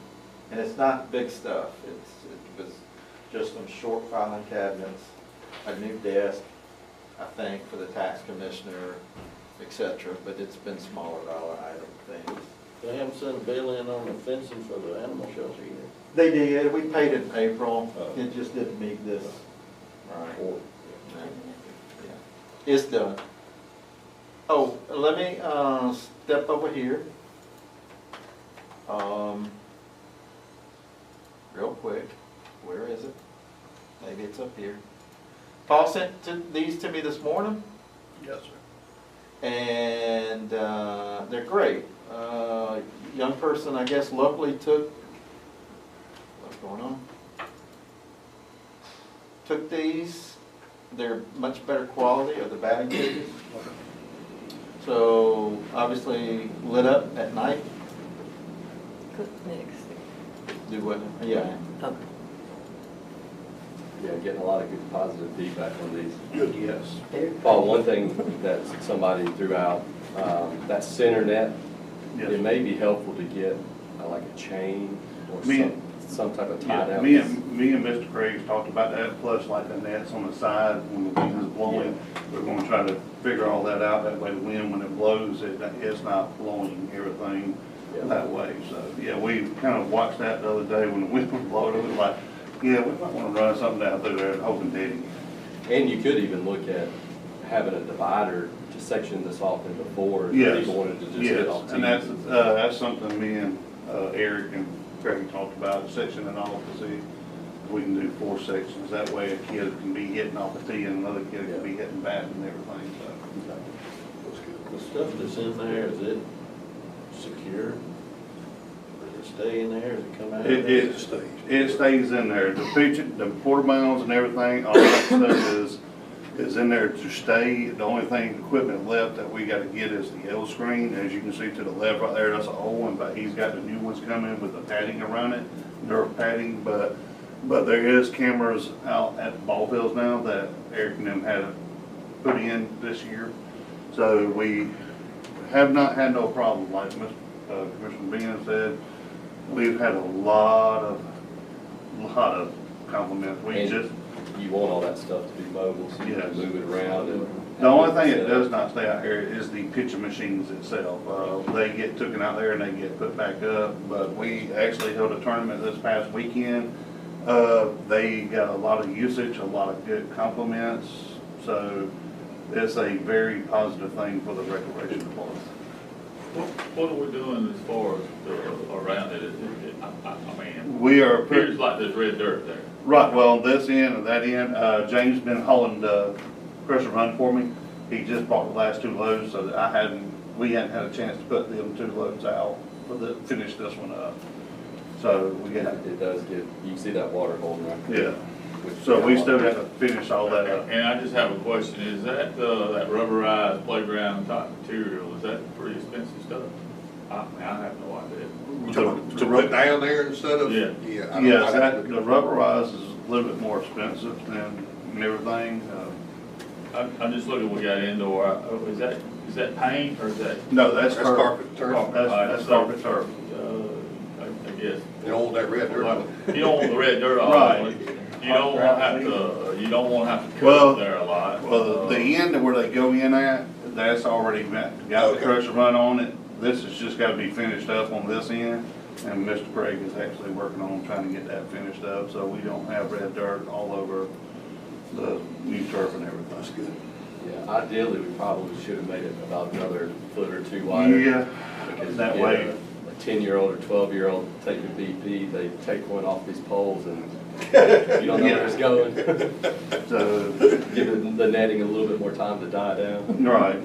And it's not big stuff. It was just some short filing cabinets, a new desk, I think, for the tax commissioner, etc. But it's been smaller dollar item things. They haven't sent a bill in on the fencing for the animal shelter yet. They did. We paid it in April. It just didn't meet this. Right. Yeah. It's done. Oh, let me step over here. Real quick, where is it? Maybe it's up here. Paul sent these to me this morning. Yes, sir. And they're great. Young person, I guess, locally took, what's going on? Took these they're much better quality of the batting cages. So obviously lit up at night. Next. Do what? Yeah. Okay. Yeah, getting a lot of good positive feedback on these. Good, yes. Paul, one thing that somebody threw out, that center net, Yes. it may be helpful to get like a chain or Me- some type of tie Yeah, down. me and Mr. Craig's talked about that, plus like the nets on the side when the wind is blowing. We're gonna try to figure all that out, that way the wind, when it blows, it's not blowing everything Yeah. that way. So, yeah, we kind of watched that the other day when the wind was blowing, it was like, yeah, we might wanna run something down through there and hoping Eddie. And you could even look at having a divider to section this off into four if Yes, people wanted to just hit yes, all and teams. that's something me and Eric and Craig talked about, sectioning off to see if we can do 4 sections. That way a kid can be hitting off the tee and another kid can be hitting bat and everything, so. The stuff that's in there, is it secure? Does it stay in there, does it come out? It stays in there. The picture, the porta mounds and everything, all that stuff is in there to stay. The only thing, equipment left that we gotta get is the L screen. As you can see to the left right there, that's an old one, but he's got the new ones coming with the padding around it, Nerf padding, but there is cameras out at the ball fields now that Eric and them had put in this year. So we have not had no problem, like Commissioner Bean said. We've had a lot of compliments. We And just, you want all that stuff to be mobile, so you can Yes. move it around and. the only thing that does not stay out here is the pitching machines itself. They get taken out there and they get put back up, but we actually held a tournament this past weekend. They got a lot of usage, a lot of good compliments, so it's a very positive thing for the recreation department. What are we doing as far as around it? I mean, We are appears like there's red dirt there. right, well, this end and that end, James been hauling the pressure run for me. He just bought the last 2 loads, so that we hadn't had a chance to put them 2 loads out finish this one up. So we got, It does get, you can see that water holding right there. yeah. which- So we still got to finish all that up. And I just have a question, is that, that rubberized playground type material, is that pretty expensive stuff? I mean, I have no idea. To put down there instead of? Yeah. Yeah. I don't- Yes, I'd have the to- rubberized is a little bit more expensive than everything. I'm just looking, we got indoor, is that paint or is that? No, that's That's turf. carpet turf. That's carpet turf. I guess. You don't want that red dirt on it. You don't want the red dirt on Right. it. You don't want to have to, you don't want to have to Well, cut there a lot. Well, the end where they go in at, that's already got the Okay. pressure run on it. This has just got to be finished up on this end. And Mr. Craig is actually working on trying to get that finished up, so we don't have red dirt all over the new turf and everything. That's good. Yeah, ideally, we probably should have made it about another foot or 2 wider. Yeah, Because that you way. get a 10-year-old or 12-year-old taking BP, they take one off these poles and you don't know where it's going. So, Give the netting a little bit more time to die down. right.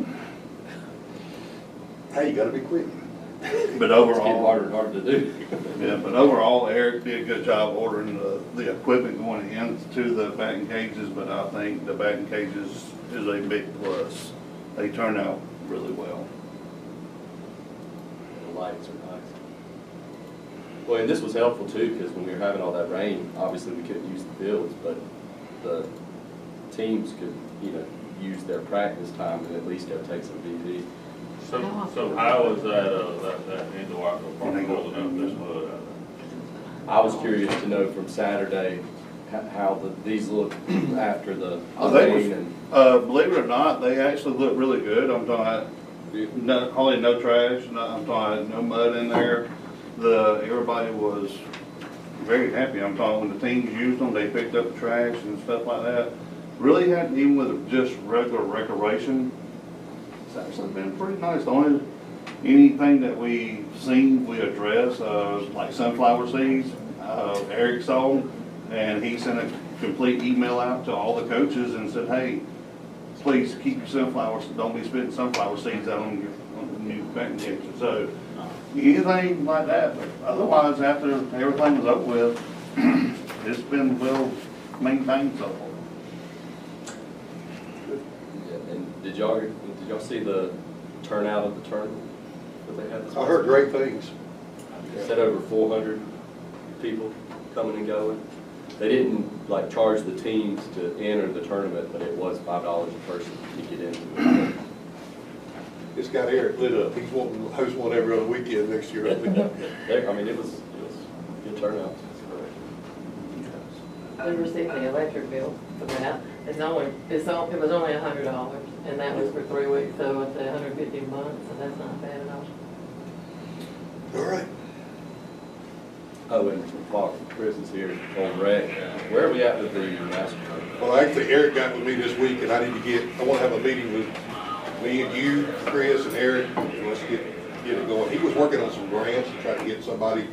Hey, you gotta be quick. But It's getting overall, harder and harder to do. yeah, but overall, Eric did a good job ordering the equipment going into the batting cages, but I think the batting cages is a big plus. They turn out really well. The lights are nice. Well, and this was helpful too, because when we were having all that rain, obviously we couldn't use the fields, but the teams could, use their practice time and at least go take some BP. So how is that indoor outdoor park holding up this mud out there? I was curious to know from Saturday how these look after the They rain was- and. Believe it or not, they actually look really good. I'm talking, hardly no trash, I'm talking no mud in there. Everybody was very happy. I'm talking when the teams used them, they picked up the trash and stuff like that. Really hadn't, even with just regular recreation, it's actually been pretty nice. The only, anything that we seen, we address, like sunflower seeds, Eric saw them, and he sent a complete email out to all the coaches and said, hey, please keep your sunflowers, don't be spitting sunflower seeds out on the new batting cages. So anything like that, but otherwise, after everything was over with, it's been well maintained so far. Did y'all see the turnout of the tournament that they had this I heard great things. They said over 400 people coming and going. They didn't like charge the teams to enter the tournament, but it was $5 a person to get into it. It's got Eric lit up. He's wanting to host one every other weekend next year, I think. I mean, it was a good turnout. We received the electric bill for that. It was only $100, and that was for 3 weeks, so it's $150 a month, so that's not bad at all. All right. Oh, and while Chris is here on rec, where are we at with the master? Well, actually, Eric got with me this week, and I want to have a meeting with me and you, Chris, and Eric. Let's get it going. He was working on some grants to try to get somebody,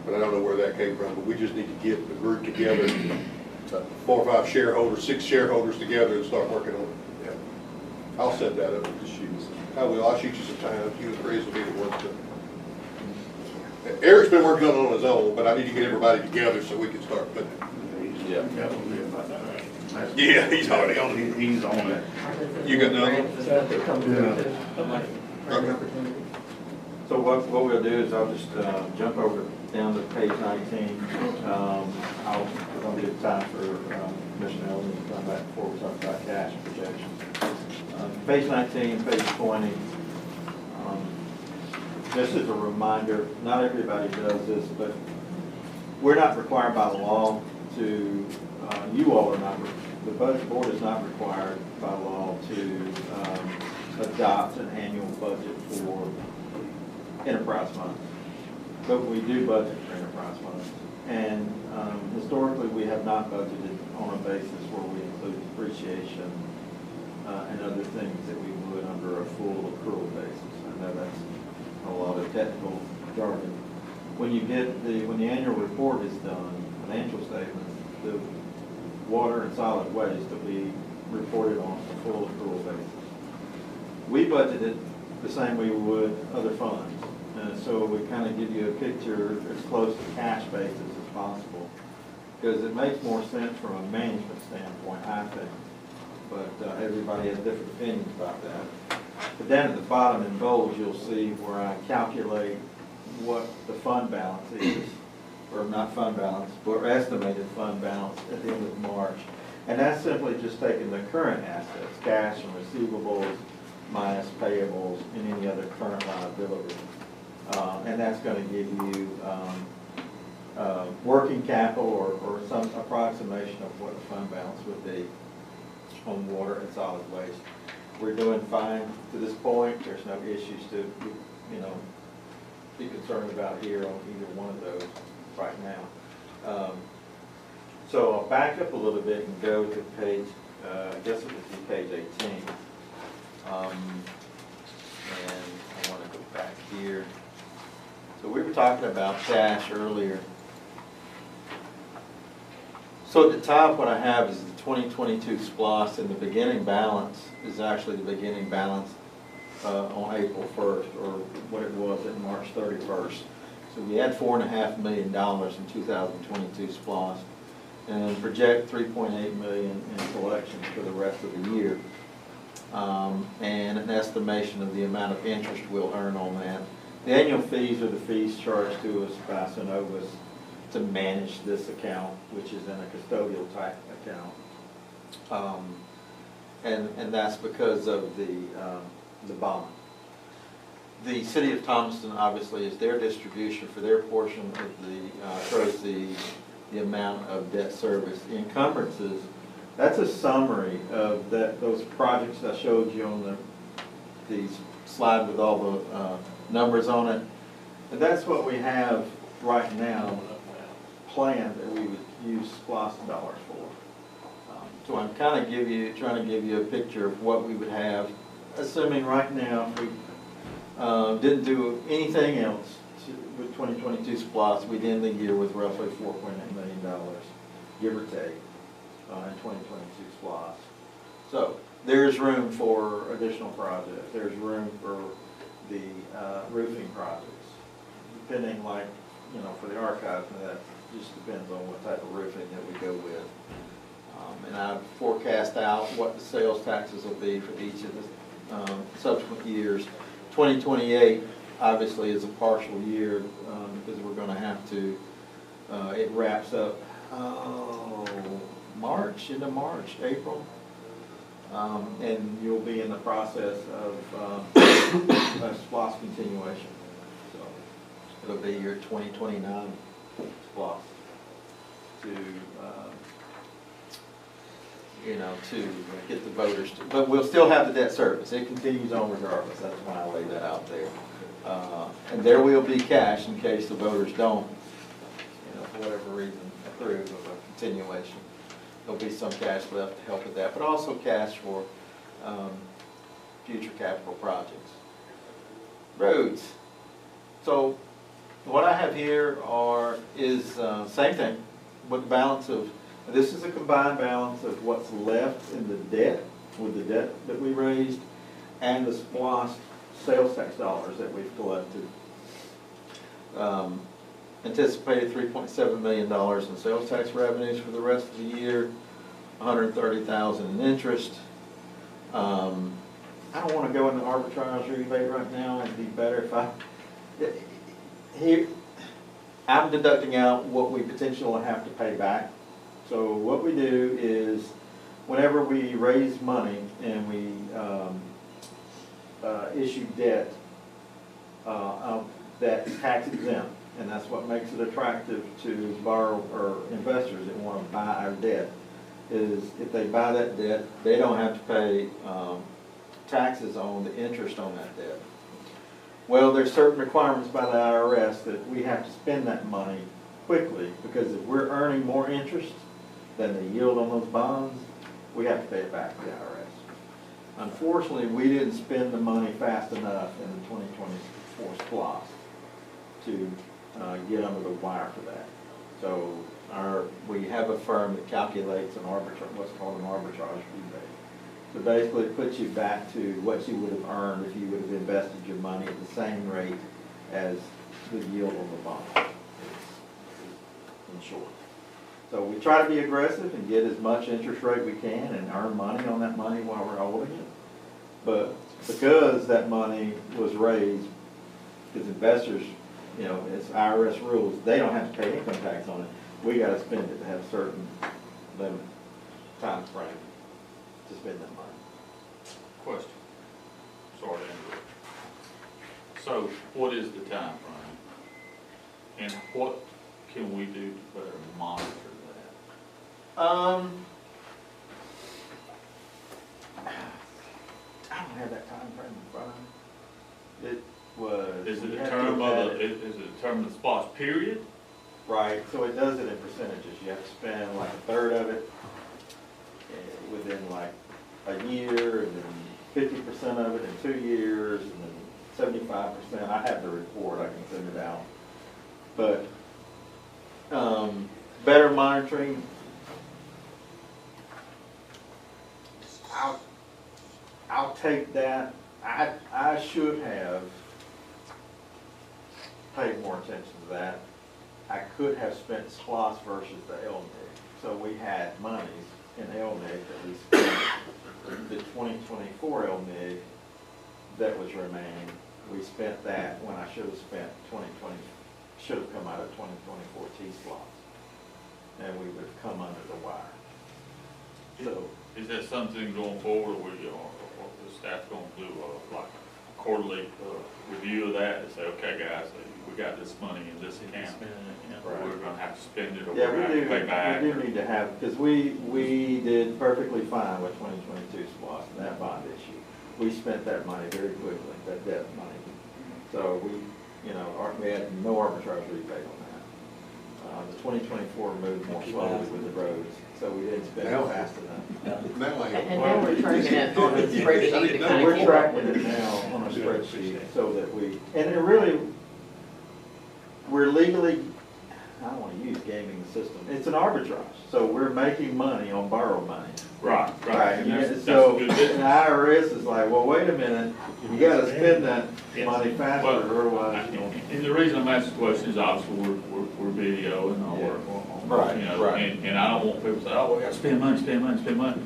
but I don't know where that came from. But we just need to get the group together, 4 or 5 shareholders, 6 shareholders together, and start working on it. Yeah. I'll set that up. Just shoot us. I will. I'll shoot you some time. You and Chris will be the ones to. Eric's been working on his own, but I need to get everybody together so we can start putting it. Yeah. Yeah, he's already on it. He's on it. You got another one? So what we'll do is I'll just jump over down to page 19. I'll give time for Commissioner Elton to come back before we talk about cash projections. Page 19, page 20. This is a reminder, not everybody does this, but we're not required by the law to, you all are not, the budget board is not required by law to adopt an annual budget for enterprise funds. But we do budget for enterprise funds. And historically, we have not budgeted on a basis where we include depreciation and other things that we would under a full accrual basis. I know that's a lot of technical jargon. When the annual report is done, financial statements, the water and solid waste will be reported on a full accrual basis. We budgeted the same way we would other funds. And so we kind of give you a picture as close to cash basis as possible, because it makes more sense from a management standpoint, I think. But everybody has different opinions about that. But down at the bottom in bold, you'll see where I calculate what the fund balance is, or not fund balance, but estimated fund balance at the end of March. And that's simply just taking the current assets, cash and receivables, minus payables, and any other current liability. And that's going to give you working capital or some approximation of what the fund balance would be on water and solid waste. We're doing fine to this point. There's no issues to, be concerned about here on either one of those right now. So I'll back up a little bit and go to page, I guess it would be page 18. And I want to go back here. So we were talking about cash earlier. So at the top, what I have is the 2022 SPLOST, and the beginning balance is actually the beginning balance on April 1st, or what it was at March 31st. So we had $4.5 million in 2022 SPLOST, and project $3.8 million in collections for the rest of the year, and an estimation of the amount of interest we'll earn on that. The annual fees are the fees charged to us by Synovus to manage this account, which is in a custodial type account, and that's because of the bond. The city of Thomaston obviously is their distribution for their portion of the proceeds, the amount of debt service. The encumbrances, that's a summary of those projects I showed you on the slide with all the numbers on it. And that's what we have right now planned that we would use SPLOST dollars for. So I'm kind of trying to give you a picture of what we would have, assuming right now if we didn't do anything else with 2022 SPLOST, we'd end the year with roughly $4.8 million, give or take, in 2022 SPLOST. So there's room for additional projects. There's room for the roofing projects, depending for the archives, and that just depends on what type of roofing that we go with. And I've forecast out what the sales taxes will be for each of the subsequent years. 2028 obviously is a partial year because we're going to have to, it wraps up March, into March, April. And you'll be in the process of a SPLOST continuation. So it'll be your 2029 SPLOST to, to get the voters, but we'll still have the debt service. It continues on regardless. That's why I laid that out there. And there will be cash in case the voters don't, for whatever reason, approve of a continuation. There'll be some cash left to help with that, but also cash for future capital projects. Roads. So what I have here is same thing, with the balance of, this is a combined balance of what's left in the debt, with the debt that we raised, and the SPLOST sales tax dollars that we've collected. Anticipated $3.7 million in sales tax revenues for the rest of the year, $130,000 in interest. I don't want to go into arbitrage rebate right now. It'd be better if I'm deducting out what we potentially have to pay back. So what we do is, whenever we raise money and we issue debt, that's tax exempt. And that's what makes it attractive to borrow or investors that want to buy our debt, is if they buy that debt, they don't have to pay taxes on the interest on that debt. Well, there's certain requirements by the IRS that we have to spend that money quickly, because if we're earning more interest than the yield on those bonds, we have to pay it back to the IRS. Unfortunately, we didn't spend the money fast enough in the 2024 SPLOST to get under the wire for that. So we have a firm that calculates what's called an arbitrage rebate. So basically it puts you back to what you would have earned if you would have invested your money at the same rate as the yield on the bond, in short. So we try to be aggressive and get as much interest rate we can and earn money on that money while we're holding it. But because that money was raised, because investors, it's IRS rules, they don't have to pay income tax on it. We got to spend it to have a certain limit, time frame to spend that money. Question. Sorry to interrupt. So what is the time frame? And what can we do to better monitor that? I don't have that time frame in front of me. It was. Is it a term of is it a term of the SPLOST period? Right, so it does it in percentages. You have to spend like a third of it within like a year, and then 50% of it in 2 years, and then 75%. I have the report, I can send it out. But better monitoring. I'll take that. I should have paid more attention to that. I could have spent SPLOST versus the LNIG. So we had monies in LNIG that we spent the 2024 LNIG that was remaining. We spent that when I should have spent 2020, should have come out of 2024 T-SPLOST. And we would have come under the wire. So, is that something going forward where the staff going to do like a quarterly review of that and say, okay guys, we got this money in this account, right, we're going to have to spend it, or yeah, we're going to have to pay back? We do need to have, because we did perfectly fine with 2022 SPLOST and that bond issue. We spent that money very quickly, that debt money. So we had no arbitrage rebate on that. The 2024 moved more slowly with the roads, so we didn't spend it fast enough. And now we're tracking it on a spreadsheet to kind of We're keep tracking it now on a spreadsheet so that we're legally, I don't wanna use gaming the system, it's an arbitrage, so we're making money on borrowed money. Right, right. And that's So, a good and business. the IRS is like, well, wait a minute, you gotta spend that money faster, Well, otherwise you don't. And the reason I'm asking the question is obviously we're video and all work on, Right, you know, right. and I don't want people to say, oh, we gotta spend money, spend money, spend money.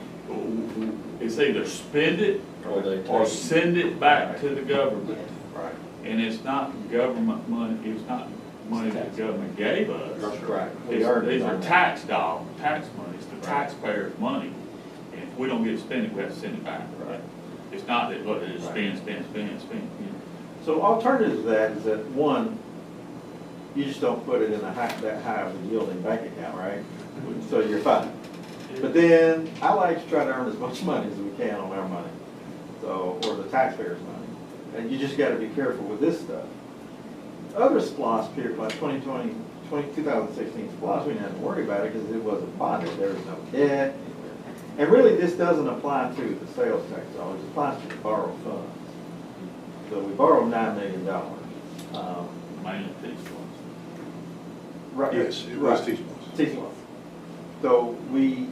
It's either spend it Or they or take- send it back to the government. Right. And it's not government money, it's not money that the government gave us. Right. These are tax dollars, tax money, it's the taxpayers' money. And if we don't get to spend it, we have to send it back. Right. It's not that, look, it's spend, spend, spend, spend. So alternative to that is that, one, you just don't put it in that high of a yielding bank account, right? So you're fine. But then, I like to try to earn as much money as we can on our money, so, or the taxpayers' money. And you just gotta be careful with this stuff. Other SPOS period, like 2016 SPOS, we didn't have to worry about it because it wasn't bonded, there was no debt. And really, this doesn't apply to the sales tax dollars, it applies to the borrowed funds. So we borrowed $9 million. Mainly these ones. Right. Yes, it was T-SPOS. T-SPOS. So we,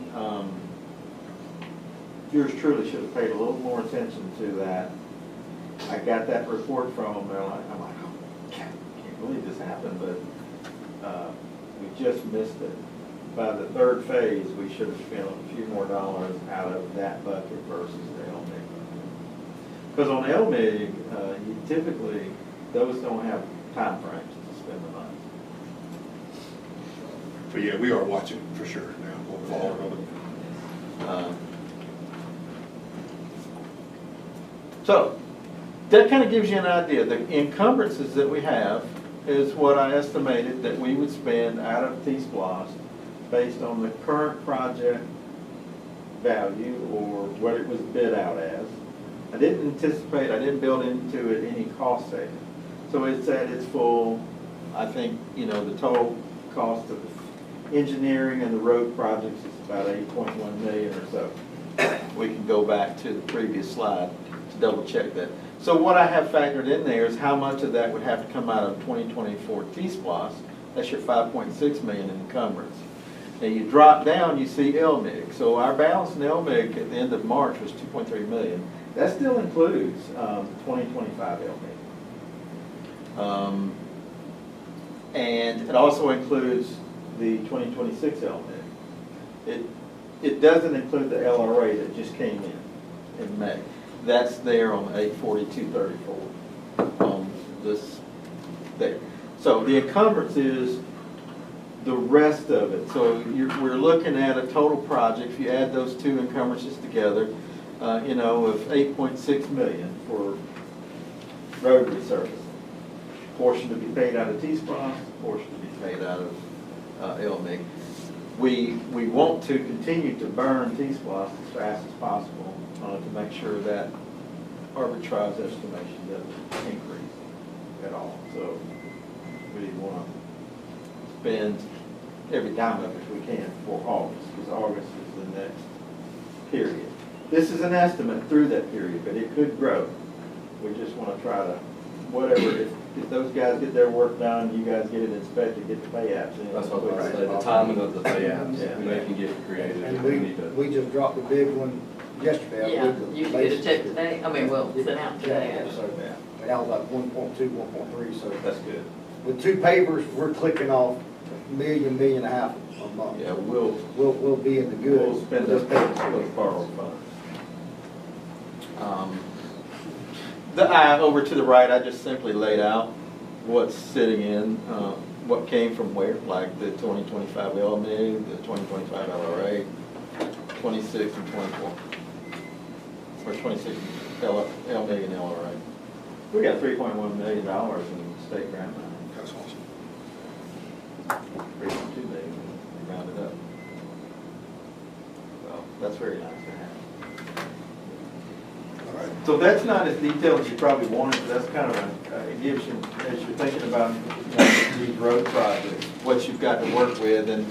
yours truly should have paid a little more attention to that. I got that report from them, I'm like, oh, can't believe this happened, but we just missed it. By the third phase, we should have spent a few more dollars out of that bucket versus the LMIG. Because on LMIG, you typically, those don't have time frames to spend the money. But yeah, we are watching for sure now, we'll follow on it. So, that kind of gives you an idea. The encumbrances that we have is what I estimated that we would spend out of T-SPOS based on the current project value or what it was bid out as. I didn't anticipate, I didn't build into it any cost savings. So it's at its full, I think, you know, the total cost of the engineering and the road projects is about 8.1 million or so. We can go back to the previous slide to double check that. So what I have factored in there is how much of that would have to come out of 2024 T-SPOS. That's your 5.6 million in encumbrance. Now you drop down, you see LMIG. So our balance in LMIG at the end of March was 2.3 million. That still includes 2025 LMIG. And it also includes the 2026 LMIG. It doesn't include the LRA that just came in May. That's there on 84234 on this there. So the encumbrance is the rest of it. So we're looking at a total project, if you add those two encumbrances together, you know, of 8.6 million for road resurfacing. Portion to be paid out of T-SPOS, portion to be paid out of LMIG. We want to continue to burn T-SPOS as fast as possible to make sure that arbitrage estimation doesn't increase at all. So we want to spend every dime of it we can for August, because August is the next period. This is an estimate through that period, but it could grow. We just want to try to, whatever, if those guys get their work done, you guys get it inspected, get the pay apps in. That's what I say, the timing of the payouts, Yeah. they can get creative. And if we need to. we just dropped a big one yesterday. Yeah, you can get a check today, I mean, well, sent out today. So, that was like 1.2, 1.3, so That's good. with two pavers, we're clicking off $1.5 million a month. Yeah, we'll We'll be in the good. We'll spend those borrowed funds. Over to the right, I just simply laid out what's sitting in, what came from where, like the 2025 LMIG, the 2025 LRA, 26 and 24. Or 26 LMIG and LRA. We got $3.1 million in state grant money. That's awesome. 3.2 million, we rounded up. So that's very nice to have. All right. So that's not as detailed as you probably wanted, but that's kind of it gives you, as you're thinking about, you know, these road projects, what you've got to work with, and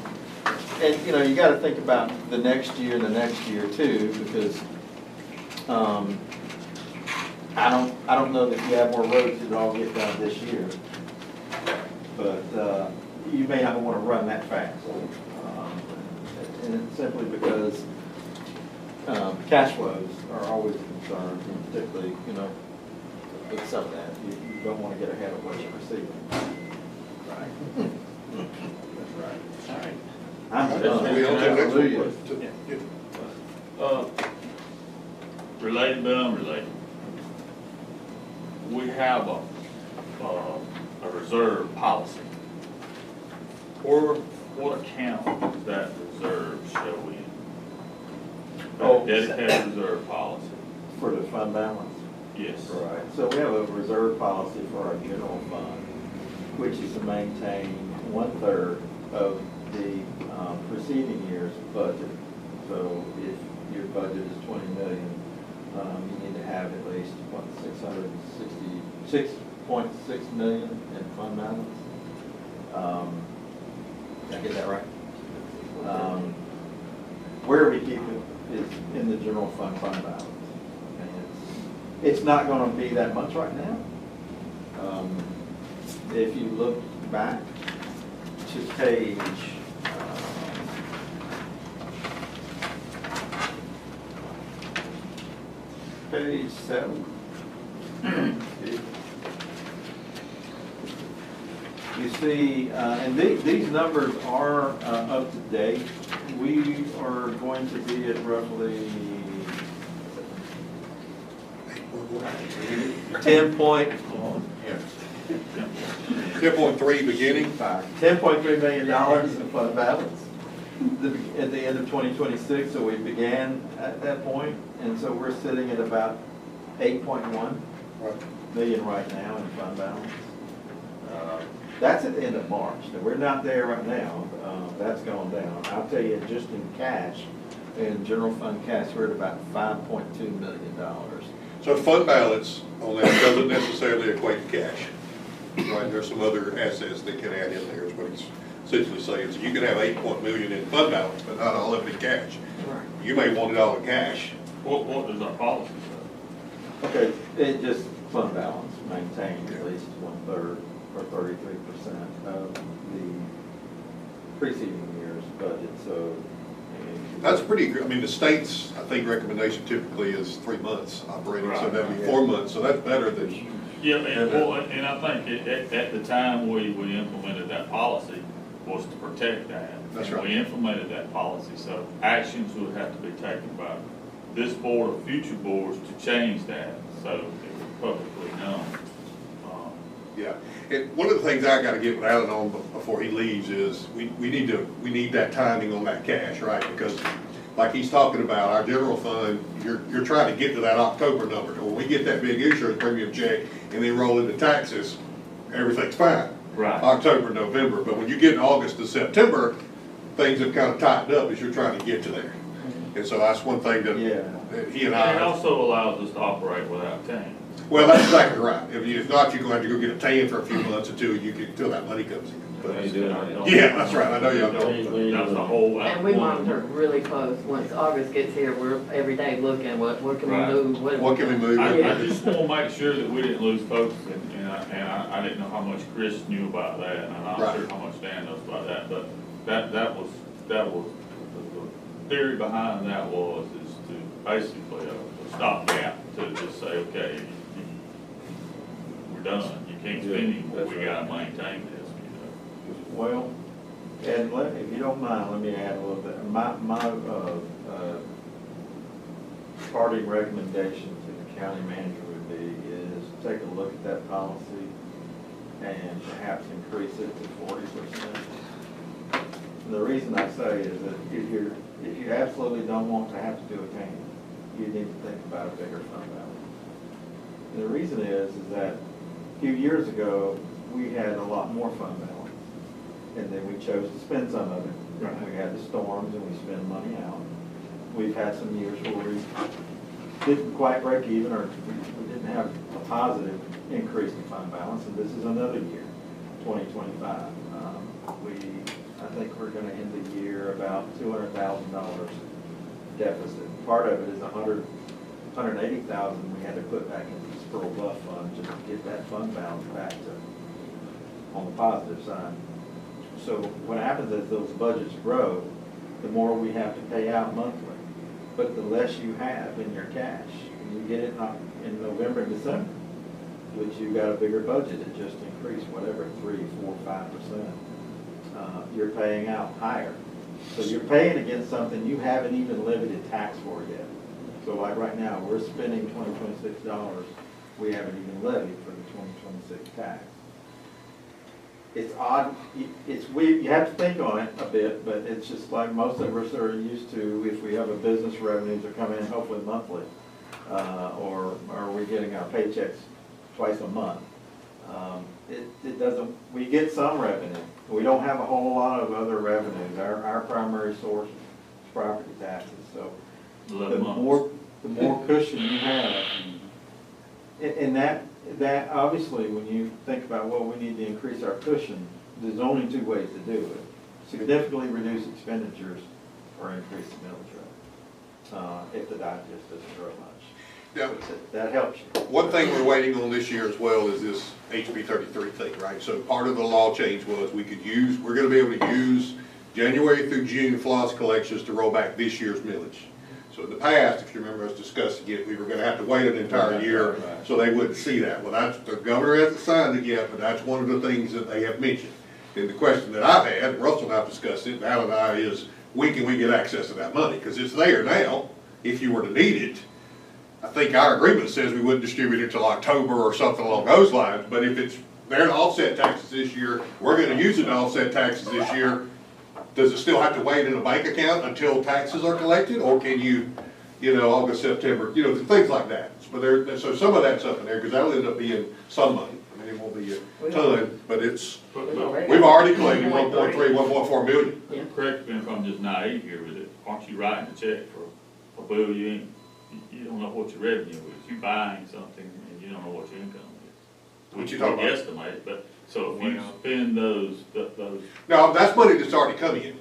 you know, you got to think about the next year and the next year too, because I don't know that you have more roads that all get done this year, but you may not want to run that fast. And it's simply because cash flows are always a concern, and particularly, with some of that. You don't want to get ahead of what you're receiving. Right. That's right. All right. I'm done. We on to the next one. Hallelujah. Related but unrelated. We have a reserve policy. What account does that reserve show in? Oh, Dedicated reserve policy. For the fund balance? Yes. Right. So we have a reserve policy for our general fund, which is to maintain 1/3 of the preceding year's budget. So if your budget is 20 million, you need to have at least, what, 6.6 million in fund balance. Did I get that right? Where we keep it is in the general fund balance. And it's not going to be that much right now. If you look back to page page 7. You see, and these numbers are up to date. We are going to be at roughly 10.3 beginning. $10.3 million in fund balance at the end of 2026. So we began at that point, and so we're sitting at about 8.1 million right now in fund balance. That's at the end of March. Now, we're not there right now. That's gone down. I'll tell you, just in cash, in general fund cash, we're at about $5.2 million. So fund balance on that doesn't necessarily equate to cash. Right, there's some other assets that can add in there, is what he's essentially saying. So you can have 8 million in fund balance, but not all of it in cash. You may want it all in cash. What does our policy say? Okay, it just fund balance, maintain at least 1/3 or 33% of the preceding year's budget. So That's pretty good. I mean, the state's, I think, recommendation typically is 3 months operating, so Right. that'd be 4 months. So that's better than. Yeah, and I think at the time we implemented that policy was to protect that. That's And right. we implemented that policy, so actions would have to be taken by this board or future boards to change that, so it was publicly known. Yeah, and one of the things I gotta get with Alan on before he leaves is, we need that timing on that cash, right? Because like he's talking about, our general fund, you're trying to get to that October number. When we get that big insurance premium check and then roll into taxes, everything's fine. Right. October, November, but when you get in August to September, things have kind of tightened up as you're trying to get to there. And so that's one thing that he and And it I. also allows us to operate without tan. Well, that's exactly right. If not, you're going to have to go get a tan for a few months until that money comes in. Yeah, that's right. I know y'all don't. That's the whole. And we monitor really close. Once August gets here, we're every day looking, what can we Right. move? What can we move? I just want to make sure that we didn't lose focus, and I didn't know how much Chris knew about that, and I'm not Right. sure how much Dan knows about that, but that was, the theory behind that is to basically a stopgap to just say, okay, we're done, you can't spend anymore, we gotta maintain this, Well, and if you don't mind, let me add a little bit. My parting recommendation to the county manager would be is take a look at that policy and perhaps increase it to 40%. The reason I say is that if you absolutely don't want to have to do a tan, you need to think about a bigger fund balance. And the reason is that a few years ago, we had a lot more fund balance. And then we chose to spend some of it. We had the storms and we spent money out. We've had some years where we didn't quite break even, or we didn't have a positive increase in fund balance, and this is another year, 2025. I think we're gonna end the year about $200,000 deficit. Part of it is $180,000 we had to put back into the Spurl Bluff Fund just to get that fund balance back to on the positive side. So what happens is those budgets grow, the more we have to pay out monthly. But the less you have in your cash, you get it in November and December, which you've got a bigger budget, it just increased whatever, 3, 4, 5%. You're paying out higher. So you're paying against something you haven't even levied tax for yet. So like right now, we're spending $2026, we haven't even levied for the 2026 tax. It's odd, you have to think on it a bit, but it's just like most of us are used to, if we have a business, revenues are coming in hopefully monthly, or are we getting our paychecks twice a month. It doesn't, we get some revenue. We don't have a whole lot of other revenues. Our primary source is property taxes, so the more cushion you have, and that obviously, when you think about, well, we need to increase our cushion, there's only two ways to do it. Significantly reduce expenditures or increase the millage rate, if the digest doesn't grow much. Yeah. That helps you. One thing we're waiting on this year as well is this HB 33 thing, right? So part of the law change was we're gonna be able to use January through June floss collections to roll back this year's millage. So in the past, if you remember us discussing it, we were gonna have to wait an entire year so they wouldn't see that. Well, the governor hasn't signed it yet, but that's one of the things that they have mentioned. And the question that I've had, Russell and I've discussed it, and Al and I, is when can we get access to that money? Because it's there now, if you were to need it. I think our agreement says we wouldn't distribute it till October or something along those lines, but if it's there to offset taxes this year, we're gonna use it to offset taxes this year, does it still have to wait in a bank account until taxes are collected, or can you, August, September, things like that. But so some of that's up in there, because that'll end up being some money. I mean, it won't be a ton, but we've already collected 1.3, 1.4 million. Yeah. Correct me if I'm just naive here with it, aren't you writing a check for a bill you don't know what your revenue is, you're buying something and you don't know what your income is. What you talking about? Estimate, but, so if you spend those. No, that's money that's already come in.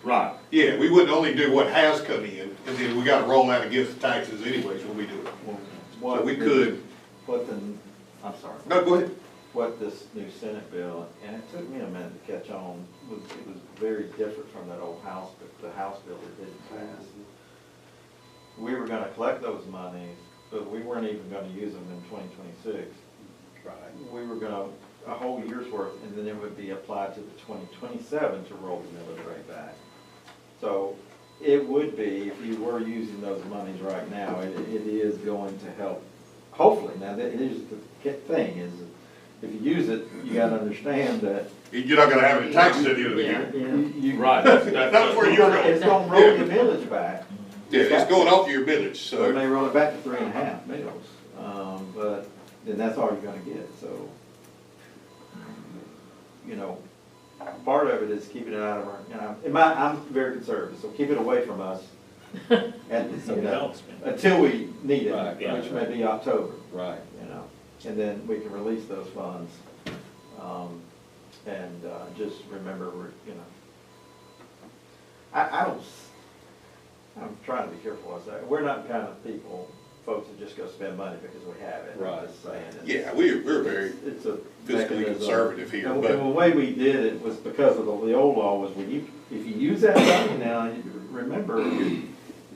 Right. Yeah, we wouldn't only do what has come in, and then we gotta roll that against the taxes anyways when we do it. So we could. I'm sorry. No, go ahead. What this new Senate bill, and it took me a minute to catch on, it was very different from that old House, the House bill that didn't pass. We were gonna collect those monies, but we weren't even gonna use them in 2026. Right. We were gonna, a whole year's worth, and then it would be applied to the 2027 to roll the millage rate back. So it would be, if you were using those monies right now, it is going to help, hopefully. Now, here's the thing is, if you use it, you gotta understand that. You're not gonna have any taxes at the end of the year. Right. That's where you're going. It's gonna roll your millage back. Yeah, it's going off your millage, so. It may roll it back to 3.5 mils, but then that's all you're gonna get, so. Part of it is keeping it out of our, I'm very conservative, so keep it away from us. Until we need it, Right, which may be October. Right. And then we can release those funds. And just remember, I'm trying to be careful what I say. We're not the kind of folks that just go spend money because we have it. Right. I'm just saying. Yeah, we're very It's a fiscally mechanism. conservative here, And but. the way we did it was because of the old law was if you use that money now, remember,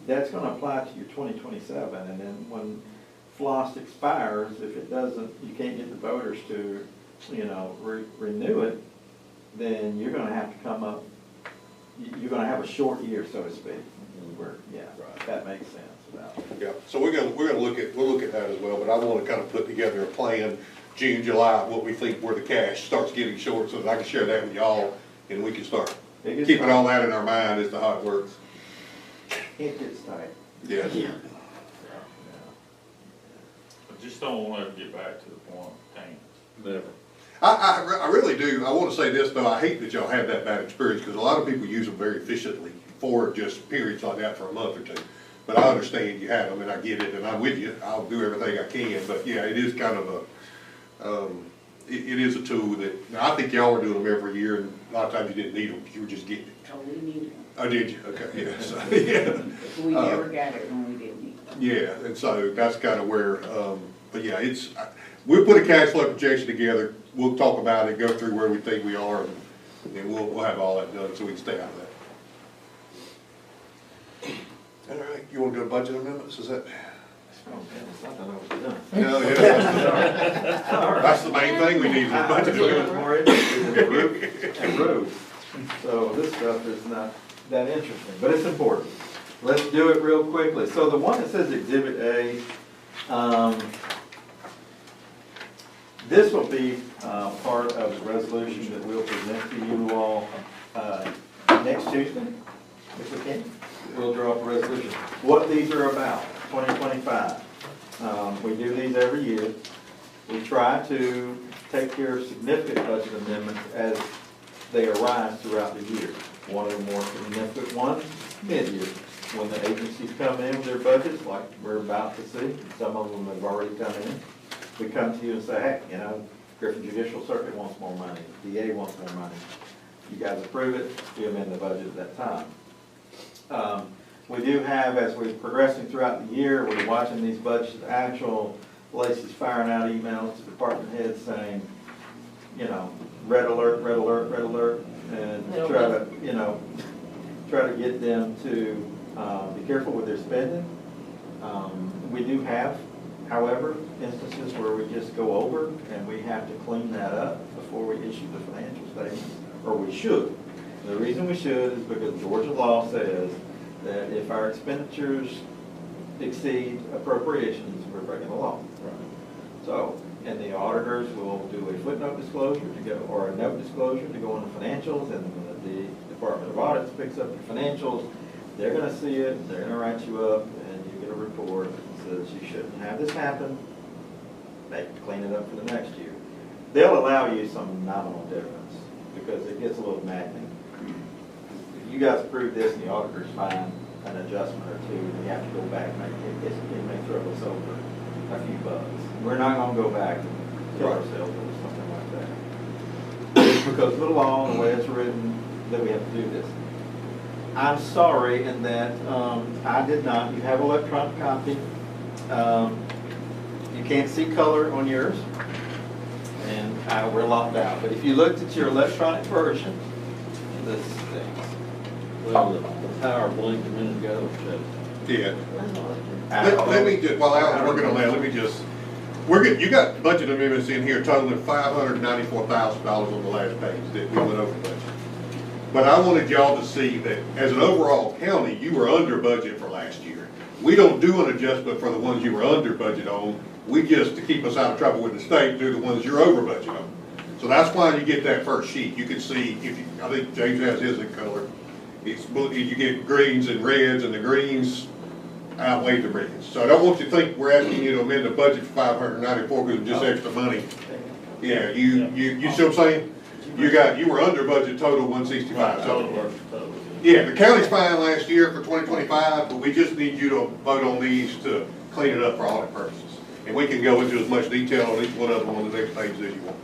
that's gonna apply to your 2027, and then when FLOST expires, if it doesn't, you can't get the voters to, renew it, then you're gonna have to come up, you're gonna have a short year, so to speak. That makes sense about it. Yeah, so we'll look at that as well, but I wanna kind of put together a plan, June, July, what we think where the cash starts getting short, so that I can share that with y'all, and we can start keeping all that in our mind as to how it works. It gets tight. Yes. I just don't want to get back to the point of payments. Never. I really do. I want to say this, though. I hate that y'all have that bad experience, because a lot of people use them very efficiently for just periods like that for a month or two. But I understand you have them, and I get it, and I'm with you. I'll do everything I can. But yeah, it is kind of it is a tool that, now, I think y'all were doing them every year, and a lot of times you didn't need them, you were just getting it. Oh, we needed them. Oh, did you? Okay, yeah. So, yeah. We never got it when we didn't need them. Yeah, and so that's kind of where, but yeah, we'll put a cash flow projection together. We'll talk about it, go through where we think we are, and And we'll have all that done so we can stay out of that. All right, you wanna do a budget amendments, is that? No, yeah, that's the main thing we need is a I budget was looking amendment. more interested in roof and roads, so this stuff is not that interesting, but it's important. Let's do it real quickly. So the one that says Exhibit A, this will be part of the resolution that we'll present to you all next Tuesday, if we can. We'll draw up a resolution. What these are about, 2025. We do these every year. We try to take care of significant budget amendments as they arise throughout the year. One of the more significant ones, mid-year, when the agencies come in with their budgets, like we're about to see. Some of them have already come in. We come to you and say, hey, you know, Griffin Judicial Circuit wants more money, DA wants more money. You guys approve it, we amend the budget at that time. We do have, as we're progressing throughout the year, we're watching these budgets actual. Lacey's firing out emails to department heads saying, you know, red alert, red alert, red alert, and try to, you know, try to get them to be careful with their spending. We do have, however, instances where we just go over and we have to clean that up before we issue the financial statements, or we should. The reason we should is because Georgia law says that if our expenditures exceed appropriations, we're breaking the law. So, and the auditors will do a footnote disclosure to go, or a note disclosure to go on the financials, and when the Department of Audits picks up your financials, they're gonna see it, they're gonna write you up, and you get a report that says you shouldn't have this happen. They can clean it up for the next year. They'll allow you some nominal difference, because it gets a little maddening. If you guys approve this and the auditors find an adjustment or two, then you have to go back, and it may throw us over a few bucks. We're not gonna go back and kill ourselves or something like that. Because of the law, the way it's written, that we have to do this. I'm sorry in that I did not, you have electronic copy. You can't see color on yours, and we're locked out. But if you looked at your electronic version, this thing. Well, the power blinked a minute ago, so. Yeah. Let me just, while Alan's working on that, let me just, you got budget amendments in here totaling $594,000 on the last page that we went over budget. But I wanted y'all to see that as an overall county, you were under budget for last year. We don't do an adjustment for the ones you were under budget on. We just, to keep us out of trouble with the state, do the ones you're over budget on. So that's why you get that first sheet. You can see, I think James has his in color. You get greens and reds, and the greens outweigh the reds. So I don't want you to think we're asking you to amend the budget for 594 because it's just extra money. Yeah, you see what I'm saying? You were under budget total 165. So, yeah, the county's fine last year for 2025, but we just need you to vote on these to clean it up for audit purposes. And we can go into as much detail on each one of them on the next page as you want.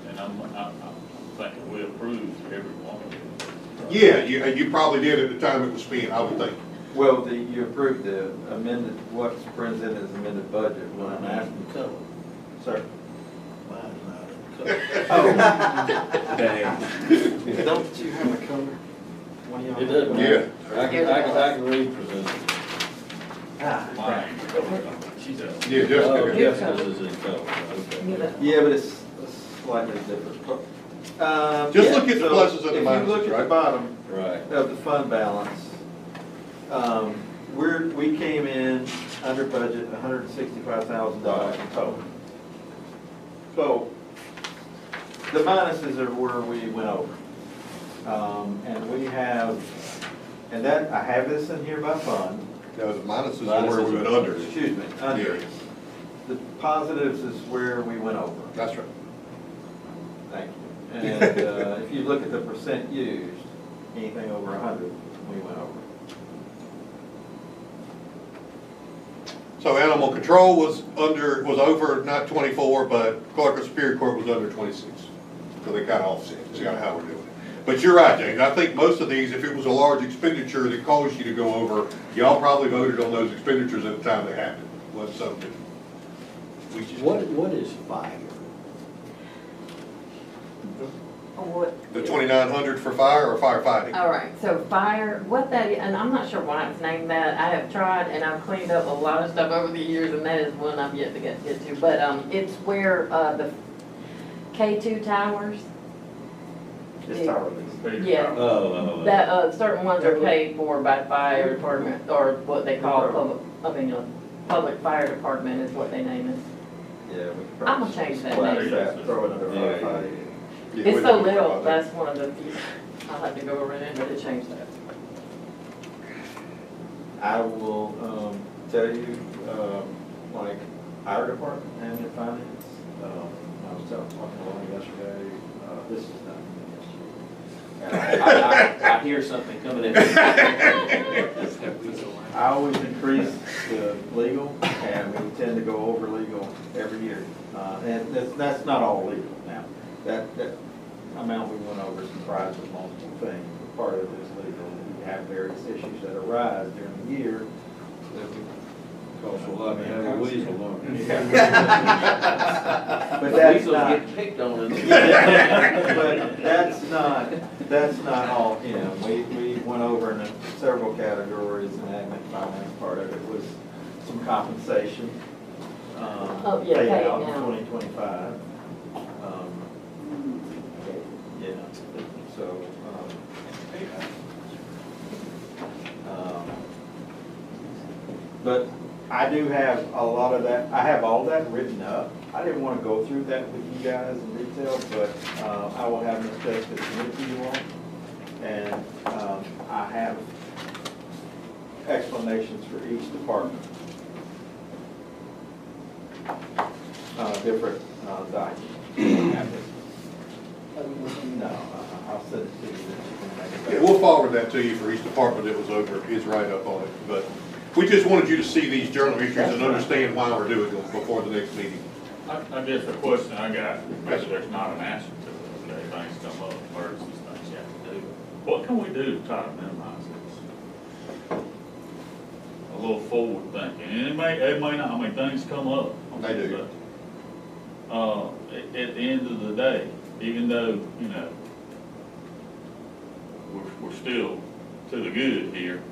And I'm thinking we approved every one of them. Yeah, you probably did at the time it was spent, I would think. Well, you approved the amended, what's presented as amended budget, when I'm asking Color. sir. Mine's not in color. Oh. Dang. Don't you have a color? One of y'all It doesn't Yeah. matter. I can read present. Ah, Mine. She does. Yeah, Oh, Jessica. Jessica's is in color, okay. yeah, but it's slightly different. Just look at the pluses and the If you minuses, look at the right? bottom Right. of the fund balance, we came in under budget $165,000 in total. So the minuses are where we went over. And we have, and that, I have this in here by fund. No, the minuses are where we went under. Excuse me, under. Yeah. The positives is where we went over. That's right. Thank you. And if you look at the percent used, anything over 100, we went over. So animal control was over, not 24, but clerk of Superior Court was under 26. So they kind of offset, see how we're doing it. But you're right, James, I think most of these, if it was a large expenditure that caused you to go over, y'all probably voted on those expenditures at the time they happened. Wasn't something we just. What is fire? What? The 2,900 for fire or firefighting? All right, so fire, what that, and I'm not sure why it's named that. I have tried and I've cleaned up a lot of stuff over the years, and that is one I've yet to get to. But it's where the K2 towers. It's tower lease. Yeah. Oh, That, certain ones are paid for by fire department, or what they call public fire department is what they name it. Yeah, we could I'm probably gonna change that splash name. that, throw it under firefighting. Yeah, It's we so don't little, about that. that's one of the few, I'll have to go over and change that. I will, tell you, like, our department and your finance, I was talking to one yesterday, this is not I hear something coming in. I always increase the legal, and we tend to go over legal every year. And that's not all legal now. That amount we went over is comprised of multiple things. Part of it is legal. We have various issues that arise during the year that we costs a lot to have a weasel, don't it? But that's Weasels not, get picked on. but that's not all him. We went over in several categories, and admin finance part of it was some compensation. Paid out in 2025. Yeah, so, but I do have a lot of that, I have all that written up. I didn't want to go through that with you guys in detail, but I will have Ms. Jessica submit to you all. And I have explanations for each department. Different documents. No, I'll send it to you. Yeah, we'll forward that to you for each department that was over his write-up on it. But we just wanted you to see these journal entries and understand why we're doing them before the next meeting. I guess the question I got, maybe there's not an answer to it, okay, things come up, emergencies, things you have to do. What can we do to try to minimize this? A little forward thinking, and it may not, I mean, things come up. They do. But, at the end of the day, even though, you know, we're still to the good here,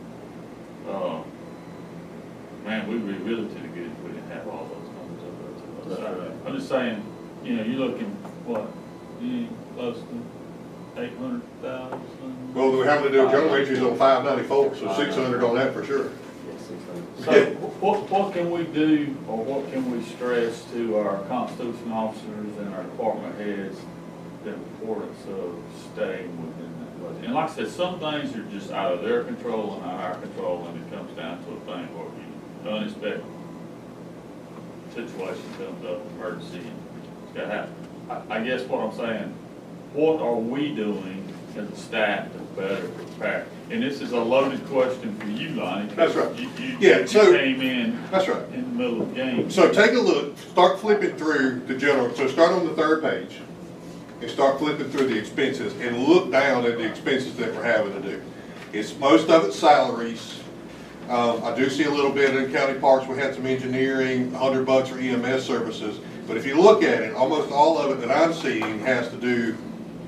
man, we'd be really to the good if we didn't have all those numbers up there to us. Right. I'm just saying, you know, you're looking, what, close to 800,000? Well, we're having to do journal entries on 594, so 600 on that for sure. So what can we do, or what can we stress to our constitutional officers and our department heads, the importance of staying within that budget? And like I said, some things are just out of their control and out of our control, and it comes down to a thing where you unexpected situation comes up, emergency, and it's gotta happen. I guess what I'm saying, what are we doing as a staff to better prepare? And this is a loaded question for you, Lonnie. That's right. You So came in. That's right. In the middle of the game. So take a look, start flipping through the general, so start on the third page and start flipping through the expenses and look down at the expenses that we're having to do. It's, most of it's salaries. I do see a little bit in county parks, we had some engineering, $100 for EMS services. But if you look at it, almost all of it that I'm seeing has to do,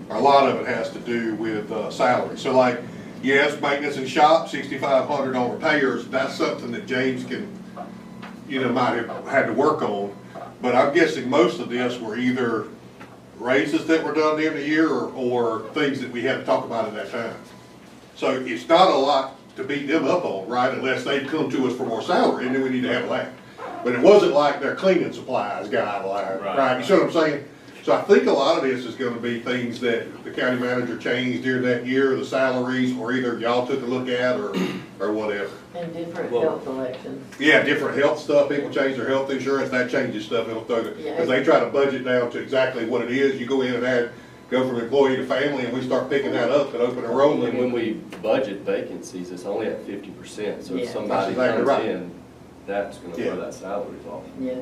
or a lot of it has to do with salary. So like, yes, maintenance and shop, $6,500 on repairs, that's something that James can, you know, might have had to work on. But I'm guessing most of this were either raises that were done during the year or things that we had to talk about at that time. So it's not a lot to beat them up on, right, unless they come to us for more salary, and then we need to have that. But it wasn't like their cleaning supplies got out of line, right? You see what I'm saying? So I think a lot of this is gonna be things that the county manager changed during that year, the salaries, or either y'all took a look at or whatever. And different health elections. Yeah, different health stuff, people change their health insurance, that changes stuff, because they try to budget down to exactly what it is. You go in and add, go from employee to family, and we start picking that up and open enrollment. When we budget vacancies, it's only at 50%, so if Yeah. somebody That's exactly comes right. in, that's gonna Yeah. throw that salaries off. Yes.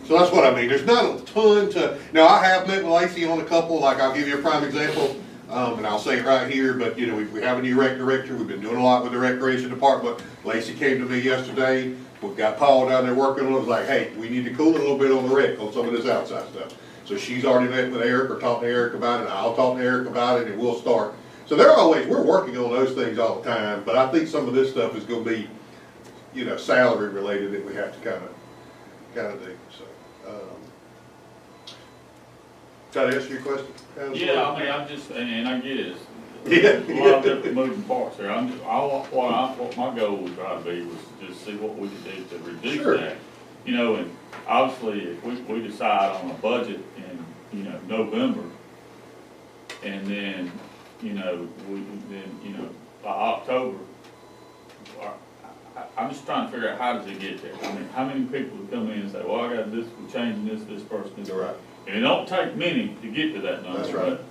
So that's what I mean, there's not a ton to, now I have met with Lacey on a couple, like I'll give you a prime example, and I'll say it right here, but you know, we have a new rec director, we've been doing a lot with the recreation department. Lacey came to me yesterday, we've got Paul down there working on it, was like, hey, we need to cool it a little bit on the rec, on some of this outside stuff. So she's already met with Eric, or talked to Eric about it, I'll talk to Eric about it, and we'll start. So we're working on those things all the time, but I think some of this stuff is gonna be, salary related that we have to kinda do, so. Try to answer your question? Yeah, I mean, I'm just, and I get it. Yeah. A lot of different moving parts there. What my goal would try to be was just see what we could do to reduce Sure. that. And obviously, if we decide on a budget in, November, and then, by October, I'm just trying to figure out how does it get there? I mean, how many people would come in and say, well, I got this, we're changing this person. Right. And it don't take many to get to that number. That's right. But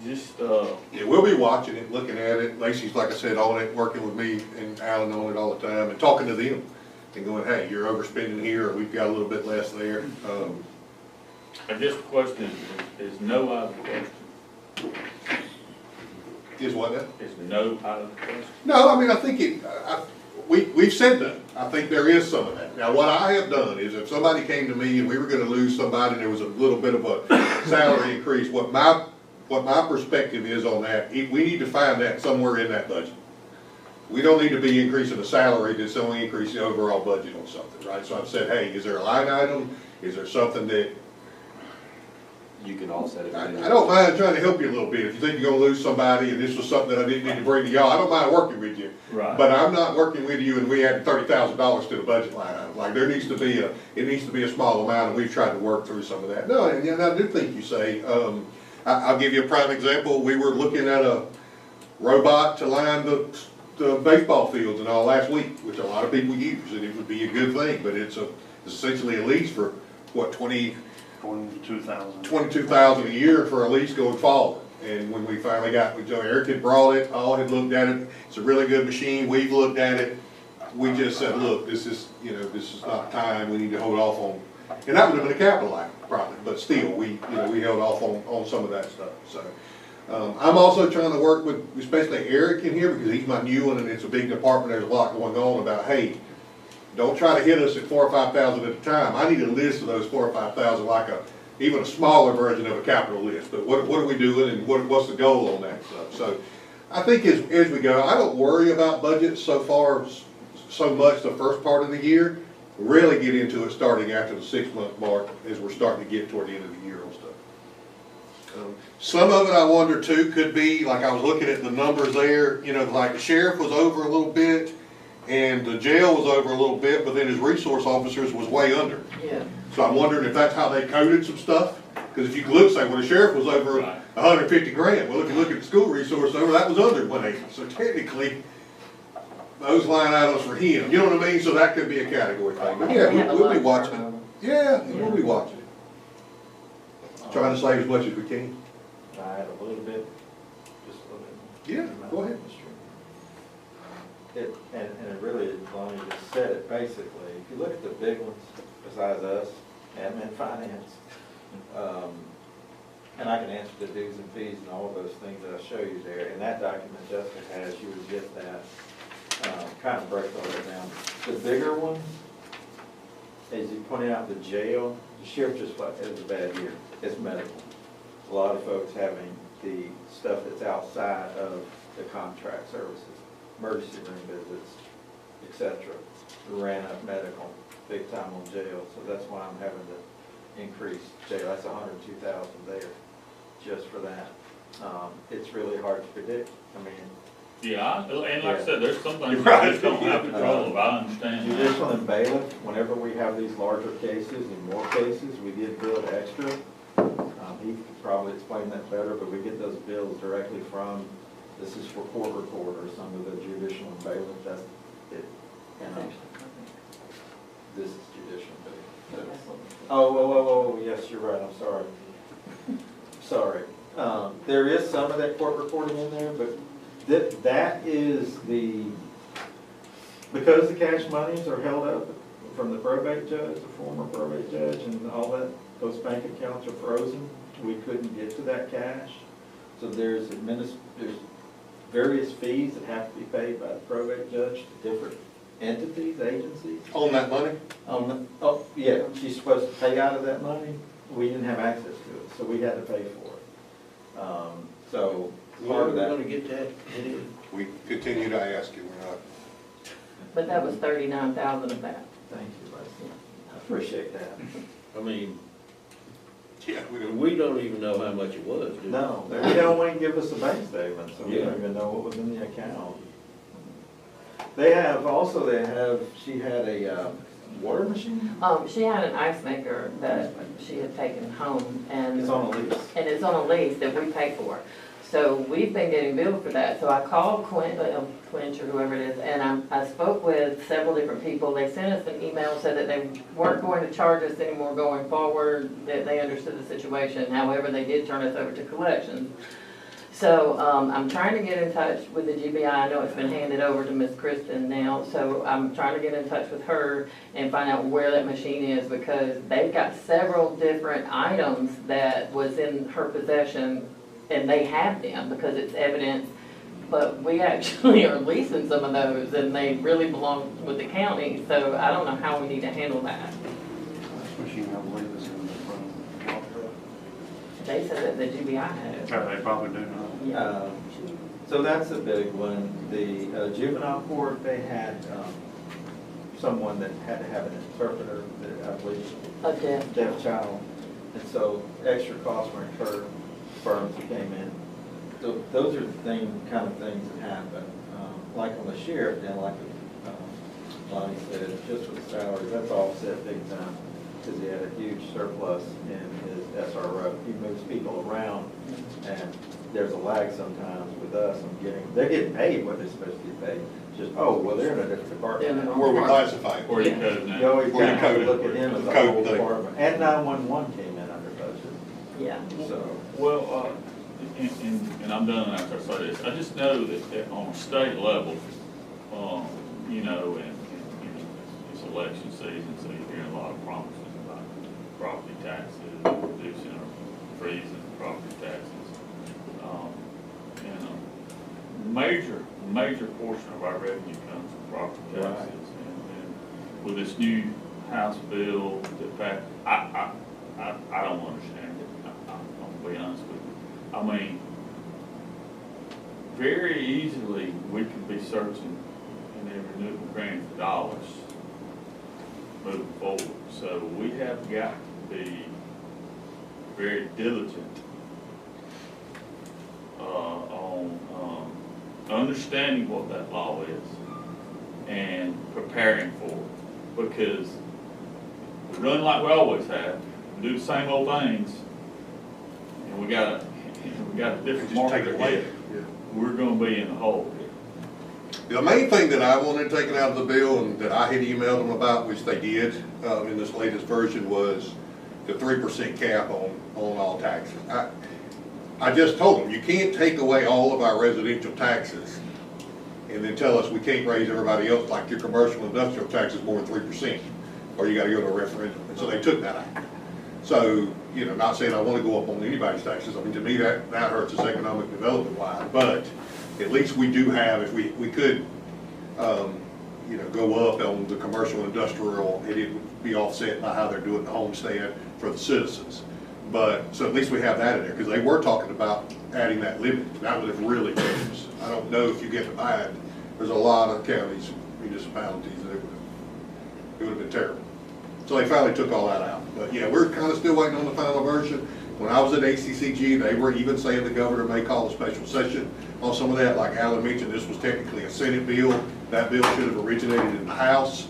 just, Yeah, we'll be watching it, looking at it. Lacey's, like I said, on it, working with me and Alan on it all the time, and talking to them, and going, hey, you're overspending here, or we've got a little bit less there. I guess the question is no out of the question? Is what now? Is no out of the question? No, I mean, I think we've said that. I think there is some of that. Now, what I have done is if somebody came to me and we were gonna lose somebody and there was a little bit of a salary increase, what my perspective is on that, we need to find that somewhere in that budget. We don't need to be increasing the salary that's only increasing the overall budget on something, right? So I've said, hey, is there a line item? Is there something that You can offset it. I don't mind trying to help you a little bit. If you think you're gonna lose somebody and this was something that I didn't need to bring to y'all, I don't mind working with you. Right. But I'm not working with you and we added $30,000 to the budget line item. Like, it needs to be a small amount, and we've tried to work through some of that. No, and I do think you say, I'll give you a prime example. We were looking at a robot to line the baseball fields and all last week, which a lot of people use, and it would be a good thing, but it's essentially a lease for, what, 22,000 a year for a lease going forward. And when we finally got with Joe, Eric had brought it, all had looked at it. It's a really good machine. We've looked at it. We just said, look, this is not time. We need to hold off on. And that would have been a capital item, probably, but still, we held off on some of that stuff. So I'm also trying to work with, especially Eric in here, because he's my new one and it's a big department. There's a lot going on about, hey, don't try to hit us at 4,000 or 5,000 at a time. I need a list of those 4,000 or 5,000, like even a smaller version of a capital list. But what are we doing, and what's the goal on that stuff? So I think as we go, I don't worry about budgets so much the first part of the year. Really get into it starting after the 6-month mark, as we're starting to get toward the end of the year on stuff. Some of it I wonder too could be, like I was looking at the numbers there, like the sheriff was over a little bit, and the jail was over a little bit, but then his resource officers was way under. Yeah. So I'm wondering if that's how they coded some stuff. Because if you look, say, well, the sheriff was over 150 grand. Well, if you look at the school resource over, that was under 180. So technically, those line items for him, you know what I mean? So that could be a category thing. But yeah, we'll be watching it. Yeah, we'll be watching it. Trying to save as much as we can. I add a little bit, just a little bit. Yeah, go ahead. And it really, Lonnie just said it, basically, if you look at the big ones, besides us, admin, finance, and I can answer the dues and fees and all of those things that I show you there, and that document Jessica has, you would get that, kind of breaks all that down. The bigger ones, as you pointed out, the jail, the sheriff just had a bad year, it's medical. A lot of folks having the stuff that's outside of the contract services, emergency room visits, etc. We ran up medical big time on jail, so that's why I'm having to increase jail. That's 102,000 there, just for that. It's really hard to predict. I mean, yeah, and like I said, there's some things we just don't have control of. I understand that. judicial and bailiff, whenever we have these larger cases and more cases, we get billed extra. He could probably explain that better, but we get those bills directly from, this is for court reporter, some of the judicial and bailiff, that's it. And this is judicial and bailiff. Oh, yes, you're right, I'm sorry. Sorry. There is some of that court reporting in there, but that is because the cash monies are held up from the probate judge, the former probate judge, and all that, those bank accounts are frozen, we couldn't get to that cash. So there's various fees that have to be paid by the probate judge to different entities, agencies. On that money? Yeah, she's supposed to pay out of that money, we didn't have access to it, so we had to pay for it. So We're part of never that. gonna get that, We continue to ask you, we're not. But that was 39,000 of that. Thank you, Leslie. I appreciate that. I mean, Yeah, we don't even know how much it was, do we? No, they don't even give us a bank statement, so we Yeah. don't even know what was in the account. She had a water machine? She had an ice maker that she had taken home and. It's on a lease. And it's on a lease that we pay for. So we've been getting billed for that. So I called Quinch or whoever it is, and I spoke with several different people. They sent us an email, said that they weren't going to charge us anymore going forward, that they understood the situation. However, they did turn us over to collections. So I'm trying to get in touch with the GBI. I know it's been handed over to Miss Kristen now, so I'm trying to get in touch with her and find out where that machine is, because they've got several different items that was in her possession, and they have them because it's evidence, but we actually are leasing some of those, and they really belong with the county, so I don't know how we need to handle that. This machine, I believe, is in the front. They said that the GBI had it. They probably do not. So that's a big one. The juvenile court, they had someone that had to have an interpreter, that I believe, A deaf deaf child. And so extra costs were incurred, firms that came in. So those are the kind of things that happen. Like on the sheriff, then like Lonnie said, just with salary, that's offset big time, because he had a huge surplus in his SRO. He moves people around, and there's a lag sometimes with us on they're getting paid what they're supposed to get paid. Just, oh, well, they're in a different department now. Where we classify it. Or you code now. You always Where you kind code of it. look at him as a Code whole thing. department. And 911 came in under budget, Yeah. so. Well, and I'm done after I say this, I just know that on a state level, you know, and it's election season, so you're hearing a lot of promises about property taxes, reducing or freezing property taxes. And a major portion of our revenue comes from property taxes. And with this new House bill that passed, I don't understand it. I'm gonna be honest with you. I mean, very easily, we could be searching in every nook and cranny for dollars moving forward. So we have got to be very diligent on understanding what that law is and preparing for it. Because we run like we always have, do the same old things, and we got a different market ahead. We're gonna be in the hole here. The main thing that I wanted taken out of the bill, and that I had emailed them about, which they did in this latest version, was the 3% cap on all taxes. I just told them, you can't take away all of our residential taxes and then tell us we can't raise everybody else, like your commercial industrial taxes more than 3%, or you gotta go to a referendum. And so they took that out. So, you know, not saying I wanna go up on anybody's taxes. I mean, to me, that hurts us economic development wise, but at least we do have, if we could, you know, go up on the commercial industrial, it would be offset by how they're doing the homestead for the citizens. But, so at least we have that in there, because they were talking about adding that limit. That would have really changed. I don't know if you get to buy it, there's a lot of counties, municipalities, that it would have been terrible. So they finally took all that out. But yeah, we're kind of still waiting on the final version. When I was at ACCG, they were even saying the governor may call a special session on some of that. Like Alan mentioned, this was technically a Senate bill. That bill should have originated in the House.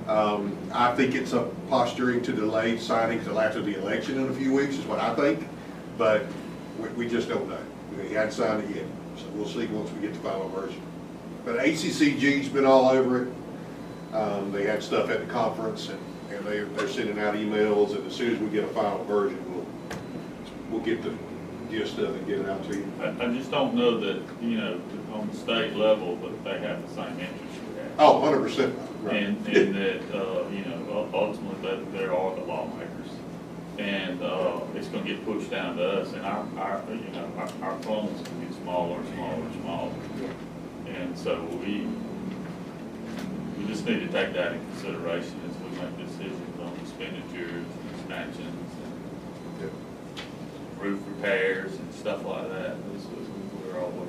I think it's a posturing to delay signing until after the election in a few weeks is what I think. But we just don't know. He hadn't signed it yet. So we'll see once we get the final version. But ACCG's been all over it. They had stuff at the conference, and they're sending out emails, and as soon as we get a final version, we'll get the gist of it and get it out to you. I just don't know that, you know, on the state level, that they have the same interest we have. Oh, 100%. Right. And that, you know, ultimately, there are the lawmakers. And it's gonna get pushed down to us, and our you know, our funds can get smaller and smaller and smaller. And so we just need to take that in consideration as we make decisions on expenditures and expansions and roof repairs and stuff like that. We're always,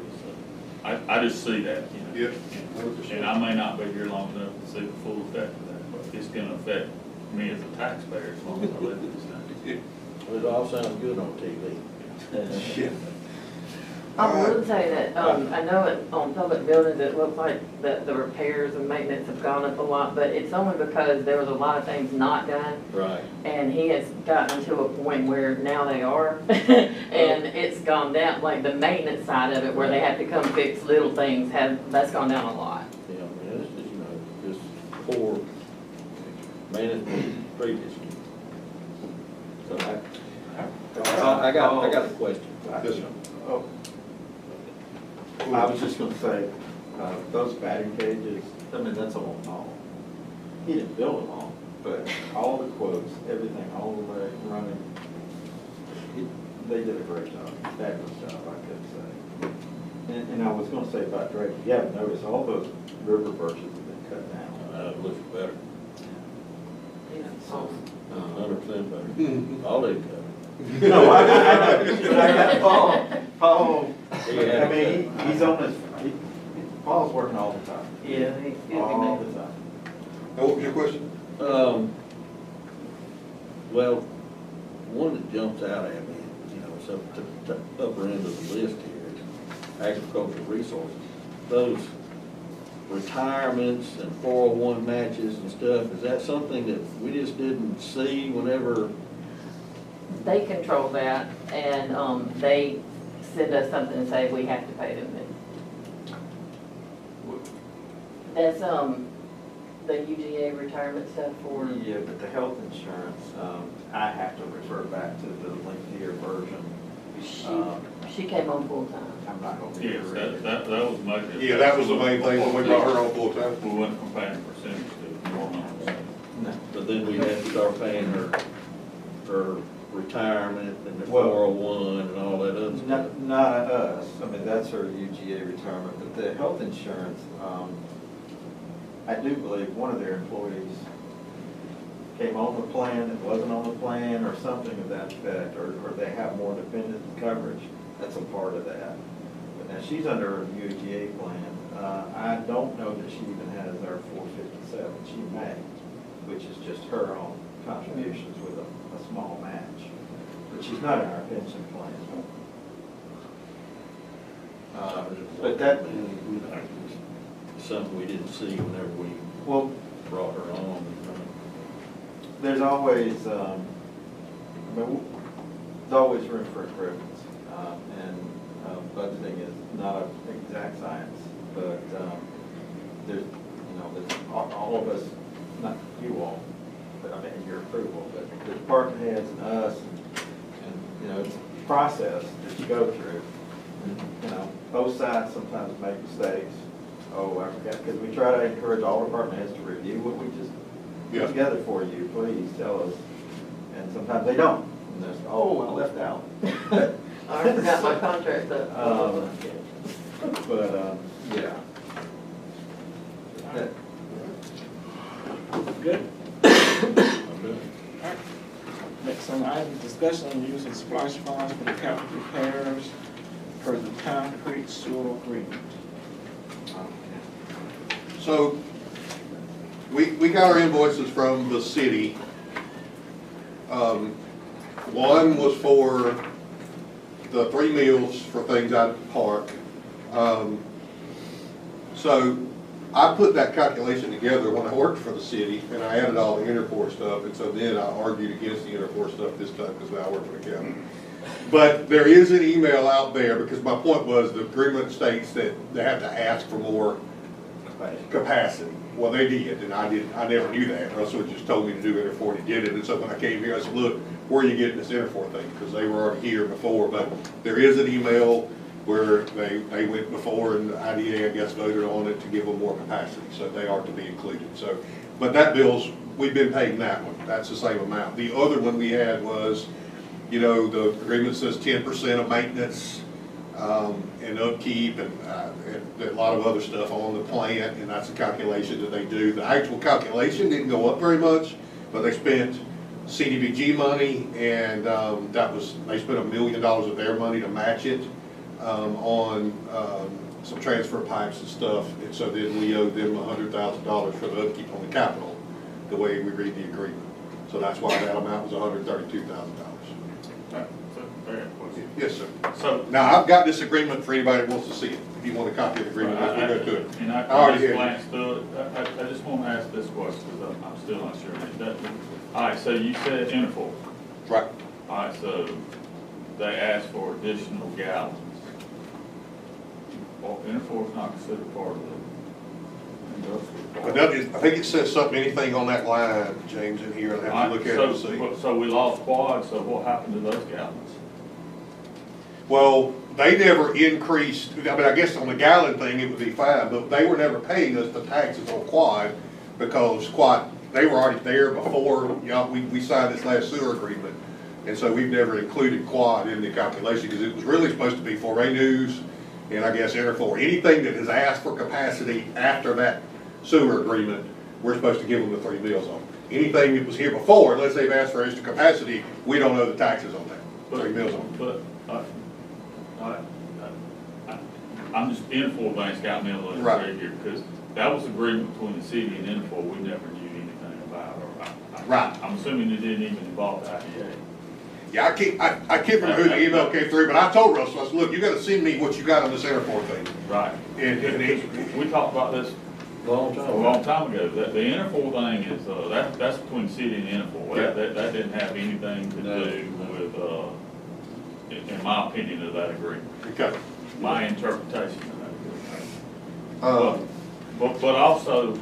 I just see that, you know. Yep. And I may not be here long enough to see the full effect of that, but it's gonna affect me as a taxpayer as long as I live in this town. Well, it all sounds good on TV. Yeah. I will say that, I know on public buildings, it looks like that the repairs and maintenance have gone up a lot, but it's only because there was a lot of things not done. Right. And he has gotten to a point where now they are, and it's gone down, like the maintenance side of it, where they have to come fix little things, that's gone down a lot. Yeah, I mean, it's just, you know, just poor management previously. So I got a question. Yes, sir. Oh. I was just gonna say, those batting cages, I mean, that's all in all. He didn't build them all, but all the quotes, everything, all the way running, they did a great job, fabulous job, I could say. And I was gonna say about Drake, yeah, notice all those river birches have been cut down. It looks better, You know, so. 100% better. All they cut. No, I got Paul, Yeah. I mean, he's on his, Paul's working all the time. Yeah, he's busy All man. the time. Now, what was your question? Well, one that jumps out at me, you know, it's up to the upper end of the list here, is agricultural resources. Those retirements and 401 matches and stuff, is that something that we just didn't see whenever? They control that, and, they send us something and say we have to pay them this. That's, the UGA retirement stuff for. Yeah, but the health insurance, I have to refer back to the lengthier version. She came on full time. I'm not gonna be Yes, able to read it. that was major. Yeah, that was the main thing when we brought her on full time. We went from paying a percentage to more money. No. But then we had to start paying her retirement and the Well, 401 and all that other stuff. Not us, I mean, that's her UGA retirement, but the health insurance, I do believe one of their employees came on the plan that wasn't on the plan, or something of that effect, or they have more dependent coverage. That's a part of that. But now, she's under a UGA plan. I don't know that she even has our 457. She may, which is just her own contributions with a small match. But she's not in our pension plan. But that, Something we didn't see whenever we well, brought her on. there's always, I mean, there's always room for improvements. And budgeting is not an exact science, but there's, you know, there's all of us, not you all, but I mean, your approval, but the department heads and us, and you know, it's a process that you go through. You know, both sides sometimes make mistakes. Oh, I forgot, because we try to encourage all department heads to review what we just put together for you, please tell us. And sometimes they don't. And there's, oh, I left out. I forgot my contract up. Yeah. That- Good? Next on the item, discussion on the use of splash funds for the capital repairs per the concrete sewer agreement. So, we got our invoices from the city. One was for the 3 meals for things out at the park. So, I put that calculation together when I worked for the city, and I added all the Interport stuff, and so then I argued against the Interport stuff this time, because now I work for the county. But there is an email out there, because my point was, the agreement states that they have to ask for more capacity. Well, they did, and I never knew that. Russell just told me to do Interfort, he did it, and so when I came here, I said, look, where are you getting this Interfort thing? Because they were already here before, but there is an email where they went before, and the IDA, I guess, voted on it to give them more capacity, so they are to be included. So, but that bill's, we've been paying that one, that's the same amount. The other one we had was, you know, the agreement says 10% of maintenance, and upkeep, and a lot of other stuff on the plant, and that's a calculation that they do. The actual calculation didn't go up very much, but they spent CDBG money, and that was, they spent $1 million of their money to match it on some transfer pipes and stuff, and so then we owed them $100,000 for the upkeep on the Capitol, the way we read the agreement. So that's why that amount was $132,000. Yes, sir. So, Now, I've got this agreement for anybody that wants to see it. If you want a copy of the agreement, let's go to it. and I already just have it. glanced through it, I just want to ask this question, because I'm still not sure. All right, so you said Interfor. Right. All right, so they asked for additional gallons. Well, Interfor is not considered part of the industrial But part. that is, I think it says something, anything on that line, James, in here, I'll have to look at it and see. So we lost quad, so what happened to those gallons? Well, they never increased, I mean, I guess on the gallon thing, it would be fine, but they were never paying us the taxes on quad, because quad, they were already there before, you know, we signed this last sewer agreement. And so we've never included quad in the calculation, because it was really supposed to be for News and I guess Interfor. Anything that has asked for capacity after that sewer agreement, we're supposed to give them the 3 mills on. Anything that was here before, unless they've asked for extra capacity, we don't owe the taxes on that, 3 mills on. But, I'm just, Interfor thing's got me a little Right. intrigued here, because that was agreement between the city and Interfor we never knew anything about, or Right. I'm assuming it didn't even involve the IDA. Yeah, I can't remember who the email came through, but I told Russell, I said, look, you gotta send me what you got on this Interfor thing. Right. And We talked about this a long time ago, that the Interfor thing is, that's between the city and Interfor. Yeah. That didn't have anything to do with, in my opinion, of that agreement. okay. My interpretation of that agreement. But also,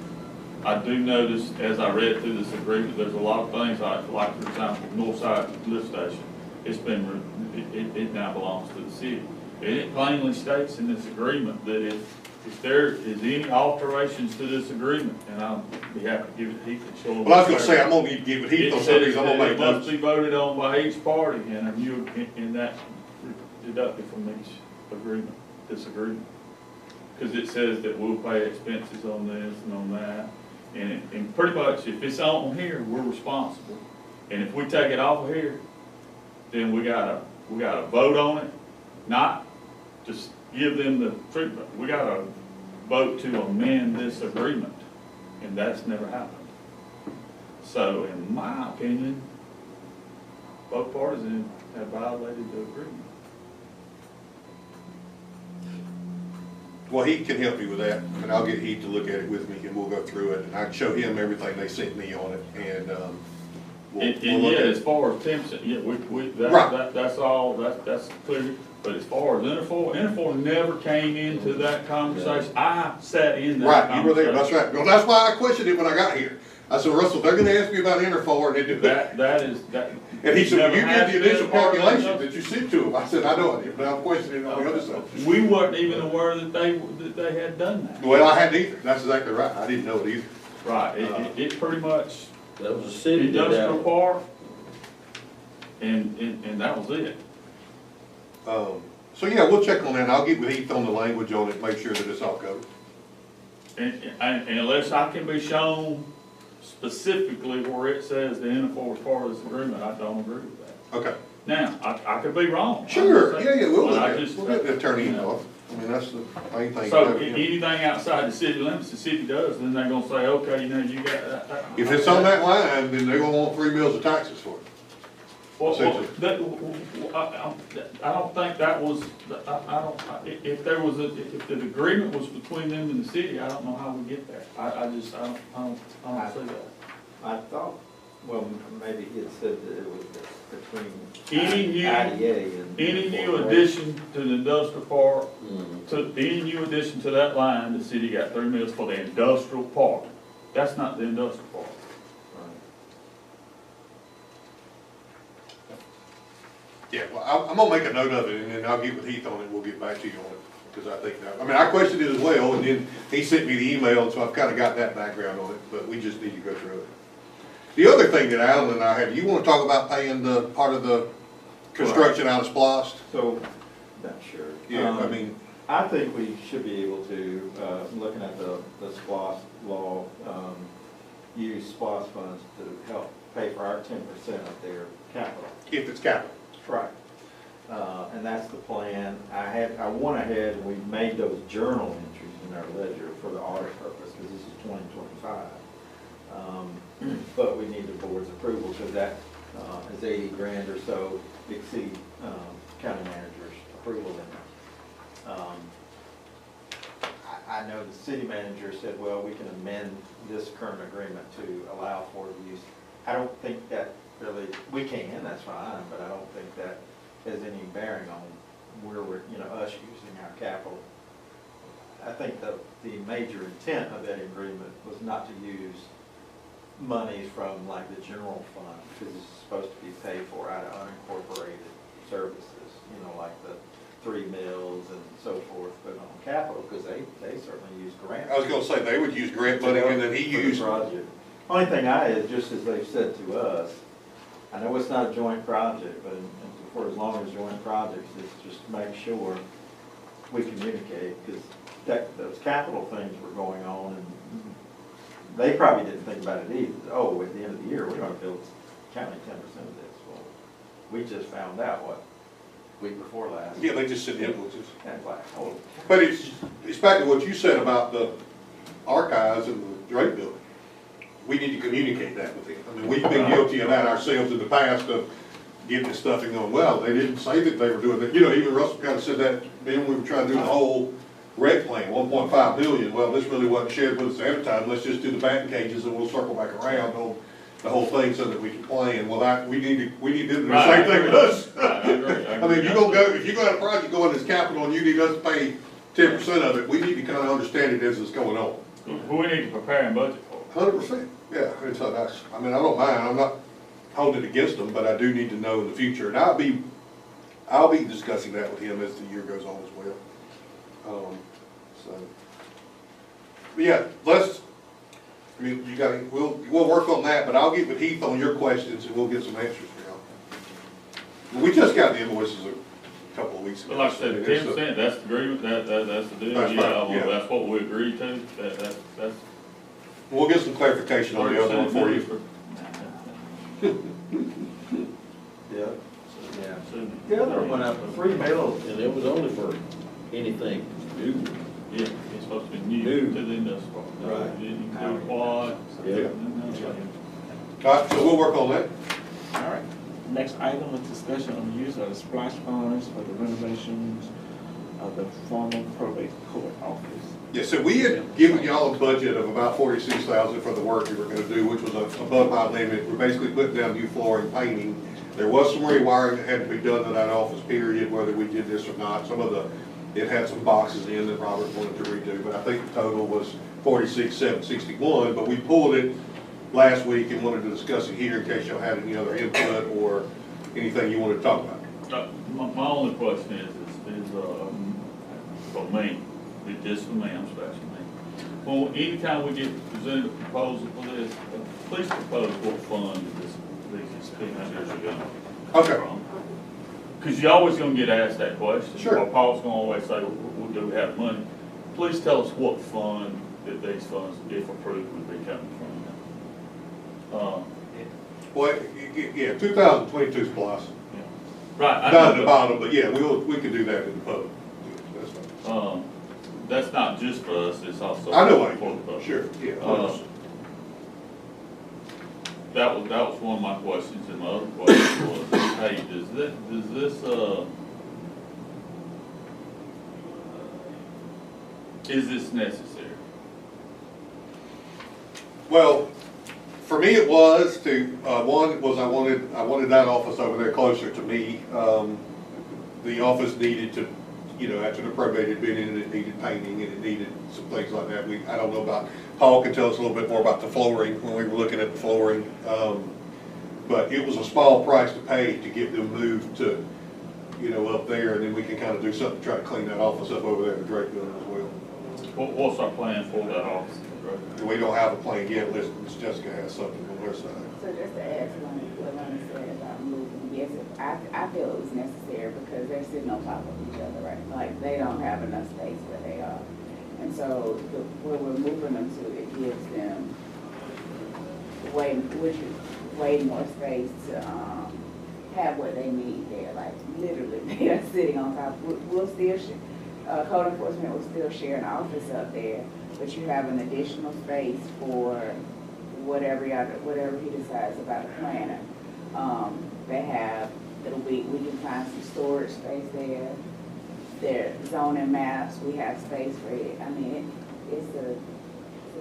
I do notice, as I read through this agreement, there's a lot of things, like for example, Northside Lift Station, it now belongs to the city. And it plainly states in this agreement that if there is any alterations to this agreement, and I'll be happy to give it to Heath and show him. Well, I was gonna say, I'm gonna need to give it Heath on some of these, I'm gonna make It must notes. be voted on by each party, and that deducted from each agreement, disagreement. Because it says that we'll pay expenses on this and on that, and pretty much, if it's on here, we're responsible. And if we take it off of here, then we gotta vote on it, not just give them the treatment. We gotta vote to amend this agreement, and that's never happened. So, in my opinion, both parties have violated the agreement. Well, Heath can help me with that, and I'll get Heath to look at it with me, and we'll go through it, and I can show him everything they sent me on it, and, we'll And look yeah, at as it. far as Timpson, yeah, Right. that's all, that's clear. But as far as Interfor never came into that conversation. I sat in that Right, conversation. you were there, that's right. Well, that's why I questioned it when I got here. I said, Russell, they're gonna ask me about Interfor, and they do that. That. And he said, well, you never did the has been initial part of calculation that. that you sent to him. I said, I know it, but I'm questioning on the other side. We weren't even aware that they had done that. Well, I hadn't either, that's exactly right, I didn't know it either. Right, it pretty much, That was a city did industrial that. park, and that was it. So yeah, we'll check on that, and I'll get with Heath on the language on it, make sure that it's all covered. And unless I can be shown specifically where it says the Interfor is part of this agreement, I don't agree with that. Okay. Now, I could be wrong. Sure, yeah, we'll But look I at it, just- we'll get the attorney you know. involved. I mean, that's the main thing. So anything outside the city limits, the city does, then they're gonna say, okay, you know, you got that. If it's on that line, then they're gonna want 3 mills of taxes for it. Well, essentially. I don't think that was, if there was if the agreement was between them and the city, I don't know how we get there. I don't see that. I thought, well, maybe he had said that it was between Any IDA and. new addition to the industrial park, Mhm. any new addition to that line, the city got 3 mills for the industrial park. That's not the industrial park. Yeah, well, I'm gonna make a note of it, and then I'll get with Heath on it, we'll get back to you on it, because I think that, I mean, I questioned it as well, and then he sent me the email, and so I've kinda got that background on it, but we just need to go through it. The other thing that Alan and I had, you wanna talk about paying the, part of the construction out of SPOS? So, not sure. Yeah, I mean, I think we should be able to, looking at the SPOS law, use SPOS funds to help pay for our 10% of their capital. If it's capital. Right. And that's the plan. I went ahead and we made those journal entries in our ledger for the audit purpose, because this is 2025. But we need the board's approval, because that is 80 grand or so exceed county manager's approval in there. I know the city manager said, well, we can amend this current agreement to allow for the use. I don't think that really, we can, that's fine, but I don't think that has any bearing on where we're, us using our capital. I think the major intent of that agreement was not to use monies from like the general fund, because it's supposed to be paid for out of unincorporated services, like the 3 mills and so forth, but on capital, because they certainly use grants. I was gonna say, they would use grant money, and then he used. Project. Only thing is, just as they've said to us, I know it's not a joint project, but for as long as joint projects, is just make sure we communicate, because those capital things were going on, and they probably didn't think about it either. Oh, at the end of the year, we're gonna bill county 10% of this. Well, we just found out, week before last. Yeah, they just sent invoices. And like, oh. But it's back to what you said about the archives and the Drake building. We need to communicate that with them. I mean, we've been guilty of that ourselves in the past, of getting this stuff and going, well, they didn't say that they were doing that. Even Russell kind of said that, then we were trying to do the whole rec plan, 1.5 billion. Well, this really wasn't shared with us advertising. Let's just do the batting cages and we'll circle back around on the whole thing so that we can plan. Well, we need to do the same thing with us. I mean, if you got a project going as capital and you need us to pay 10% of it, we need to kind of understand it as it's going on. Who we need to prepare and budget for. 100%. Yeah, and so that's, I mean, I don't mind. I'm not holding it against them, but I do need to know in the future. And I'll be discussing that with him as the year goes on as well. But yeah, we'll work on that, but I'll get with Heath on your questions and we'll get some answers for y'all. We just got the invoices a couple of weeks ago. But like I said, 10%, that's the agreement, that's the deal. That's right, yeah. That's what we agreed to, that's. We'll get some clarification on the other one for you. Yeah. The other one up, 3 mills. And it was only for anything new. Yeah, it's supposed to be new to the industrial. Right. It didn't include quad. Yeah. All right, so we'll work on that. All right. Next item is discussion on the use of the splash funds for the renovations of the former probate court office. Yeah, so we had given y'all a budget of about $46,000 for the work we were gonna do, which was above my limit. We're basically putting down new flooring, painting. There was some rewiring that had to be done to that office, period, whether we did this or not. It had some boxes in that Robert wanted to redo, but I think the total was $46,761. But we pulled it last week and wanted to discuss it here in case y'all had any other input or anything you wanted to talk about. My only question is for me, just for me, I'm special me. Well, anytime we get presented a proposal for this, please propose what fund these expenditures are going to Okay. from. Because you're always going to get asked that question. Sure. Or Paul's going to always say, well, do we have money? Please tell us what fund that these funds, if approved, would be coming from. Well, yeah, 2022 is plus. Yeah. Right. Down at the bottom, but yeah, we could do that in the public. That's fine. That's not just for us, it's also. I know for the public. Sure, yeah. That was one of my questions, and my other question was, hey, does this is this necessary? Well, for me it was to, one was I wanted that office over there closer to me. The office needed to, after the probate had been in it, needed painting and it needed some things like that. I don't know about, Paul can tell us a little bit more about the flooring when we were looking at the flooring. But it was a small price to pay to get them moved to, up there, and then we can kind of do something to try to clean that office up over there in the Drake building as well. What's our plan for that office? We don't have a plan yet, unless Ms. Jessica has something on her side. So just to add to what Lonnie said about moving, yes, I feel it was necessary because they're sitting on top of each other, right? Like, they don't have enough space where they are. And so where we're moving them to, it gives them way more space to, have what they need there, like literally, they are sitting on top. We'll still, code enforcement will still share an office up there, but you have an additional space for whatever he decides about the planner. They have, we can find some storage space there. Their zoning maps, we have space for it. I mean, it's a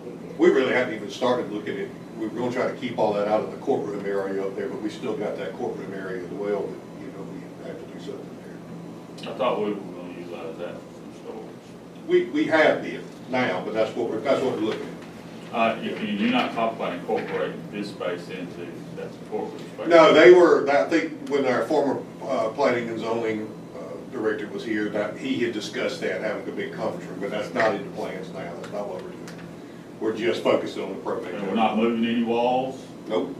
big deal. We really haven't even started looking at, we're gonna try to keep all that out of the courtroom area up there, but we still got that courtroom area as well, that, you know, we have to do something there. I thought we were gonna utilize that for storage. We have been now, but that's what we're looking at. You're not talking about incorporating this space into that courtroom space? No, they were, I think when our former planning and zoning director was here, that he had discussed that, having a big conference room, but that's not in the plans now, that's not what we're doing. We're just focused on the probate. And we're not moving any walls? Nope.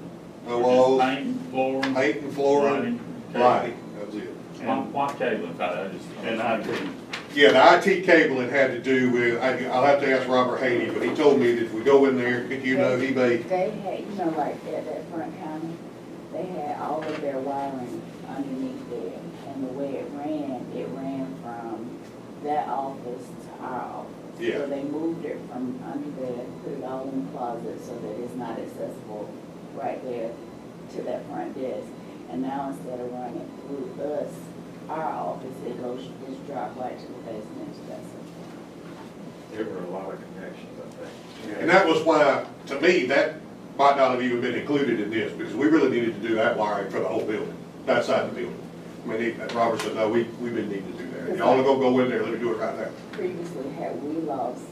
No We're walls. just painting, flooring? Painting, flooring, lighting, that's it. Why cabling? I just. And IT. Yeah, the IT cabling had to do with, I'll have to ask Robert Haney, but he told me that if we go in there, you know, he may. They had, you know, like at that front counter, they had all of their wiring underneath there. And the way it ran from that office to our office. Yeah. So they moved it from under there, put it all in the closet so that it's not accessible right there to that front desk. And now instead of running through us, our office, it goes, just drop right to the basement to that system. There were a lot of connections, I think. And that was why, to me, that might not have even been included in this, because we really needed to do that wiring for the whole building, that side of the building. I mean, Robert said, no, we've been needing to do that. Y'all are gonna go in there, let me do it right now. Previously, had we lost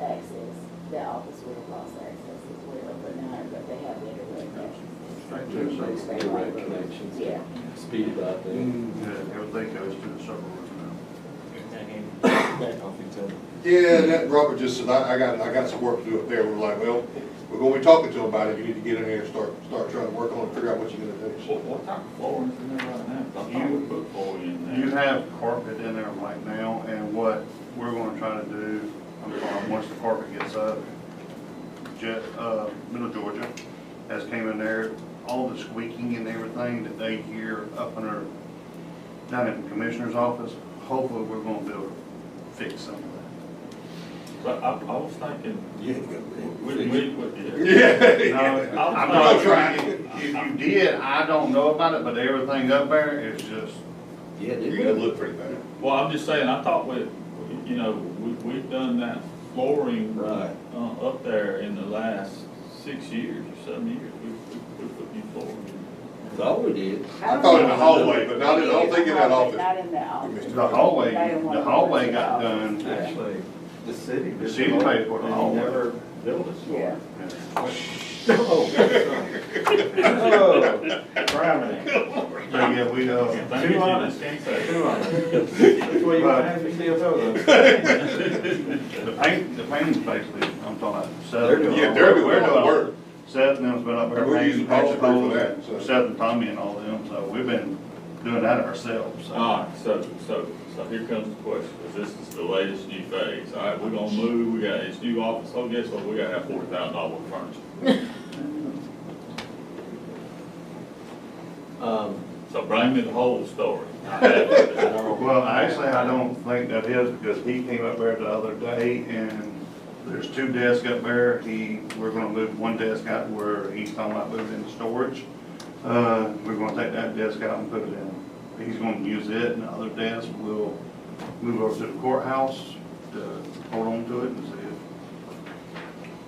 access, that office would have lost access as well, but now they have their direct access. Direct connections. Yeah. Speed about that. Yeah, everything goes to the server now. Yeah, and that, Robert just said, I got some work to do up there. We're like, well, we're gonna be talking to him about it. You need to get in there and start trying to work on it, figure out what you're gonna do. What type of flooring is in there right now? I thought we put flooring in there. You have carpet in there right now, and what we're gonna try to do, once the carpet gets up, Middle Georgia has came in there, all the squeaking and everything that they hear up under, down in the commissioner's office, hopefully we're gonna be able to fix some of that. But I was thinking, Yeah. No, I'm not trying, if you did, I don't know about it, but everything up there is just, Yeah, You're gonna look pretty bad. well, I'm just saying, I thought we've done that flooring Right. up there in the last 6 years or 7 years. We put new flooring in. That's all we did. I thought in the hallway, but not in, I don't think in that office. Not in that office. the hallway got done. Actually, the city. The city paid for the and hallway. never built it. Yeah. Oh, cramming. Yeah, we, Thank you, just can't say. 200. That's why you want to have your CFO though. the painting's basically, I'm talking about Seth. Yeah, they're doing all the work. Seth and them's been up there We're painting, using Paul's patching crew for that, holes, so. Seth and Tommy and all them, so we've been doing that ourselves, so. All right, so here comes the question, because this is the latest new phase. All right, we're gonna move, we got this new office, oh, guess what, we gotta have $40,000 worth of furniture. So bring me the whole story. Well, actually, I don't think that is, because he came up there the other day, and there's 2 desks up there. We're gonna move one desk out where he's talking about moving into storage. We're gonna take that desk out and put it in. He's gonna use it, and the other desk will move over to the courthouse to hold on to it and see it.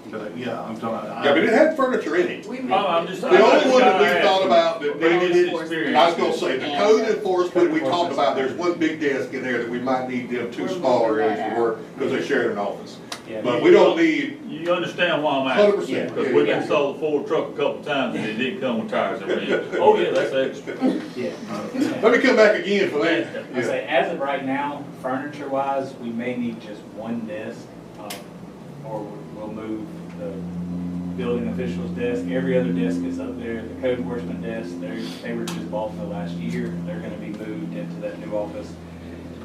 But, yeah, I'm talking. Yeah, but it had furniture in it. I'm just. The only one that we thought about that Previous needed, experience. I was gonna say, the code enforcement, we talked about, there's one big desk in there that we might need them 2 smaller areas to work, because they share an office. But we don't need, You understand why I'm asking? 100%. Because we've been sold a Ford truck a couple times and it didn't come with tires and rims. Oh, yeah, that's extra. Yeah. let me come back again for that. I say, as of right now, furniture-wise, we may need just one desk, or we'll move the building official's desk. Every other desk is up there. The code enforcement desk, they were just bought in the last year. They're gonna be moved into that new office.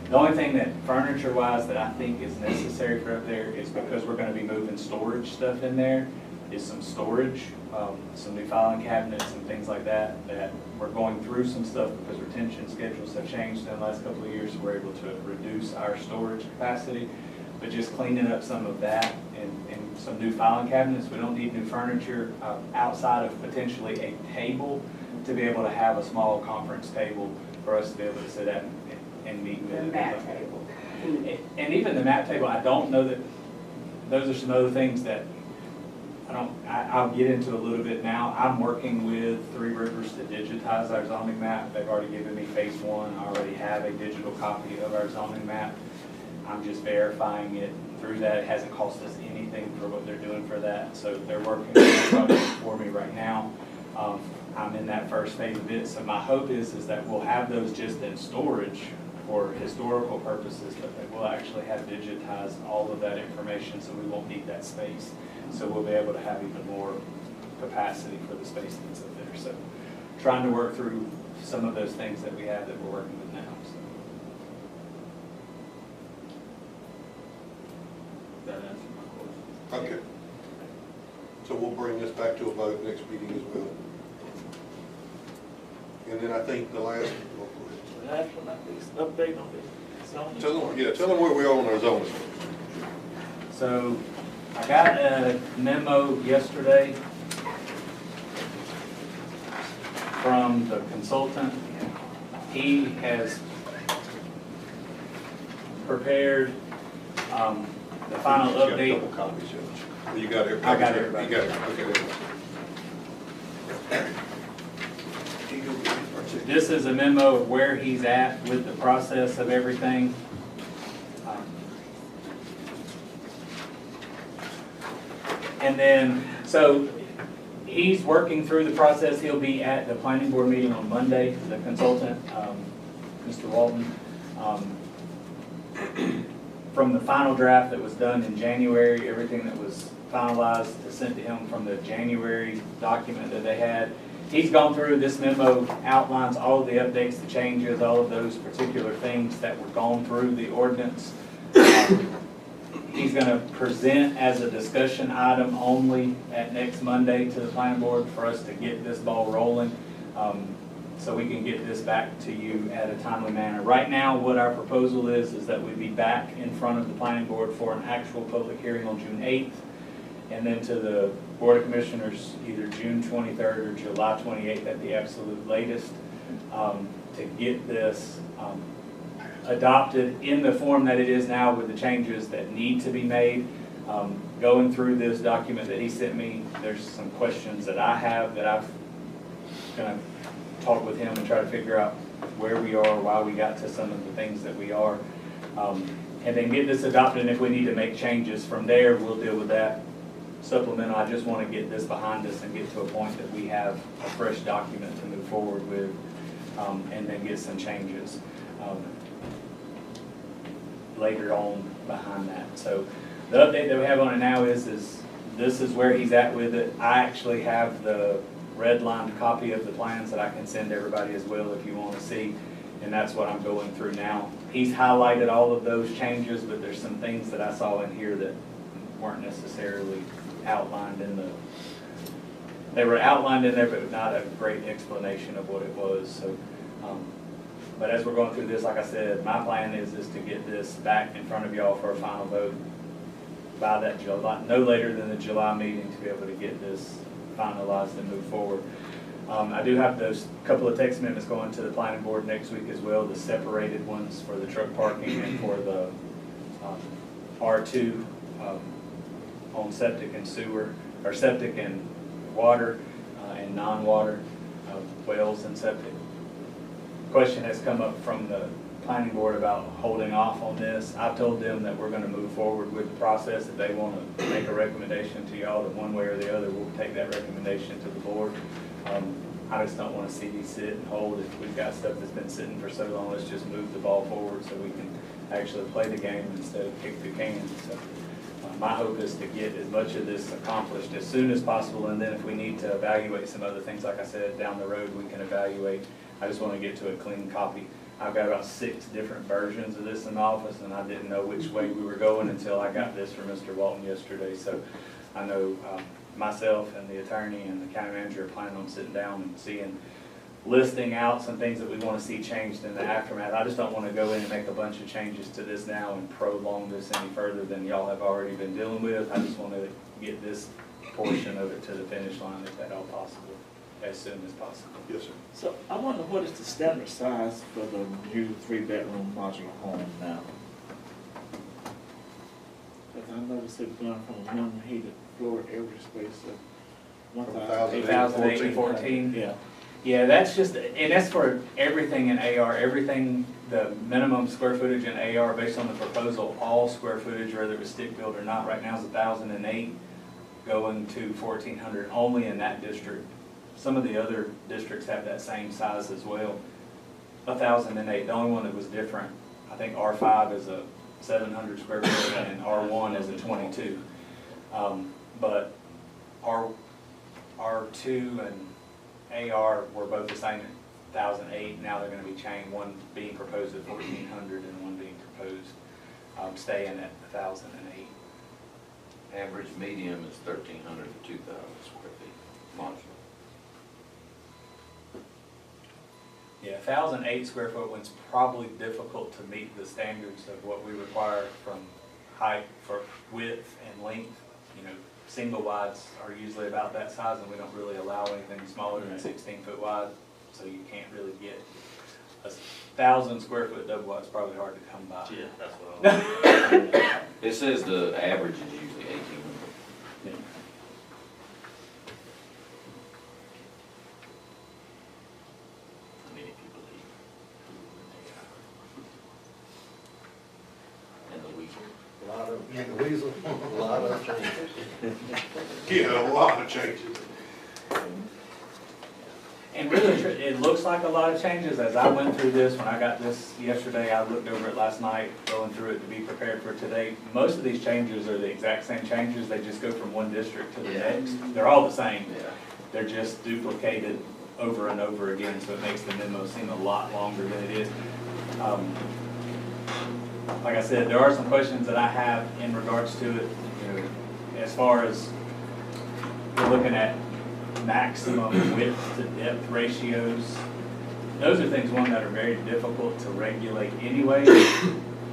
The only thing that furniture-wise that I think is necessary for up there is because we're gonna be moving storage stuff in there. is some storage, some new filing cabinets and things like that, that we're going through some stuff because retention schedules have changed in the last couple of years. We're able to reduce our storage capacity, but just cleaning up some of that and some new filing cabinets. We don't need new furniture outside of potentially a table to be able to have a small conference table for us to be able to sit at and meet with. The mat table. And even the map table, I don't know that, those are some other things that I'll get into a little bit now. I'm working with Three Rivers to digitize our zoning map. They've already given me phase one. I already have a digital copy of our zoning map. I'm just verifying it through that. It hasn't cost us anything for what they're doing for that. So they're working on the project for me right now. I'm in that first phase of it. So my hope is that we'll have those just in storage for historical purposes, but that we'll actually have digitized all of that information, so we won't need that space. So we'll be able to have even more capacity for the space that's up there. So trying to work through some of those things that we have that we're working with now. So. That answers my question. Okay. So we'll bring this back to a vote next meeting as well. And then I think the last, Last one, update on the zoning. tell them where we are on our zoning. So I got a memo yesterday from the consultant. He has prepared the final update. Couple copies, yeah. You got everybody? I got everybody. You got it, okay. This is a memo of where he's at with the process of everything. And then, so he's working through the process. He'll be at the planning board meeting on Monday, the consultant, Mr. Walton. From the final draft that was done in January, everything that was finalized is sent to him from the January document that they had. He's gone through, this memo outlines all of the updates, the changes, all of those particular things that were gone through the ordinance. He's going to present as a discussion item only at next Monday to the planning board for us to get this ball rolling, so we can get this back to you at a timely manner. Right now, what our proposal is that we be back in front of the planning board for an actual public hearing on June 8th, and then to the Board of Commissioners either June 23rd or July 28th at the absolute latest, to get this adopted in the form that it is now with the changes that need to be made. Going through this document that he sent me, there's some questions that I have that I've going to talk with him and try to figure out where we are, why we got to some of the things that we are. And then get this adopted, and if we need to make changes from there, we'll deal with that. Supplemental, I just want to get this behind us and get to a point that we have a fresh document to move forward with, and then get some changes later on behind that. So the update that we have on it now is this is where he's at with it. I actually have the redlined copy of the plans that I can send everybody as well if you want to see, and that's what I'm going through now. He's highlighted all of those changes, but there's some things that I saw in here that weren't necessarily outlined in the, they were outlined in there, but not a great explanation of what it was. So, but as we're going through this, like I said, my plan is to get this back in front of y'all for a final vote by that July, no later than the July meeting, to be able to get this finalized and move forward. I do have those couple of text amendments going to the planning board next week as well, the separated ones for the truck parking and for the R2 on septic and sewer, or septic and water and non-water wells and septic. Question has come up from the planning board about holding off on this. I've told them that we're going to move forward with the process. If they want to make a recommendation to y'all, that one way or the other, we'll take that recommendation to the board. I just don't want to see these sit and hold. If we've got stuff that's been sitting for so long, let's just move the ball forward so we can actually play the game instead of kick the can. So my hope is to get as much of this accomplished as soon as possible, and then if we need to evaluate some other things, like I said, down the road, we can evaluate. I just want to get to a clean copy. I've got about 6 different versions of this in the office, and I didn't know which way we were going until I got this from Mr. Walton yesterday. So I know myself and the attorney and the county manager are planning on sitting down and listing out some things that we want to see changed in the aftermath. I just don't want to go in and make a bunch of changes to this now and prolong this any further than y'all have already been dealing with. I just want to get this portion of it to the finish line, if at all possible, as soon as possible. Yes, sir. So I wonder what is the standard size for the new 3-bedroom modular home now? Because I noticed it going from one heated floor area space of 8,814. Yeah. Yeah, that's just, and that's for everything in AR, everything, the minimum square footage in AR based on the proposal, all square footage, whether it was stick built or not, right now is 1,008, going to 1,400 only in that district. Some of the other districts have that same size as well. 1,008, the only one that was different, I think R5 is a 700 square foot and R1 is a 22. But R2 and AR were both the same at 1,008. Now they're going to be changed, one being proposed at 1,400 and one being proposed staying at 1,008. Average medium is 1,300 to 2,000 square feet modular. Yeah, 1,008 square foot one's probably difficult to meet the standards of what we require from height, for width and length. You know, single wides are usually about that size, and we don't really allow anything smaller than 16 foot wide, so you can't really get a 1,000 square foot double wide. It's probably hard to come by. Yeah, that's what I'm It says the average is usually 1,800. Yeah. I mean, if you believe. And the weasel. And the weasel. A lot of changes. Yeah, a lot of changes. And really, it looks like a lot of changes. As I went through this, when I got this yesterday, I looked over it last night, going through it to be prepared for today. Most of these changes are the exact same changes. They just go from one district to the next. They're all the same. They're just duplicated over and over again, so it makes the memo seem a lot longer than it is. Like I said, there are some questions that I have in regards to it. You know, as far as we're looking at maximum width to depth ratios, those are things, one, that are very difficult to regulate anyway.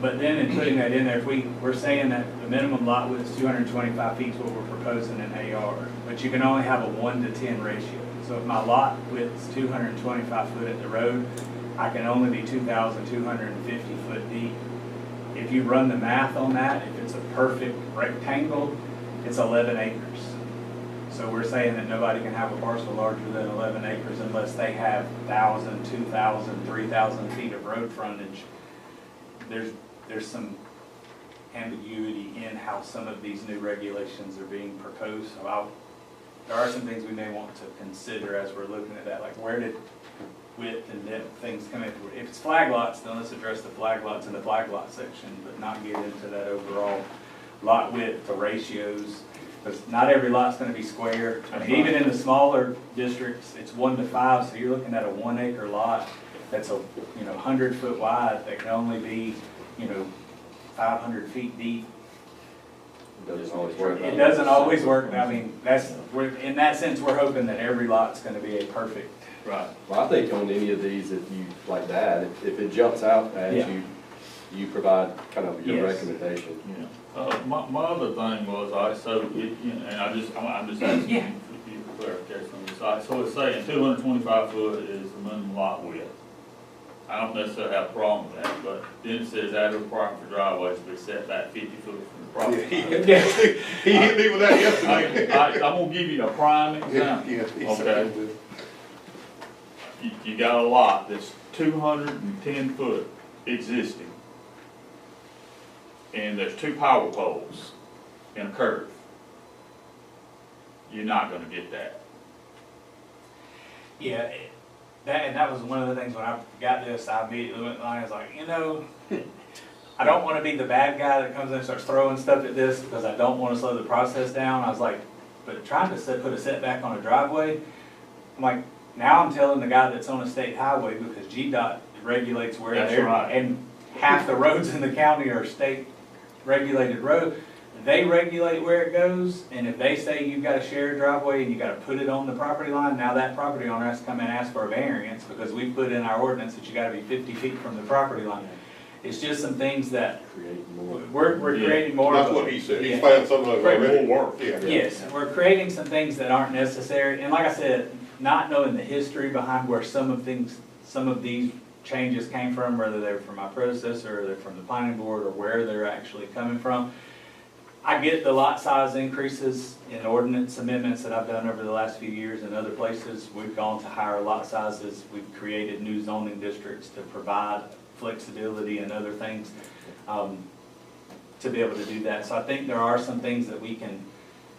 But then in putting that in there, if we're saying that the minimum lot width is 225 feet is what we're proposing in AR, but you can only have a 1-to-10 ratio. So if my lot width is 225 foot at the road, I can only be 2,250 foot deep. If you run the math on that, if it's a perfect rectangle, it's 11 acres. So we're saying that nobody can have a parcel larger than 11 acres unless they have 1,000, 2,000, 3,000 feet of road frontage. There's some ambiguity in how some of these new regulations are being proposed. So there are some things we may want to consider as we're looking at that, like where did width and depth things come in. If it's flag lots, then let's address the flag lots in the flag lot section, but not get into that overall lot width, the ratios, because not every lot's going to be square. I mean, even in the smaller districts, it's 1-to-5, so you're looking at a 1 acre lot that's 100 foot wide that can only be 500 feet deep. It doesn't always work. It doesn't always work. I mean, in that sense, we're hoping that every lot's going to be a perfect. Right. Well, I think on any of these, if you, like that, if it jumps out as you provide kind of your recommendation. Yeah. My other thing was, and I'm just asking you for clarification on this. So it's saying 225 foot is the minimum lot width. I don't necessarily have a problem with that, but then it says added requirement for driveways to be set back 50 foot from the property line. He hit me with that yesterday. I'm gonna give you a prime example. Okay. You got a lot that's 210 foot existing, and there's 2 power poles in a curve. You're not gonna get that. Yeah, that was one of the things when I got this, I immediately went online. I was like, I don't want to be the bad guy that comes in and starts throwing stuff at this because I don't want to slow the process down. I was like, but trying to put a setback on a driveway, I'm like, now I'm telling the guy that's on a state highway, because GDOT regulates where That's they're, right. and half the roads in the county are state regulated road. They regulate where it goes, and if they say you've got a shared driveway and you gotta put it on the property line, now that property owner has to come and ask for a variance, because we put in our ordinance that you gotta be 50 feet from the property line. It's just some things that Create more. we're Yeah. creating more of. That's what he said, he's Yeah. found some of those Create already. more work. Yeah. Yes, we're creating some things that aren't necessary, and like I said, not knowing the history behind where some of these changes came from, whether they're from my predecessor, or they're from the planning board, or where they're actually coming from. I get the lot size increases in ordinance amendments that I've done over the last few years in other places. We've gone to higher lot sizes, we've created new zoning districts to provide flexibility and other things, to be able to do that. So I think there are some things that we can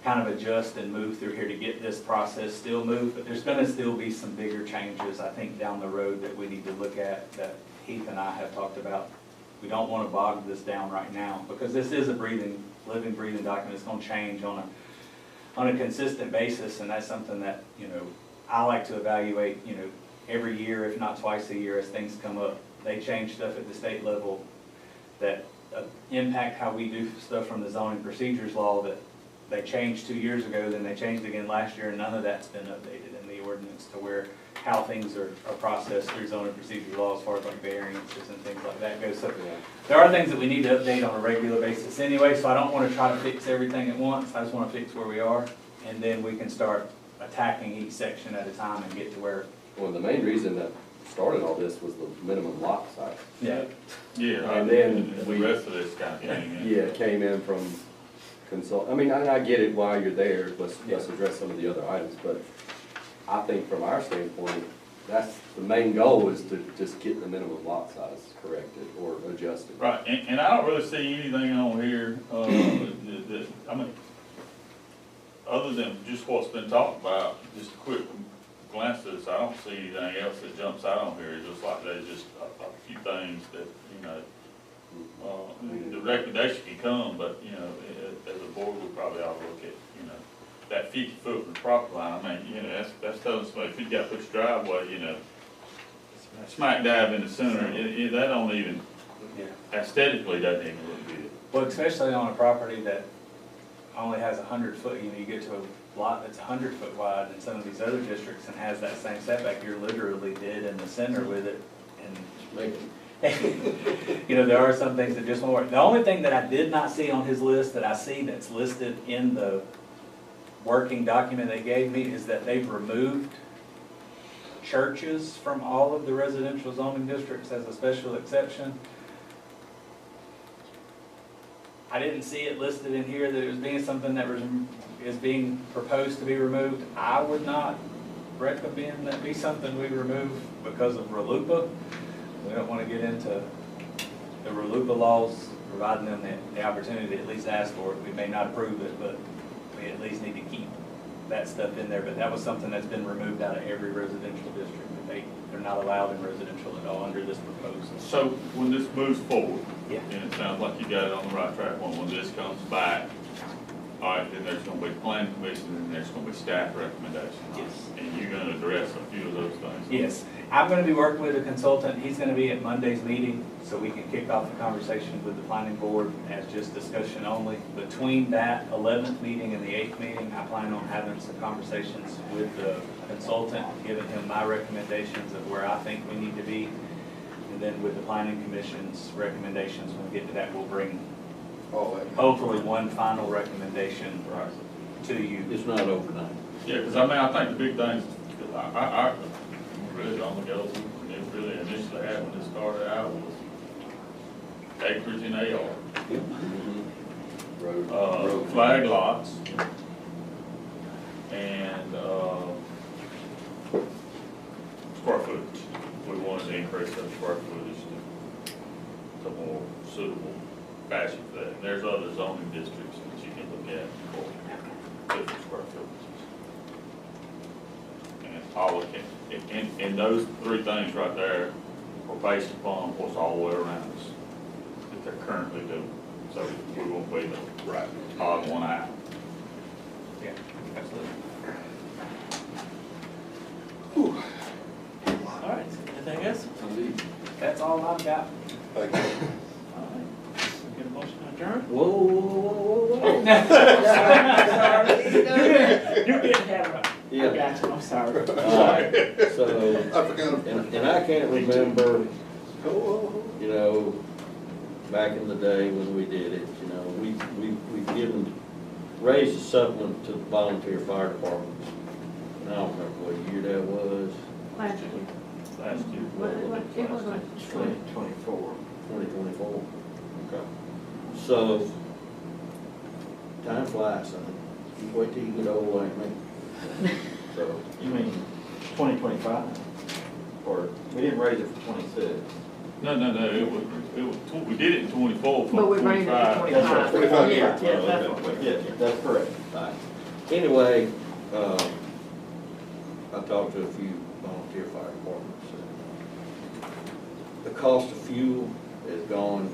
kind of adjust and move through here to get this process still moved, but there's gonna still be some bigger changes, I think, down the road that we need to look at, that Heath and I have talked about. We don't wanna bog this down right now, because this is a living, breathing document. It's gonna change on a consistent basis, and that's something that, I like to evaluate, every year, if not twice a year, as things come up. They change stuff at the state level that impact how we do stuff from the zoning procedures law that they changed 2 years ago, then they changed again last year, and none of that's been updated in the ordinance to where how things are processed through zoning procedure law as far as like variances and things like that go. So there are things that we need to update on a regular basis anyway, so I don't want to try to fix everything at once. I just want to fix where we are, and then we can start attacking each section at a time and get to where. Well, the main reason that started all this was the minimum lot size. Yeah. Yeah, And then the we- rest of this kind of came in. Yeah, it came in from I mean, I get it while you're there, let's address some of the other items, but I think from our standpoint, that's, the main goal is to just get the minimum lot size corrected or adjusted. Right, and I don't really see anything on here, I mean, other than just what's been talked about, just a quick glance at this, I don't see anything else that jumps out on here. It's just like there's just a few things that, the recommendation can come, but, as a board, we probably ought to look at, that 50 foot from the property line. I mean, that's telling somebody, if you got to put your driveway, smack dab in the center, that don't even, aesthetically doesn't even look good. Well, especially on a property that only has 100 foot, you get to a lot that's 100 foot wide in some of these other districts and has that same setback, you're literally dead in the center with it. And there are some things that just won't work. The only thing that I did not see on his list that I see that's listed in the working document they gave me is that they've removed churches from all of the residential zoning districts as a special exception. I didn't see it listed in here that it was being something that is being proposed to be removed. I would not recommend that be something we remove because of RLUIPA. We don't want to get into the RLUIPA laws, providing them the opportunity to at least ask for it. We may not approve it, but we at least need to keep that stuff in there. But that was something that's been removed out of every residential district. They're not allowed in residential at all under this proposal. So when this moves forward, Yeah. and it sounds like you got it on the right track, when this comes back, all right, then there's gonna be planning commission, and there's gonna be staff recommendations. Yes. And you're gonna address a few of those things. Yes, I'm going to be working with a consultant. He's going to be at Monday's meeting, so we can kick off the conversation with the planning board as just discussion only. Between that 11th meeting and the 8th meeting, I plan on having some conversations with the consultant, giving him my recommendations of where I think we need to be. And then with the planning commission's recommendations, when we get to that, we'll bring hopefully one final recommendation to you. It's not overnight. Yeah, because I think the big things, I really only goes, it really initially had when it started out was acreage in AR. Flag lots, and square footage. We wanted to increase that square footage to more suitable fashion for that. And there's other zoning districts that you can look at for different square footages. And all of it, and those three things right there are based upon what's all the way around us that they're currently doing. So we won't be the odd one out. Yeah, absolutely. All right, anything else? all I've got. Thank you. All right. Get a motion to adjourn? Whoa, whoa, whoa, whoa. You didn't have it. I Yeah. got you, I'm sorry. So, I forgot. and I can't remember, you know, back in the day when we did it, you know, we've given, raised a supplement to the volunteer fire departments. And I don't remember what year that was. Last year. It was like 2024. 2024. Okay. So, time flies, son. You wait till you get old like me. So, you mean 2025? Or, we didn't raise it for 26? No, we did it in 24 for But we raised it to 25. twenty-five. 25. Yeah, that's what we Yeah, that's correct. Right. Anyway, I talked to a few volunteer fire departments. The cost of fuel has gone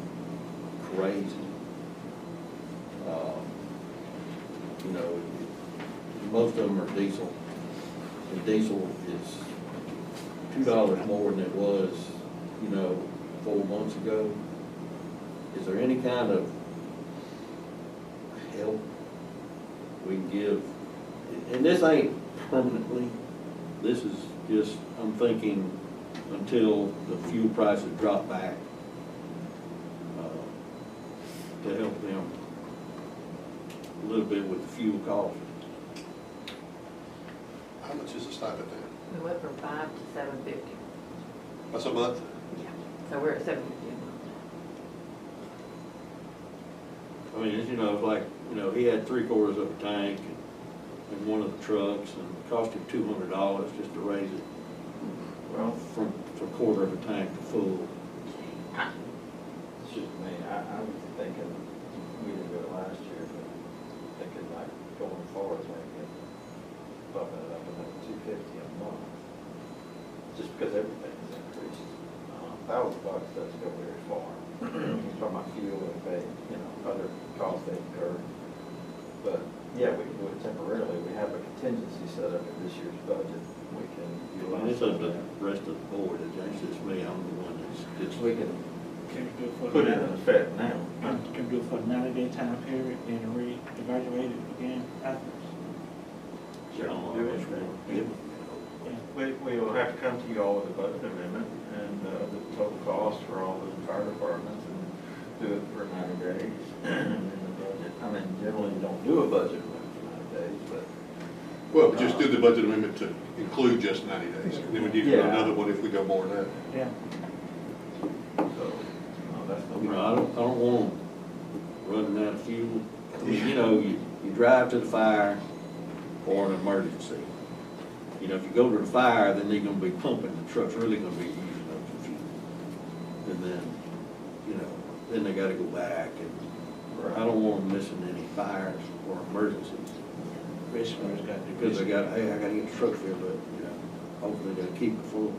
crazy. You know, most of them are diesel. And diesel is $2 more than it was, you know, 4 months ago. Is there any kind of help we can give? And this ain't permanently, this is just, I'm thinking until the fuel prices drop back, to help them a little bit with the fuel cost. How much is the stipend then? We went from 5 to 750. That's a month? Yeah. So we're at 750 a month. I mean, as you know, it's like, you know, he had 3/4 of a tank in one of the trucks, and it cost him $200 just to raise it, well, from a quarter of a tank to full. It's just me, I was thinking, we didn't do it last year, but thinking like going forward, maybe bumping it up another 250 a month. Just because everything's increased. $1,000 doesn't go very far. You're talking about fuel and pay, you know, other costs they incur. But, yeah, we can do it temporarily. We have a contingency set up in this year's budget. We can And utilize it's up some to of the that. rest of the board, it's just me, I'm the one that's, We can Can we do it for put it the, in effect now. can we do it for the 90-day time period, then re-evaluate it again afterwards? you know, Do it. yeah. We will have to come to you all with a budget amendment and the total cost for all the fire departments and do it for 90 days. And then the budget, I mean, generally you don't do a budget amendment for 90 days, but. Well, we just did the budget amendment to include just 90 days. And then we need to do Yeah. another one if we go more than that. Yeah. So, no, that's no You know, problem. I don't want them running out of fuel. I mean, you know, you drive to the fire for an emergency. You know, if you go to the fire, then they're gonna be pumping, the truck's really gonna be using up some fuel. And then, you know, then they gotta go back and, I don't want them missing any fires or emergencies. Commissioner's got to do. Because they got, hey, I gotta get the truck filled up, you know, hopefully they'll keep it full.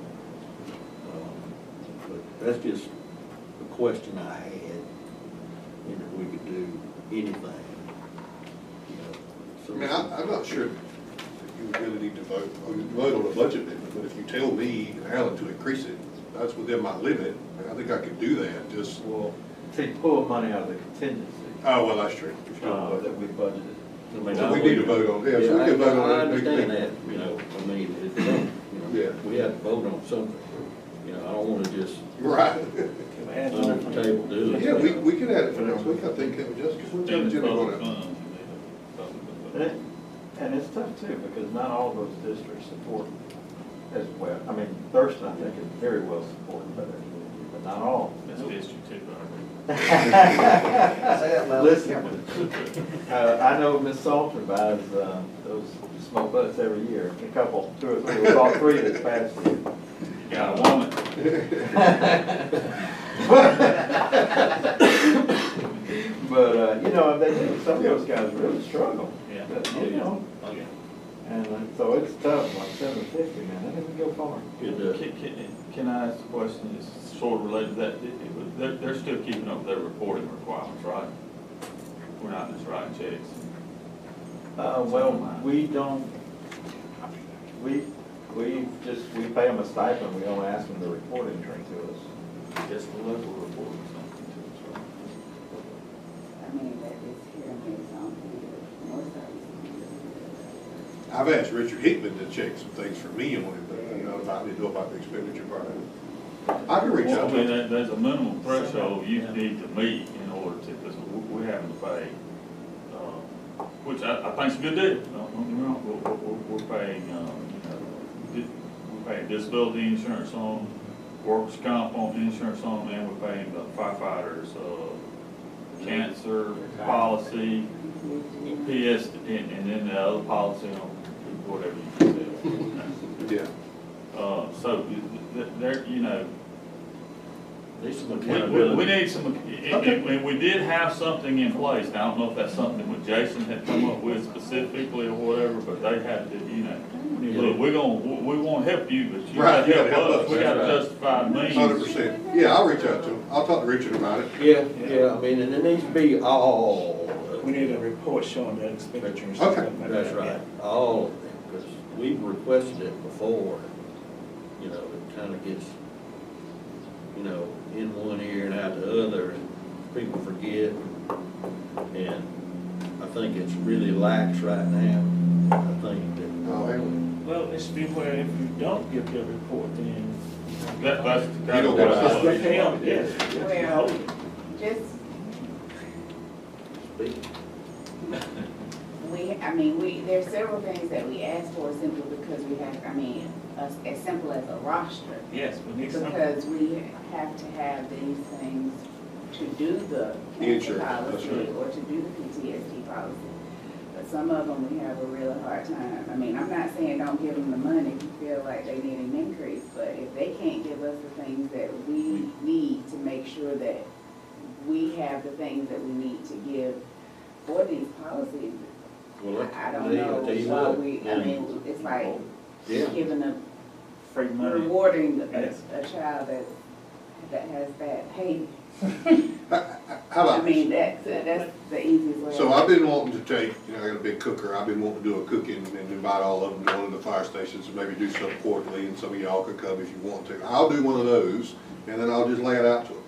But that's just a question I had, and if we could do anything, you know. so- I mean, I'm not sure that you really need to vote. We can vote on a budget amendment, but if you tell me, Alan, to increase it, that's within my limit. I think I could do that, just, Well, to pull money out of the contingency oh, well, that's true. that we budgeted. I mean, So we need to vote on, yeah, so we can vote on I it. understand that, you know, I mean, if, you know, Yeah. we have to vote on something, you know, I don't wanna just Right. Can we add under on the table do it. Yeah, we can add it for next week, I think, can we just, because we're In trying the to public generate one. funds. And it's tough too, because not all of those districts support as well. I mean, Thurston, I think, is very well supported by their community, but not all. That's District 2, Listen, I know Miss Salter buys those small butts every year. A couple, 2 or 3. We bought 3 this past year. Got a woman. But you know, they do. Some of those guys really struggle. Yeah. But, you know, Oh, yeah. and so it's tough. Like 750, man. That doesn't go far. Can I ask a question, it's sort of related to that, they're still keeping up with their reporting requirements, right? We're not just writing checks. Well, we don't. We pay them a stipend. We don't ask them to report anything to us. Just the local report or something to us, I mean, that is here and there, on more services. I've asked Richard Hickman to check some things for me on it, but, you know, about the expenditure part of it. I can reach Well, out I to mean, him. there's a minimum threshold you need to meet in order to, because we're having to pay, which I think's a good deal. Don't get me wrong, we're paying, we're paying disability insurance on, workers' comp on insurance on, and we're paying the firefighters, cancer policy, PS, and then the other policy on whatever you say. Yeah. So, there, you know, There's some we accountability. need some, and we did have something in place. Now, I don't know if that's something that Jason had come up with specifically or whatever, but they had to, you know, look, we want to help you, but you Right, gotta you gotta help help us. us, We gotta that's justify means. 100%. Yeah, I'll reach out to him. I'll talk to Richard about it. Yeah, I mean, and it needs to be all. We need a report showing the expenditures. Okay. That's right, all of them, because we've requested it before, you know, it kind of gets, you know, in one ear and out the other, and people forget. And I think it's really lax right now. I think that. Oh, hey, Well, it should be where if you don't give your report, then. That's You kind don't of get what a I Just pay them, yes. Well, just, there's several things that we ask for simply because we have, as simple as a roster. Yes, we need some. Because we have to have these things to do the cancer Insurance, that's policy right. or to do the PTSD policy. But some of them, we have a really hard time. I mean, I'm not saying don't give them the money if you feel like they need an increase, but if they can't give us the things that we need to make sure that we have the things that we need to give for these policies, Well, I don't tell you know what, why it's like Yeah. giving a, Free money. rewarding Yes. a child that has bad behavior. How I about mean, this? that's the easiest way. So I've been wanting to take, you know, I got a big cooker, I've been wanting to do a cooking and invite all of them to one of the fire stations and maybe do something quarterly, and some of y'all could come if you want to. I'll do one of those, and then I'll just lay it out to them.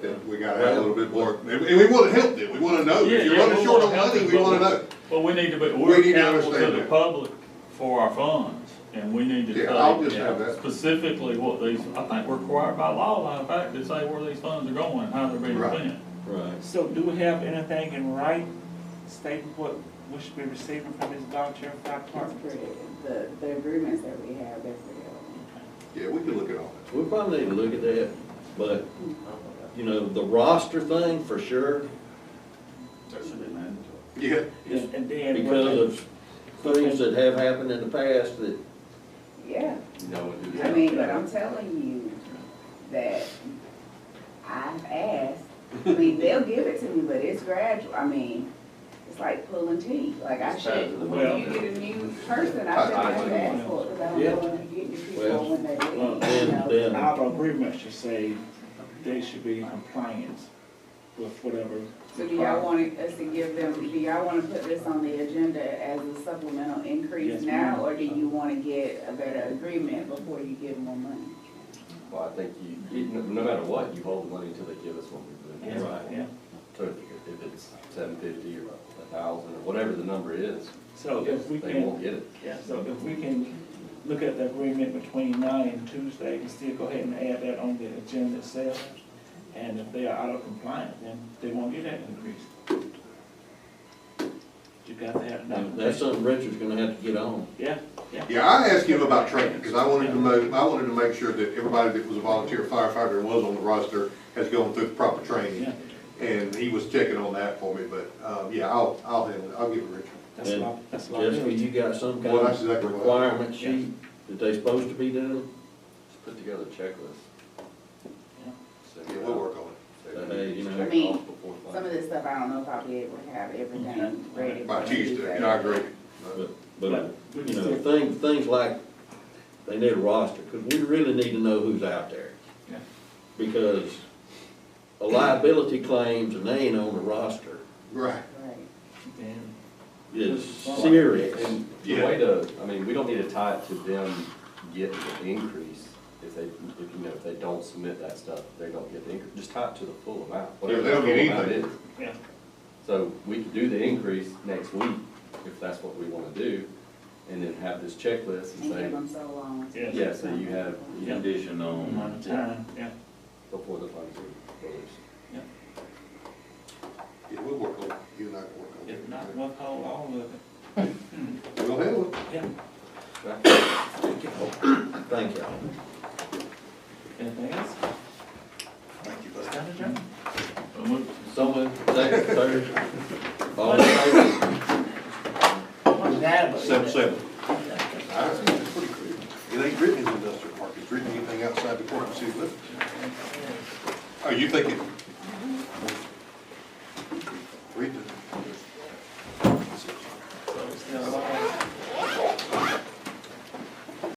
Then we gotta have a little bit more, and we wanna help them, we wanna know, if you're running short on money, we wanna know. Well, we need to be, We we're need to accountable to understand the that. public for our funds, and we need to Yeah, I'll say, just have that. specifically what these, I think we're required by law, in fact, to say where these funds are going, and how they're being Right. spent. Right. So do we have anything in writing stating what we should be receiving from this volunteer fire It's department? pretty, the agreements that we have, they're pretty open. Yeah, we can look at all that. We probably need to look at that, but, you know, the roster thing for sure, That should be mandatory. Yeah, And then. because of things that have happened in the past that, Yeah, You know, who I mean, but I'm telling you that I've asked, I mean, they'll give it to me, but it's gradual, I mean, it's like pulling teeth, like I should, when you get a new person, I shouldn't have to ask for it, because I don't know when you get new people when they Well, leave, you know. then, Our agreement should say they should be in compliance with whatever. So do y'all want us to give them, do y'all want to put this on the agenda as a supplemental increase Yes, now, ma'am. or do you want to get a better agreement before you give more money? Well, I think no matter what, you hold the money until they give us what we're doing. Right, yeah. So if it's $750 or $1,000 or whatever the number is, So if we they can, won't get it. yeah, so if we can look at the agreement between now and Tuesday and still go ahead and add that on the agenda itself. And if they are out of compliance, then they won't get that increase. You got that? that's something Richard's gonna have to get on. Yeah, yeah. yeah, I asked him about training, because I wanted to make sure that everybody that was a volunteer firefighter and was on the roster has gone through the proper training. Yeah. And he was checking on that for me, but, yeah, I'll handle it, I'll give it to Richard. That's a lot, that's a lot. Jessica, you got some Well, kind that's of exactly what I- requirement sheet that they supposed to be doing? Just put together a checklist. Yeah. So, Yeah, we'll work on it. Hey, you know. I mean, some of this stuff, I don't know if I'll be able to have everything ready. By for Tuesday, I agree. But, you know, things like, they need a roster, because we really need to know who's out there. Yeah. Because a liability claims and they ain't on the roster Right. Right. And is serious. And the way to, I mean, we don't need to tie it to them getting the increase. if they, if they don't submit that stuff, they don't get the increase, just tie it to the full amount. Yeah, whatever they don't the get full amount anything. is. Yeah. So we could do the increase next week, if that's what we wanna do, and then have this checklist and And give say, them so long. Yes. yeah, so you have, Condition Amount on, of time, yeah. before the funds are released. Yeah, we'll work on it, you and I can work on it. If not, we'll call all of it. We'll handle it. Yeah. Thank y'all. Anything else? Thank you, buddy. Stand adjourned. So moved, second, third. All in favor? Unanimous. 7-7. That's pretty clear. It ain't written in the industrial park, it's written anything outside the corporate city limits. Oh, you think it